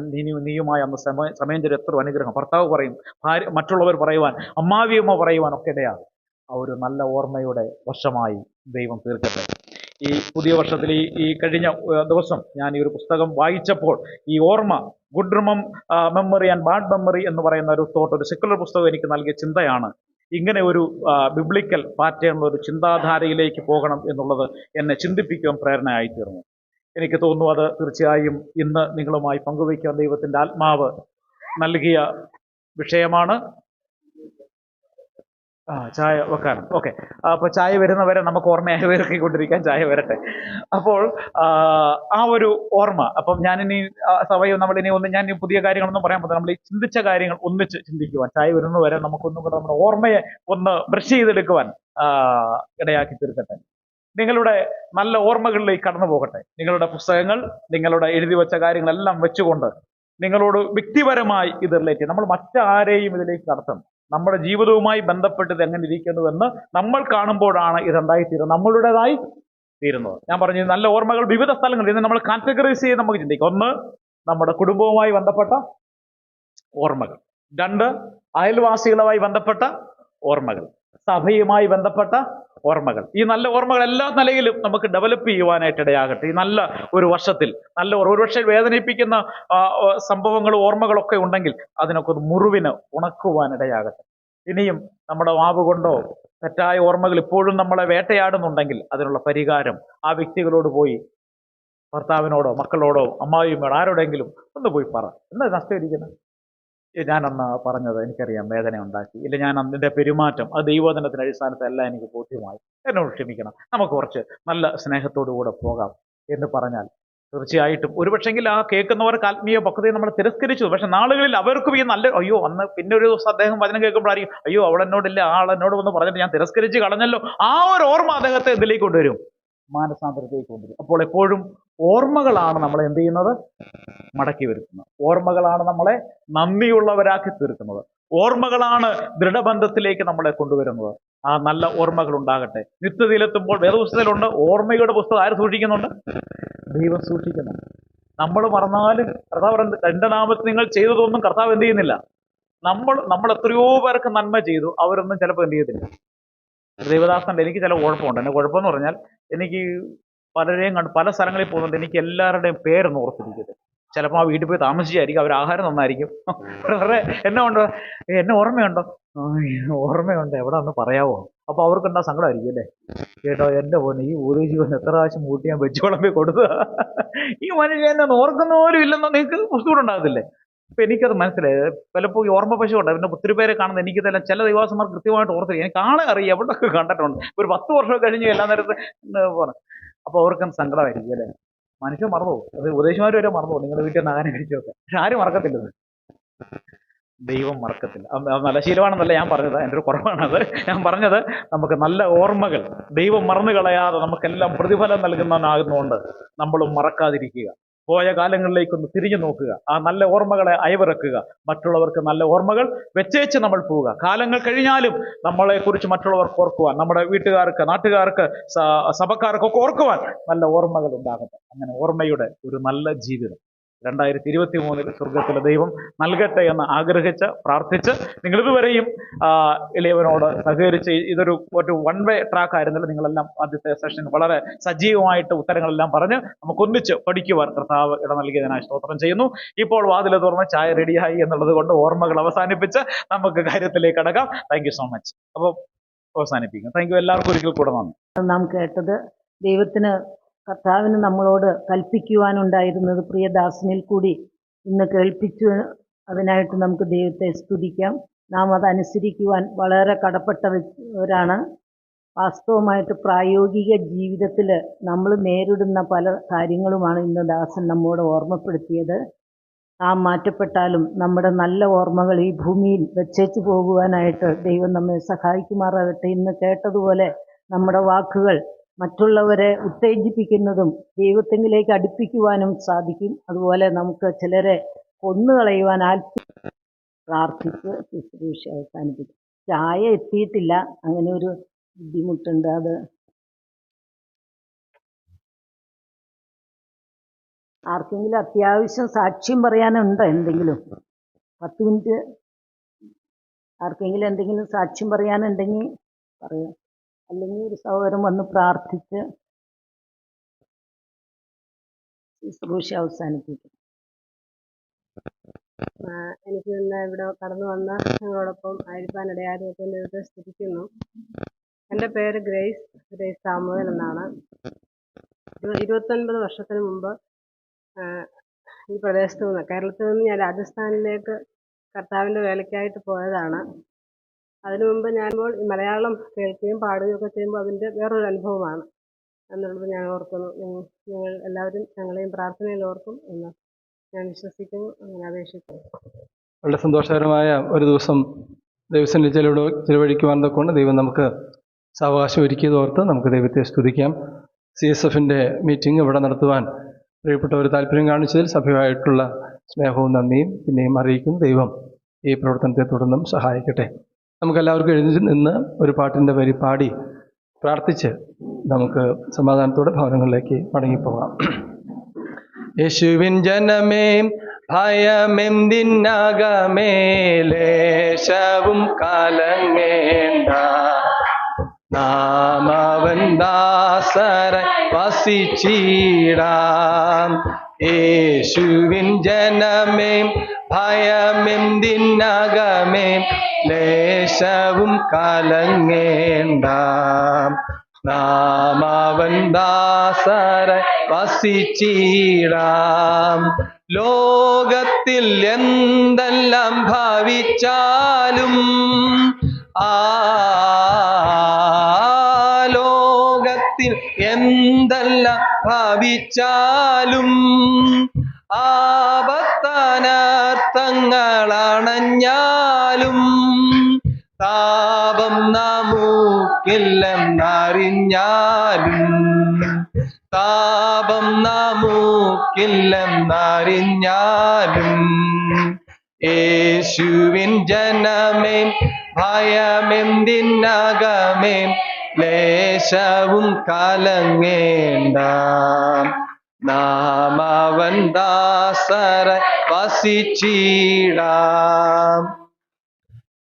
നീയുമായി അന്ന് സമയം ചെറിയ എത്ര അനുഗ്രഹം. ഭർത്താവ് പറയും, മറ്റുള്ളവർ പറയുവാൻ, അമ്മാവിയമ്മ പറയുവാൻ ഒക്കെ ഇടയാകും. ആ ഒരു നല്ല ഓർമ്മയുടെ വർഷമായി ദൈവം തീർക്കട്ടെ. ഈ പുതിയ വർഷത്തിൽ ഈ കഴിഞ്ഞ ദിവസം ഞാൻ ഈ ഒരു പുസ്തകം വായിച്ചപ്പോൾ ഈ ഓർമ്മ, good memory and bad memory എന്ന് പറയുന്ന ഒരു ഒരു സെക്കുലർ പുസ്തകം എനിക്ക് നൽകിയ ചിന്തയാണ്. ഇങ്ങനെ ഒരു ബിബ്ലിക്കൽ പാറ്റേണുള്ള ഒരു ചിന്താധാരയിലേക്ക് പോകണം എന്നുള്ളത് എന്നെ ചിന്തിപ്പിക്കുവാൻ പ്രേരണയായി തീർന്നു. എനിക്ക് തോന്നുന്നു അത് തീർച്ചയായും ഇന്ന് നിങ്ങളുമായി പങ്കുവയ്ക്കാൻ ദൈവത്തിൻ്റെ ആത്മാവ് നൽകിയ വിഷയമാണ്. ചായ വെക്കാനും ഓക്കെ. അപ്പോൾ ചായ വരുന്നവരെ നമുക്ക് ഓർമ്മയായി വീർക്കിക്കൊണ്ടിരിക്കാൻ ചായ വരട്ടെ. അപ്പോൾ ആ ഒരു ഓർമ്മ, അപ്പം ഞാനിനി സഭയും ഞാൻ പുതിയ കാര്യങ്ങളൊന്നും പറയാൻ പറ്റില്ല. നമ്മൾ ഈ ചിന്തിച്ച കാര്യങ്ങൾ ഒന്നിച്ച് ചിന്തിക്കുവാൻ, ചായ വരുന്നവരെ നമുക്കൊന്നും കൂടെ നമ്മുടെ ഓർമ്മയെ ഒന്ന് ബ്രഷ് ചെയ്തെടുക്കുവാൻ ഇടയാക്കി തീർക്കട്ടെ. നിങ്ങളുടെ നല്ല ഓർമ്മകളിലേക്ക് കടന്നു പോകട്ടെ. നിങ്ങളുടെ പുസ്തകങ്ങൾ, നിങ്ങളുടെ എഴുതി വെച്ച കാര്യങ്ങളെല്ലാം വെച്ചുകൊണ്ട് നിങ്ങളോട് വ്യക്തിപരമായി ഇത് റിലേറ്റ് ചെയ്യും. നമ്മൾ മറ്റാരെയും ഇതിലേക്ക് കടത്തണം. നമ്മുടെ ജീവിതവുമായി ബന്ധപ്പെട്ട് എങ്ങനെ ഇരിക്കുന്നുവെന്ന് നമ്മൾ കാണുമ്പോഴാണ് ഇതുണ്ടായിത്തീരുന്നത്, നമ്മളുടേതായി തീരുന്നത്. ഞാൻ പറഞ്ഞു, നല്ല ഓർമ്മകൾ വിവിധ സ്ഥലങ്ങളിൽ ഇത് നമ്മൾ കാറ്റഗറൈസ് ചെയ്ത് നമുക്ക് ചിന്തിക്കാം. ഒന്ന്, നമ്മുടെ കുടുംബവുമായി ബന്ധപ്പെട്ട ഓർമ്മകൾ. രണ്ട്, അയൽവാസികളുമായി ബന്ധപ്പെട്ട ഓർമ്മകൾ. സഭയുമായി ബന്ധപ്പെട്ട ഓർമ്മകൾ. ഈ നല്ല ഓർമ്മകൾ എല്ലാ നിലയിലും നമുക്ക് ഡെവലപ്പ് ചെയ്യുവാനായിട്ട് ഇടയാകട്ടെ. ഈ നല്ല ഒരു വർഷത്തിൽ ഒരുപക്ഷെ വേദനിപ്പിക്കുന്ന സംഭവങ്ങളും ഓർമ്മകളൊക്കെ ഉണ്ടെങ്കിൽ അതിനൊക്കെ മുറിവിന് ഉണക്കുവാൻ ഇടയാകട്ടെ. ഇനിയും നമ്മുടെ വാവ് കൊണ്ടോ തെറ്റായ ഓർമ്മകൾ ഇപ്പോഴും നമ്മളെ വേട്ടയാടുന്നുണ്ടെങ്കിൽ അതിനുള്ള പരിഹാരം ആ വ്യക്തികളോട് പോയി, ഭർത്താവിനോടോ മക്കളോടോ അമ്മാവിയോടോ ആരോടെങ്കിലും ഒന്ന് പോയി പറ. എന്താ നഷ്ടമിരിക്കുന്നത്? ഞാനന്ന് പറഞ്ഞത് എനിക്കറിയാം വേദന ഉണ്ടാക്കി, ഇല്ല ഞാൻ അതിൻ്റെ പെരുമാറ്റം അത് ദൈവവചനത്തിൻ്റെ അടിസ്ഥാനത്തിലല്ല എനിക്ക് ബോധ്യമായി, എന്നോട് ക്ഷമിക്കണം, നമുക്ക് കുറച്ച് നല്ല സ്നേഹത്തോടു കൂടെ പോകാം എന്ന് പറഞ്ഞാൽ തീർച്ചയായിട്ടും ഒരുപക്ഷെങ്കിൽ ആ കേൾക്കുന്നവർക്ക് ആത്മീയ പക്വതയെ നമ്മൾ തിരസ്കരിച്ചു. പക്ഷെ നാളുകളിൽ അവർക്കും ഈ നല്ല അയ്യോ അന്ന് പിന്നെ ഒരു ദിവസം അദ്ദേഹം വചനം കേൾക്കുമ്പോഴായിരിക്കും അയ്യോ അവളെന്നോടില്ല ആളെന്നോട് വന്ന് പറഞ്ഞിട്ട് ഞാൻ തിരസ്കരിച്ച് കളഞ്ഞല്ലോ. ആ ഒരു ഓർമ്മ അദ്ദേഹത്തെ എന്തിലേക്ക് കൊണ്ടുവരും? മാനസാന്തരത്തേക്ക് കൊണ്ടുവരും. അപ്പോൾ എപ്പോഴും ഓർമ്മകളാണ് നമ്മളെ എന്ത് ചെയ്യുന്നത്? മടക്കി വരുത്തുന്നത്. ഓർമ്മകളാണ് നമ്മളെ നന്ദിയുള്ളവരാക്കി തീർക്കുന്നത്. ഓർമ്മകളാണ് ദൃഢബന്ധത്തിലേക്ക് നമ്മളെ കൊണ്ടുവരുന്നത്. ആ നല്ല ഓർമ്മകൾ ഉണ്ടാകട്ടെ. നിത്യതയിലെത്തുമ്പോൾ വേദപുസ്തകത്തിലുണ്ട് ഓർമ്മയുടെ പുസ്തകം ആര് സൂക്ഷിക്കുന്നുണ്ട്? ദൈവം സൂക്ഷിക്കുന്നുണ്ട്. നമ്മൾ മറന്നാലും കർത്താവ് എൻ്റെ നാമത്തിൽ നിങ്ങൾ ചെയ്തതൊന്നും കർത്താവ് എന്ത് ചെയ്യുന്നില്ല. നമ്മൾ എത്രയോ പേർക്ക് നന്മ ചെയ്തു, അവരൊന്നും ചിലപ്പോൾ എന്ത് ചെയ്യത്തില്ല. ദേവദാസൻ്റെ എനിക്ക് ചില കുഴപ്പമുണ്ട്. എൻ്റെ കുഴപ്പമെന്ന് പറഞ്ഞാൽ എനിക്ക് പലരെയും കണ്ട് പല സ്ഥലങ്ങളിൽ പോകുന്നുണ്ട്, എനിക്ക് എല്ലാവരുടെയും പേരൊന്നും ഓർത്തിരിക്കരുത്. ചിലപ്പോൾ ആ വീട്ടിൽ പോയി താമസിച്ചായിരിക്കും, അവർ ആഹാരം നന്നായിരിക്കും. വേറെ എന്നെ ഓർമ്മയുണ്ടോ? ഓർമ്മയുണ്ട്, എവിടെ ഒന്ന് പറയാവോ? അപ്പോൾ അവർക്കുണ്ടാ സങ്കടമായിരിക്കും അല്ലേ? കേട്ടോ എൻ്റെ പോന്നെ ഈ ഉപദേശിവൻ എത്ര പ്രാവശ്യം കൂട്ടി ഞാൻ വെച്ച് വിളമ്പി കൊടുത്തതാ, ഈ മനുഷ്യനെ ഓർക്കുന്ന പോലും ഇല്ലെന്നോ നിങ്ങൾക്ക് ബുദ്ധിമുട്ടുണ്ടാകത്തില്ലേ? അപ്പം എനിക്കത് മനസ്സിലായി. പലപ്പോൾ ഈ ഓർമ്മ പശു ഉണ്ട്, പിന്നെ ഒത്തിരി പേരെ കാണുന്നത് എനിക്കിതെല്ലാം ചില ദൈവാസന്മാർ കൃത്യമായിട്ട് ഓർത്തിരിക്കും. എനിക്ക് ആളെ അറിയാം, എവിടെയൊക്കെ കണ്ടിട്ടുണ്ട്. ഒരു 10 വർഷം കഴിഞ്ഞ് എല്ലാ നേരത്ത് പറഞ്ഞു. അപ്പോൾ അവർക്കും സങ്കടമായിരിക്കും അല്ലേ? മനുഷ്യൻ മറന്നു പോകും. അത് ഉപദേശിമാർ വരെ മറന്നു പോകും. നിങ്ങളുടെ വീട്ടിൽ നിന്ന് ആഹാരം കഴിച്ചൊക്കെ. പക്ഷെ ആരും മറക്കത്തില്ലത്. ദൈവം മറക്കത്തില്ല. അത് നല്ല ശീലമാണെന്നല്ല ഞാൻ പറഞ്ഞത്, എൻ്റെ ഒരു കുറവാണത്. ഞാൻ പറഞ്ഞത് നമുക്ക് നല്ല ഓർമ്മകൾ ദൈവം മറന്നു കളയാതെ നമുക്കെല്ലാം പ്രതിഫലം നൽകുന്നവനാകുന്നതുകൊണ്ട് നമ്മളും മറക്കാതിരിക്കുക. പോയ കാലങ്ങളിലേക്കൊന്ന് തിരിഞ്ഞു നോക്കുക. ആ നല്ല ഓർമ്മകളെ അയവിറക്കുക. മറ്റുള്ളവർക്ക് നല്ല ഓർമ്മകൾ വെച്ചേച്ച് നമ്മൾ പോവുക. കാലങ്ങൾ കഴിഞ്ഞാലും നമ്മളെക്കുറിച്ച് മറ്റുള്ളവർക്ക് ഓർക്കുവാൻ, നമ്മുടെ വീട്ടുകാർക്ക്, നാട്ടുകാർക്ക്, സഭക്കാർക്കൊക്കെ ഓർക്കുവാൻ നല്ല ഓർമ്മകൾ ഉണ്ടാകട്ടെ. അങ്ങനെ ഓർമ്മയുടെ ഒരു നല്ല ജീവിതം 2023 സ്വർഗത്തിലെ ദൈവം നൽകട്ടെ എന്ന് ആഗ്രഹിച്ച് പ്രാർത്ഥിച്ച്, നിങ്ങളിതുവരെയും ഇളയവനോട് സഹകരിച്ച് ഇതൊരു വൺ വേ ട്രാക്ക് ആയിരുന്നില്ല. നിങ്ങളെല്ലാം ആദ്യത്തെ സെഷൻ വളരെ സജീവമായിട്ട് ഉത്തരങ്ങളെല്ലാം പറഞ്ഞ് നമുക്കൊന്നിച്ച് പഠിക്കുവാൻ കർത്താവ് ഇട നൽകിയതിനായി സ്തോത്രം ചെയ്യുന്നു. ഇപ്പോൾ വാതിൽ തുറന്ന് ചായ റെഡിയായി എന്നുള്ളത് കൊണ്ട് ഓർമ്മകൾ അവസാനിപ്പിച്ച് നമുക്ക് കാര്യത്തിലേക്ക് കടക്കാം. Thank you so much. അപ്പോൾ അവസാനിപ്പിക്കാം. Thank you. എല്ലാവർക്കും ഒരിക്കൽ കൂടെ നന്ദി. നാം കേട്ടത് കർത്താവിന് നമ്മളോട് കൽപ്പിക്കുവാനുണ്ടായിരുന്നത് പ്രിയദാസനിൽ കൂടി ഇന്ന് കേൾപ്പിച്ചു. അതിനായിട്ട് നമുക്ക് ദൈവത്തെ സ്തുതിക്കാം. നാം അതനുസരിക്കുവാൻ വളരെ കടപ്പെട്ടവരാണ്. വാസ്തവമായിട്ട് പ്രായോഗിക ജീവിതത്തിൽ നമ്മൾ നേരിടുന്ന പല കാര്യങ്ങളുമാണ് ഇന്ന് ദാസൻ നമ്മോട് ഓർമ്മപ്പെടുത്തിയത്. നാം മാറ്റപ്പെട്ടാലും നമ്മുടെ നല്ല ഓർമ്മകൾ ഈ ഭൂമിയിൽ വെച്ചേച്ചു പോകുവാനായിട്ട് ദൈവം നമ്മെ സഹായിക്കുമാറാകട്ടെ. ഇന്ന് കേട്ടതുപോലെ നമ്മുടെ വാക്കുകൾ മറ്റുള്ളവരെ ഉത്തേജിപ്പിക്കുന്നതും ദൈവത്തിലേക്ക് അടുപ്പിക്കുവാനും സാധിക്കും. അതുപോലെ നമുക്ക് ചിലരെ കൊന്നുകളയുവാൻ പ്രാർത്ഥിച്ച് ശുശ്രൂഷ അവസാനിപ്പിക്കും. ചായ എത്തിയിട്ടില്ല, അങ്ങനെ ഒരു ബുദ്ധിമുട്ടുണ്ട്. അത് ആർക്കെങ്കിലും അത്യാവശ്യം സാക്ഷ്യം പറയാനുണ്ടോ? എന്തെങ്കിലും 10 മിനിറ്റ് ആർക്കെങ്കിലും എന്തെങ്കിലും സാക്ഷ്യം പറയാനുണ്ടെങ്കിൽ പറയാം. അല്ലെങ്കിൽ ഒരു സഹോദരൻ വന്ന് പ്രാർത്ഥിച്ച് ശുശ്രൂഷ അവസാനിപ്പിക്കും. എനിക്ക് ഇന്ന് ഇവിടെ കടന്നു വന്ന ഞങ്ങളോടൊപ്പം ആയിരിക്കാനിടയായതൊക്കെ ദൈവത്തെ സ്തുതിക്കുന്നു. എൻ്റെ പേര് ഗ്രേസ് സാമുവൽ എന്നാണ്. 29 വർഷത്തിന് മുമ്പ് ഈ പ്രദേശത്ത് നിന്ന്, കേരളത്തിൽ നിന്ന് ഞാൻ രാജസ്ഥാനിലേക്ക് കർത്താവിൻ്റെ വേലയ്ക്കായിട്ട് പോയതാണ്. അതിനു മുമ്പ് ഞാനിപ്പോൾ മലയാളം കേൾക്കുകയും പാടുകയും ഒക്കെ ചെയ്യുമ്പോൾ അതിൻ്റെ വേറൊരു അനുഭവമാണ് എന്നുള്ളത് ഞാൻ ഓർക്കുന്നു. നിങ്ങൾ എല്ലാവരും ഞങ്ങളെയും പ്രാർത്ഥനയിൽ ഓർക്കും എന്ന് ഞാൻ വിശ്വസിക്കുന്നു, അങ്ങനെ അപേക്ഷിക്കുന്നു. വളരെ സന്തോഷകരമായ ഒരു ദിവസം ദൈവത്തിൻ്റെ ചിലവഴിക്കുവാൻ കൊണ്ട് ദൈവം നമുക്ക് സാവകാശം ഒരുക്കിയത് ഓർത്ത് നമുക്ക് ദൈവത്തെ സ്തുതിക്കാം. CSFൻ്റെ മീറ്റിംഗ് ഇവിടെ നടത്തുവാൻ പ്രിയപ്പെട്ടവർ താല്പര്യം കാണിച്ചതിൽ സഭയുമായിട്ടുള്ള സ്നേഹവും നന്ദിയും പിന്നെയും അറിയിക്കും. ദൈവം ഈ പ്രവർത്തനത്തെ തുടർന്നും സഹായിക്കട്ടെ. നമുക്കെല്ലാവർക്കും എഴുതി നിന്ന് ഒരു പാട്ടിൻ്റെ വരി പാടി പ്രാർത്ഥിച്ച് നമുക്ക് സമാധാനത്തോടെ ഭവനങ്ങളിലേക്ക് മടങ്ങിപ്പോകാം. യേശുവിൻ ജനമേ ഭയമെന്തിനകമേ ലേശവും കലങ്ങേണ്ട, നാം അവൻ ദാസരായി വസിച്ചിടാം. യേശുവിൻ ജനമേ ഭയമെന്തിനകമേ ലേശവും കലങ്ങേണ്ട, നാം അവൻ ദാസരായി വസിച്ചിടാം. ലോകത്തിൽ എന്തെല്ലാം ഭാവിച്ചാലും ലോകത്തിൽ ലോകത്തിൽ എന്തെല്ലാം ഭാവിച്ചാലും ആപത്തനർത്ഥങ്ങളണഞ്ഞാലും താപം നമുക്കില്ലെന്നറിഞ്ഞാലും താപം നമുക്കില്ലെന്നറിഞ്ഞാലും യേശുവിൻ ജനമേ ഭയമെന്തിനകമേ ലേശവും കലങ്ങേണ്ട നാം അവൻ ദാസര വസിച്ചിടാം.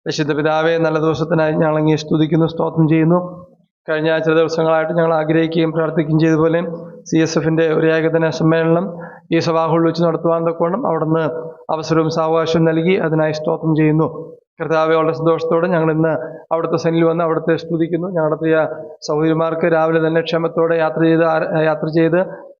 വിശുദ്ധ പിതാവേ, നല്ല ദിവസത്തിനായി ഞങ്ങൾ അങ്ങേ സ്തുതിക്കുന്നു, സ്തോത്രം ചെയ്യുന്നു. കഴിഞ്ഞ ചില ദിവസങ്ങളായിട്ട് ഞങ്ങൾ ആഗ്രഹിക്കുകയും പ്രാർത്ഥിക്കുകയും ചെയ്തതുപോലെ CSFന്റെ ഒരു ഏകദിന സമ്മേളനം ഈ സഭാഹോളിൽ വെച്ച് നടത്തുവാൻ തക്കോണം അവിടുന്ന് അവസരവും സാവകാശവും നൽകി, അതിനായി സ്തോത്രം ചെയ്യുന്നു. കർത്താവെ, വളരെ സന്തോഷത്തോടെ ഞങ്ങൾ ഇന്ന് അവിടുത്തെ സന്നിധിയിൽ വന്ന് അവിടുത്തെ സ്തുതിക്കുന്നു. ഞങ്ങളുടെ പ്രിയ സഹോദരിമാർക്ക് രാവിലെ തന്നെ ക്ഷമത്തോടെ യാത്ര ചെയ്ത്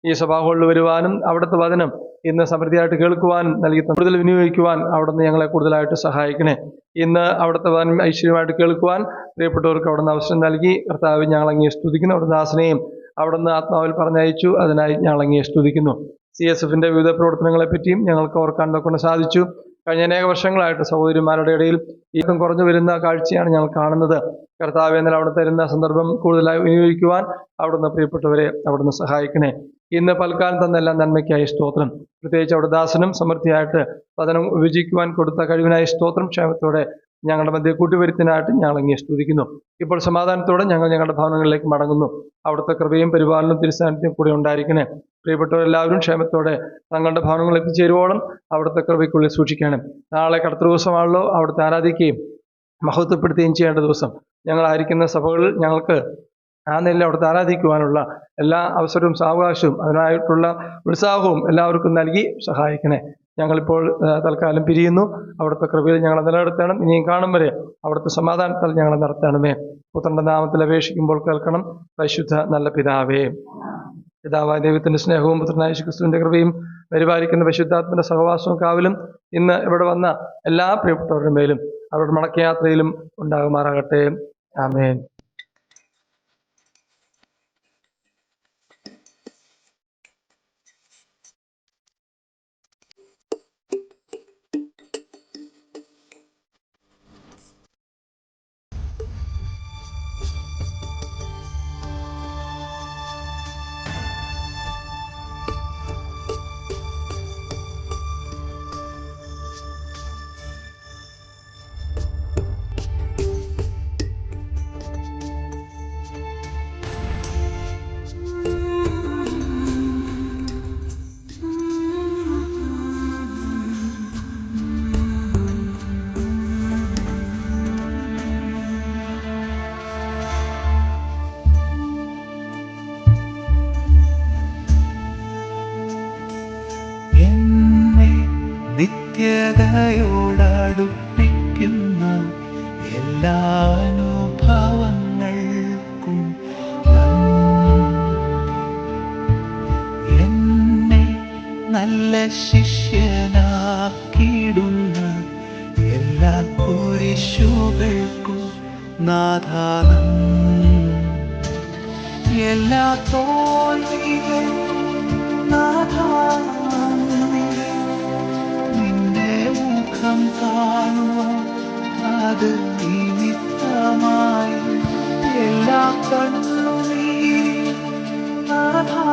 ഈ സഭാഹോളിൽ വരുവാനും അവിടുത്തെ വചനം ഇന്ന് സമൃദ്ധിയായിട്ട് കേൾക്കുവാനും നൽകി കൂടുതൽ വിനിയോഗിക്കുവാൻ അവിടുന്ന് ഞങ്ങളെ കൂടുതലായിട്ട് സഹായിക്കണേ. ഇന്ന് അവിടുത്തെ വചനം ഐശ്വര്യമായിട്ട് കേൾക്കുവാൻ പ്രിയപ്പെട്ടവർക്ക് അവിടുന്ന് അവസരം നൽകി. കർത്താവ്, ഞങ്ങൾ അങ്ങേ സ്തുതിക്കുന്നു. അവിടുന്ന് ദാസനെയും അവിടുന്ന് ആത്മാവിൽ പറഞ്ഞയച്ചു, അതിനായി ഞങ്ങൾ അങ്ങേ സ്തുതിക്കുന്നു. CSFന്റെ വിവിധ പ്രവർത്തനങ്ങളെ പറ്റിയും ഞങ്ങൾക്ക് ഓർക്കാൻ കൊണ്ട് സാധിച്ചു. കഴിഞ്ഞ അനേക വർഷങ്ങളായിട്ട് സഹോദരിമാരുടെ ഇടയിൽ ഈക്കം കുറഞ്ഞു വരുന്ന കാഴ്ചയാണ് ഞങ്ങൾ കാണുന്നത്. കർത്താവ്, എന്നാൽ അവിടെ തരുന്ന സന്ദർഭം കൂടുതലായി വിനിയോഗിക്കുവാൻ അവിടുന്ന് പ്രിയപ്പെട്ടവരെ അവിടുന്ന് സഹായിക്കണേ. ഇന്ന് പൽക്കാലം തന്ന എല്ലാ നന്മയ്ക്കായി സ്തോത്രം. പ്രത്യേകിച്ച് അവിടെ ദാസനും സമൃദ്ധിയായിട്ട് വചനം വിഭജിക്കുവാൻ കൊടുത്ത കഴിവിനായി സ്തോത്രം. ക്ഷേമത്തോടെ ഞങ്ങളുടെ മധ്യ കൂട്ടുവരുത്തിനായിട്ട് ഞങ്ങൾ അങ്ങേ സ്തുതിക്കുന്നു. ഇപ്പോൾ സമാധാനത്തോടെ ഞങ്ങൾ ഞങ്ങളുടെ ഭവനങ്ങളിലേക്ക് മടങ്ങുന്നു. അവിടുത്തെ കൃപയും പരിപാലനവും തിരുസാന്നിധ്യം കൂടെ ഉണ്ടായിരിക്കണേ. പ്രിയപ്പെട്ടവരെല്ലാവരും ക്ഷേമത്തോടെ തങ്ങളുടെ ഭവനങ്ങളിൽ എത്തിച്ചേരുവോളം അവിടുത്തെ കൃപയ്ക്കുള്ളിൽ സൂക്ഷിക്കണം. നാളെ കർത്തൃ ദിവസമാണല്ലോ, അവിടുത്തെ ആരാധിക്കുകയും മഹത്വപ്പെടുത്തുകയും ചെയ്യേണ്ട ദിവസം. ഞങ്ങളായിരിക്കുന്ന സഭകളിൽ ഞങ്ങൾക്ക് ആ നിലയിൽ അവിടുത്തെ ആരാധിക്കുവാനുള്ള എല്ലാ അവസരവും സാവകാശവും അതിനായിട്ടുള്ള ഉത്സാഹവും എല്ലാവർക്കും നൽകി സഹായിക്കണേ. ഞങ്ങളിപ്പോൾ തൽക്കാലം പിരിയുന്നു. അവിടുത്തെ കൃപയിൽ ഞങ്ങളെ നിലനിർത്തണം. ഇനിയും കാണും വരെ അവിടുത്തെ സമാധാനത്താൽ ഞങ്ങളെ നടത്തണമേ. പുത്രന്റെ നാമത്തിൽ അപേക്ഷിക്കുമ്പോൾ കേൾക്കണം. പരിശുദ്ധ നല്ല പിതാവേ. പിതാവായ ദൈവത്തിന്റെ സ്നേഹവും പുത്രനായ യേശുക്രിസ്തുവിന്റെ കൃപയും പരിപാലിക്കുന്ന പരിശുദ്ധാത്മന്റെ സഹവാസവും കാവലും ഇന്ന് ഇവിടെ വന്ന എല്ലാ പ്രിയപ്പെട്ടവരുടെ മേലും അവരുടെ മടക്കയാത്രയിലും ഉണ്ടാകുമാറാകട്ടെ. ആമേൻ. നിത്യതയോടടുപ്പിക്കുന്ന എല്ലാ അനുഭവങ്ങൾക്കും എന്നെ നല്ല ശിഷ്യനാക്കിയിടുന്ന എല്ലാ കുരിശുകൾക്കും നാഥാനം, എല്ലാ തോൽവികൾക്കും നാഥാനം, മുഖം കാണുവാൻ അത് നിമിത്തമായി എല്ലാ കണ്ണുനീരും നാഥാ